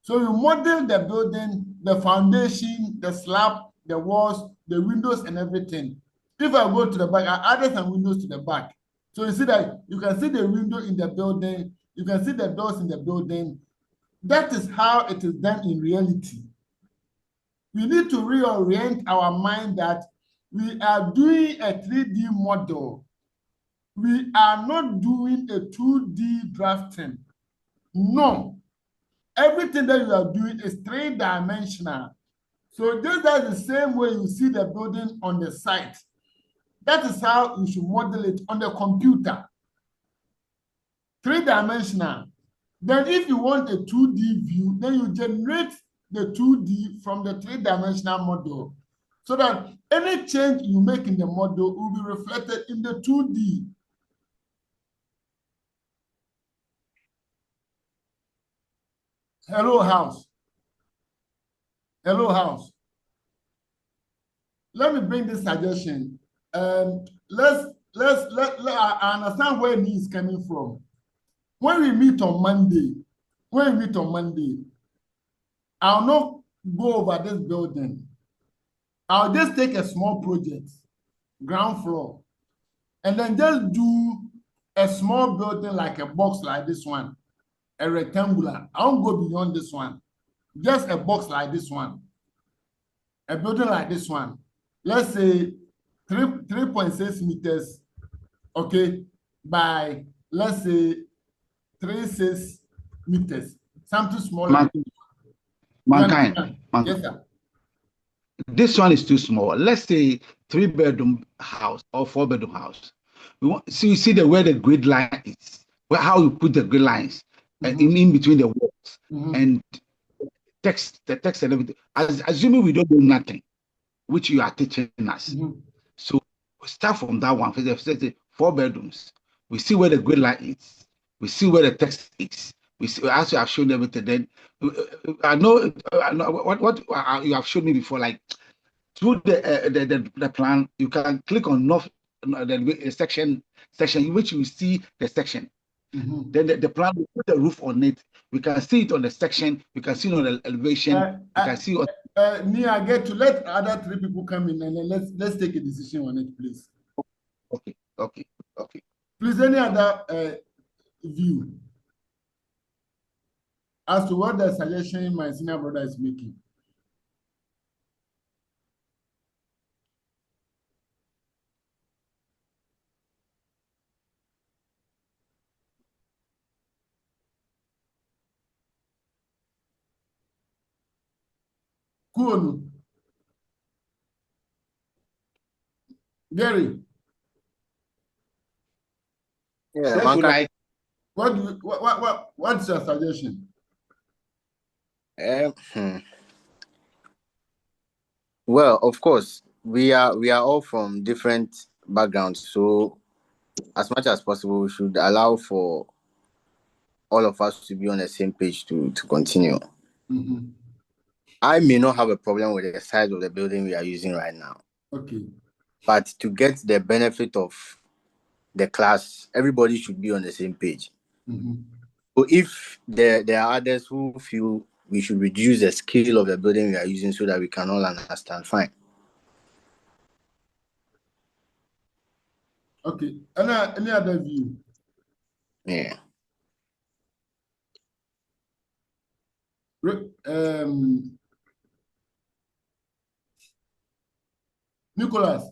Speaker 1: So you model the building, the foundation, the slab, the walls, the windows, and everything. If I go to the back, I added some windows to the back. So you see that you can see the window in the building, you can see the doors in the building. That is how it is done in reality. We need to reorient our mind that we are doing a 3D model. We are not doing a 2D drafting. No. Everything that you are doing is 3-dimensional. So this is the same way you see the building on the site. That is how you should model it on the computer. 3-dimensional. Then if you want a 2D view, then you generate the 2D from the 3-dimensional model, so that any change you make in the model will be reflected in the 2D. Hello, house. Hello, house. Let me bring this suggestion. Let I understand where he is coming from. When we meet on Monday, I'll not go over this building. I'll just take a small project, ground floor, and then just do a small building like a box like this one, a rectangular. I won't go beyond this one. Just a box like this one, a building like this one. Let's say 3.6 meters, okay, by let's say 3.6 meters, something small like this.
Speaker 5: Mankind.
Speaker 1: Yes, sir.
Speaker 5: This one is too small. Let's say 3-bedroom house or 4-bedroom house. So you see where the grid line is, how you put the grid lines in between the walls and the text and everything. Assuming we don't do nothing, which you are teaching us. So we start from that one. For the 4 bedrooms, we see where the grid line is. We see where the text is. We see, as you have shown everything. Then I know what you have shown me before. Like through the plan, you can click on north the section which you see the section. Then the plan will put the roof on it. We can see it on the section. We can see it on the elevation. We can see on.
Speaker 1: Nia, get to let other 3 people come in and then let's take a decision on it, please.
Speaker 5: Okay.
Speaker 1: Please, any other view as to what the suggestion my senior brother is making? Cool. Gary.
Speaker 8: Yeah, Mankind.
Speaker 1: What's your suggestion?
Speaker 8: Well, of course, we are all from different backgrounds, so as much as possible, we should allow for all of us to be on the same page to continue. I may not have a problem with the size of the building we are using right now.
Speaker 1: Okay.
Speaker 8: But to get the benefit of the class, everybody should be on the same page. So if there are others who feel we should reduce the scale of the building we are using so that we can all understand, fine.
Speaker 1: Okay. Any other view?
Speaker 8: Yeah.
Speaker 1: Nicholas.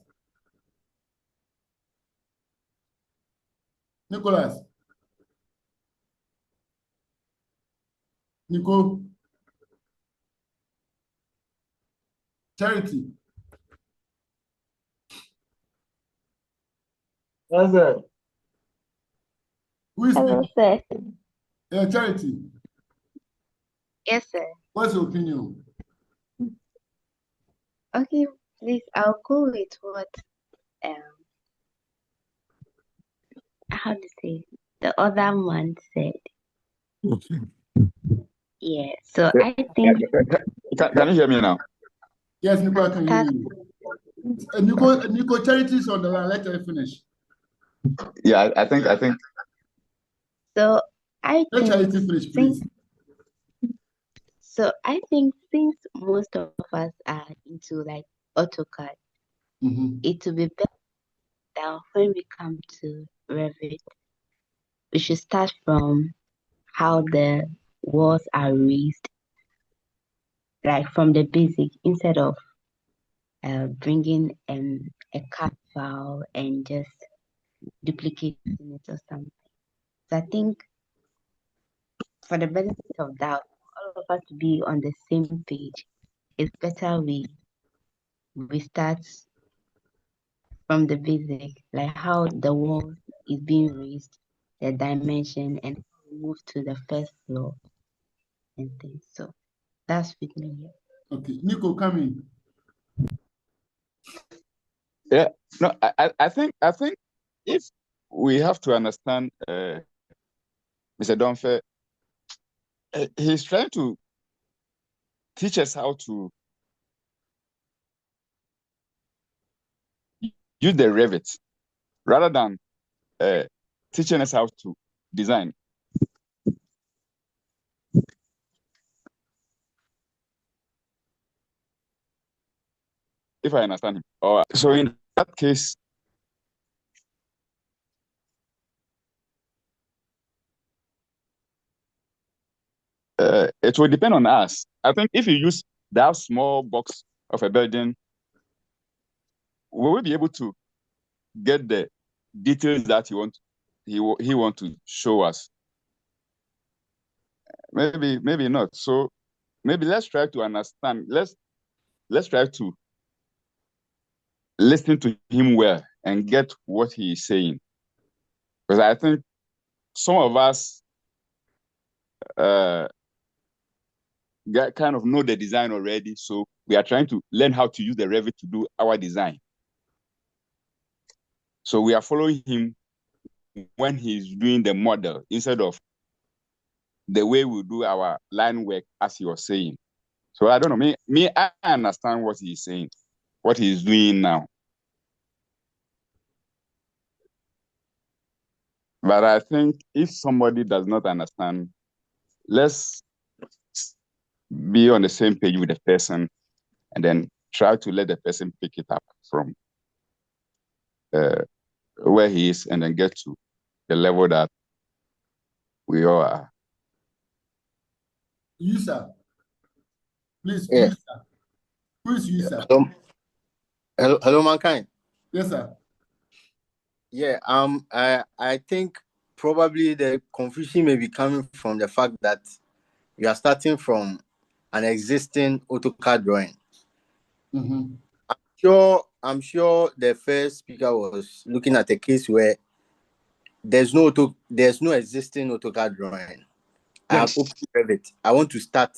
Speaker 1: Nico. Charity.
Speaker 3: Yes, sir.
Speaker 1: Who is
Speaker 6: Hello,
Speaker 1: speaking?
Speaker 6: sir.
Speaker 1: Charity.
Speaker 6: Yes, sir.
Speaker 1: What's your opinion?
Speaker 6: Okay, please, I'll go with what how to say the other man said. Yeah, so I think
Speaker 9: Can you hear me now?
Speaker 1: Yes, Nico, I can hear you. Nico, Charity is on the line. Let her finish.
Speaker 9: Yeah, I think.
Speaker 6: so. I
Speaker 1: Let
Speaker 6: think
Speaker 1: Charity finish, please.
Speaker 6: So I think since most of us are into like AutoCAD, it will be better that when we come to Revit, we should start from how the walls are raised, like from the basic, instead of bringing a CAD file and just duplicating it or something. So I think for the benefit of doubt, all of us to be on the same page, it's better we start from the basic, like how the wall is being raised, the dimension, and move to the first floor and things. So that's with me.
Speaker 1: Okay, Nico, come in.
Speaker 9: Yeah, no, I think if we have to understand, Mr. Dunphy, he's trying to teach us how to use the Revit rather than teaching us how to design. If I understand him. So in that case, it will depend on us. I think if you use that small box of a building, we will be able to get the details that he want to show us. Maybe not. So maybe let's try to understand. Let's try to listen to him well and get what he is saying. Because I think some of us kind of know the design already, so we are trying to learn how to use the Revit to do our design. So we are following him when he's doing the model instead of the way we do our line work, as he was saying. So I don't know. I understand what he's saying, what he's doing now. But I think if somebody does not understand, let's be on the same page with the person and then try to let the person pick it up from where he is and then get to the level that we all are.
Speaker 1: You, sir. Please,
Speaker 8: Yeah.
Speaker 1: you, sir. Who is you, sir?
Speaker 8: Hello, mankind.
Speaker 1: Yes, sir.
Speaker 8: Yeah, I think probably the confusion may be coming from the fact that you are starting from an existing AutoCAD drawing.
Speaker 1: Mm-hmm.
Speaker 8: I'm sure the first speaker was looking at a case where there's no existing AutoCAD drawing. Yes. I have opened Revit. I want to start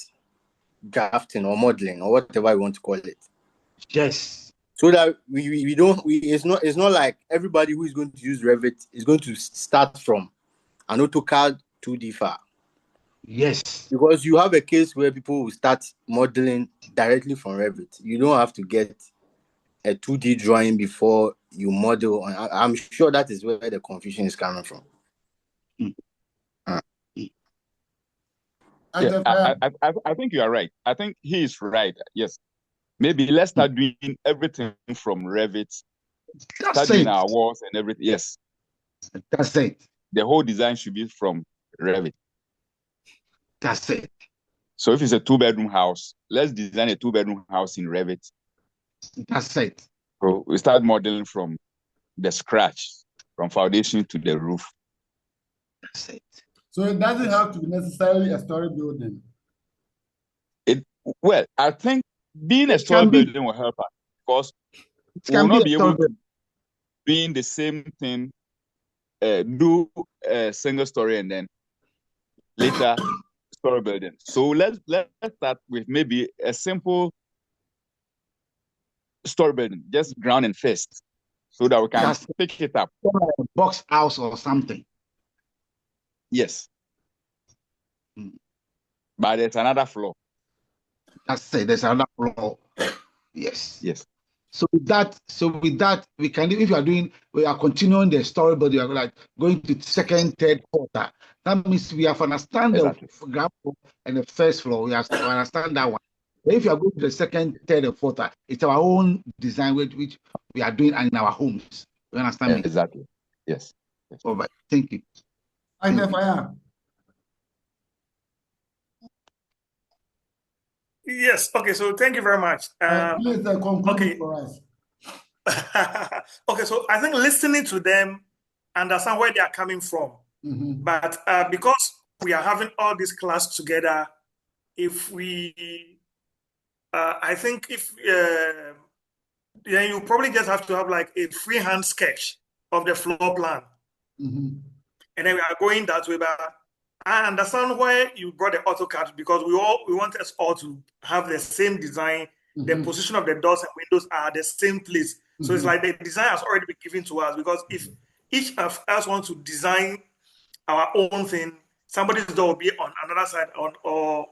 Speaker 8: drafting or modeling or whatever you want to call it.
Speaker 5: Yes.
Speaker 8: So that it's not like everybody who is going to use Revit is going to start from an AutoCAD 2D file.
Speaker 5: Yes.
Speaker 8: Because you have a case where people will start modeling directly from Revit. You don't have to get a 2D drawing before you model. I'm sure that is where the confusion is coming from.
Speaker 9: Yeah, I think you are right. I think he is right. Yes. Maybe let's start doing everything from Revit. Start doing our walls and everything. Yes.
Speaker 5: That's it.
Speaker 9: The whole design should be from Revit.
Speaker 5: That's it.
Speaker 9: So if it's a 2-bedroom house, let's design a 2-bedroom house in Revit.
Speaker 5: That's it.
Speaker 9: So we start modeling from the scratch, from foundation to the roof.
Speaker 5: That's it.
Speaker 1: So it doesn't have to be necessarily a story building.
Speaker 9: Well, I think being a story building will help us because we will not be able to doing the same thing, do a single story and then later story building. So let's start with maybe a simple story building, just ground and first, so that we can pick it up.
Speaker 5: Box house or something.
Speaker 9: Yes. But there's another floor.
Speaker 5: That's it. There's another floor. Yes.
Speaker 9: Yes.
Speaker 5: So with that, we can, if we are continuing the story, but we are like going to second, third, quarter. That means we have to understand the ground floor and the first floor. We have to understand that one. But if you are going to the second, third, and fourth, it's our own design which we are doing in our homes. You understand me?
Speaker 9: Exactly. Yes.
Speaker 5: All right. Thank you.
Speaker 7: Yes. Okay. So thank you very much.
Speaker 1: Please conclude for us.
Speaker 7: Okay. So I think listening to them, understand where they are coming from.
Speaker 1: Mm-hmm.
Speaker 7: But because we are having all this class together, if we, I think if then you probably just have to have like a freehand sketch of the floor plan.
Speaker 1: Mm-hmm.
Speaker 7: And then we are going that way. But I understand why you brought the AutoCAD, because we want us all to have the same design. Mm-hmm. The position of the doors and windows are the same place. Mm-hmm. So it's like the design has already been given to us, because if each of us wants to design our own thing, somebody's door will be on another side, or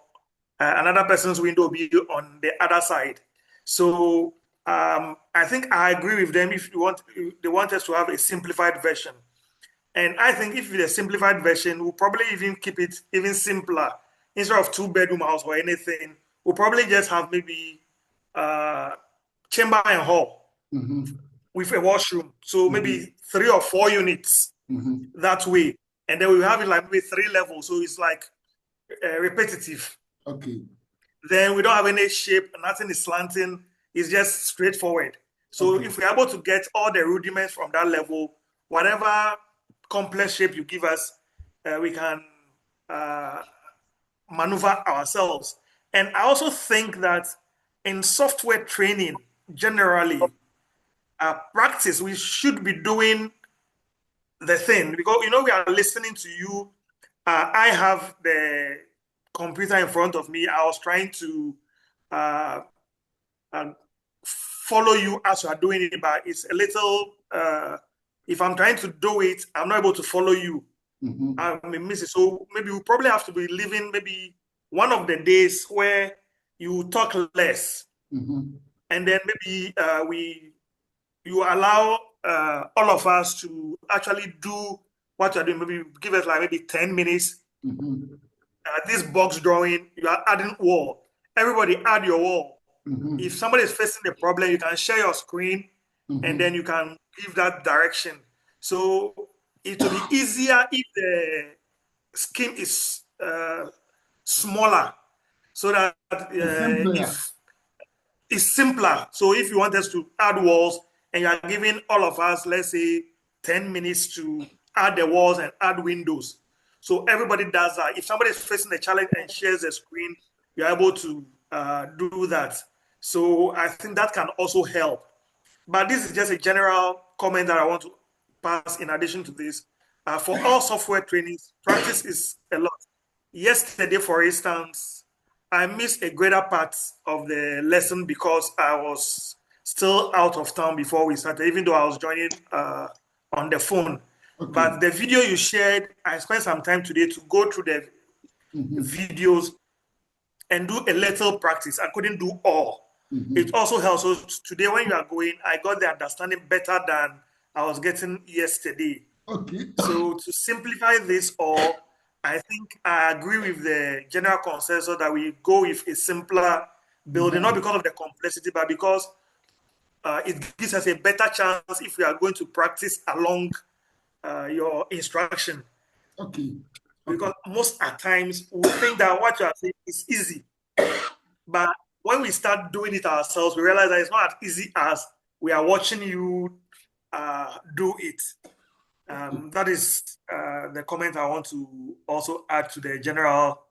Speaker 7: another person's window will be on the other side. So I think I agree with them. If they want us to have a simplified version, and I think if it's a simplified version, we'll probably even keep it even simpler. Instead of 2-bedroom house or anything, we'll probably just have maybe chamber and hall with a washroom. So maybe 3 or 4 units that way. And then we have it like maybe 3 levels. So it's like repetitive.
Speaker 1: Okay.
Speaker 7: Then we don't have any shape, nothing is slanting. It's just straightforward. So if we're able to get all the rudiments from that level, whatever complex shape you give us, we can maneuver ourselves. And I also think that in software training, generally, practice, we should be doing the thing, because we are listening to you. I have the computer in front of me. I was trying to follow you as you are doing it, but it's a little, if I'm trying to do it, I'm not able to follow you. I may miss it. So maybe we probably have to be living maybe one of the days where you talk less, and then maybe you allow all of us to actually do what you're doing. Maybe give us like maybe 10 minutes. This box drawing, you are adding wall. Everybody add your wall. If somebody is facing the problem, you can share your screen, and then you can give that direction. So it will be easier if the scheme is smaller, so that if it's simpler. So if you want us to add walls, and you are giving all of us, let's say, 10 minutes to add the walls and add windows. So everybody does that. If somebody is facing a challenge and shares the screen, you're able to do that. So I think that can also help. But this is just a general comment that I want to pass in addition to this. For all software trainings, practice is a lot. Yesterday, for instance, I missed a greater part of the lesson because I was still out of town before we started, even though I was joining on the phone. But the video you shared, I spent some time today to go through the videos and do a little practice. I couldn't do all. It also helps. So today when you are going, I got the understanding better than I was getting yesterday. So to simplify this all, I think I agree with the general consensus that we go with a simpler building, not because of the complexity, but because it gives us a better chance if we are going to practice along your instruction. Because most at times we think that what you are saying is easy, but when we start doing it ourselves, we realize that it's not as easy as we are watching you do it. That is the comment I want to also add to the general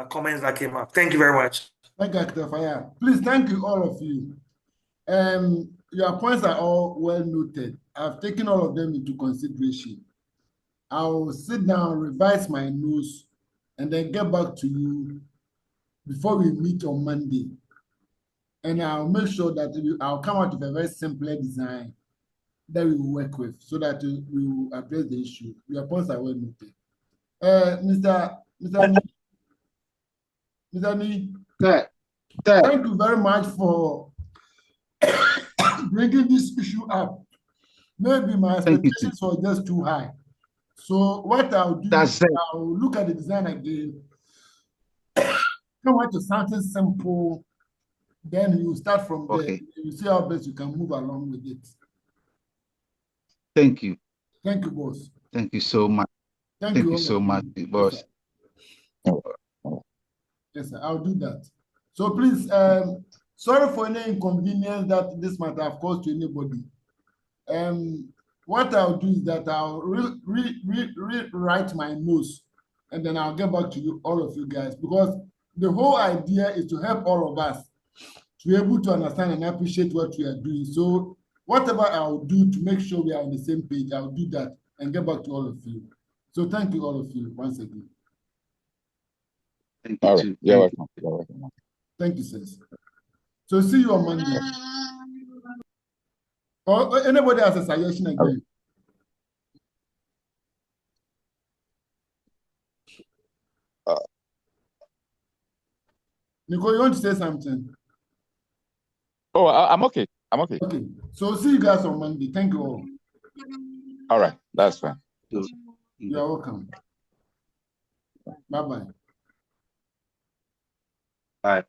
Speaker 7: comments that came up. Thank you very much.
Speaker 1: Thank you, Dr. Faya. Please, thank you, all of you. Your points are all well noted. I've taken all of them into consideration. I'll sit down, revise my notes, and then get back to you before we meet on Monday. And I'll make sure that I'll come out with a very simple design that we will work with so that we will address the issue. Your points are well noted. Mr. Ni, thank you very much for bringing this issue up. Maybe my expectations were just too high. So what I'll do is I'll look at the design again, come out to something simple, then you start from there. You see how best you can move along with it.
Speaker 5: Thank you.
Speaker 1: Thank you, boss.
Speaker 5: Thank you so much. Thank you so much, boss.
Speaker 1: Yes, sir. I'll do that. So please, sorry for any inconvenience that this might have caused to anybody. What I'll do is that I'll rewrite my notes, and then I'll get back to you, all of you guys, because the whole idea is to help all of us to be able to understand and appreciate what we are doing. So whatever I'll do to make sure we are on the same page, I'll do that and get back to all of you. So thank you, all of you, once again.
Speaker 5: Thank you. Too.
Speaker 9: You're welcome. You're welcome.
Speaker 1: Thank you, sis. So see you on Monday. Or anybody has a suggestion again? Nicole, you want to say something?
Speaker 9: Oh, I'm okay. I'm okay.
Speaker 1: Okay. So see you guys on Monday. Thank you all.
Speaker 9: All right. That's fine.
Speaker 1: You're welcome. Bye-bye.
Speaker 11: Bye.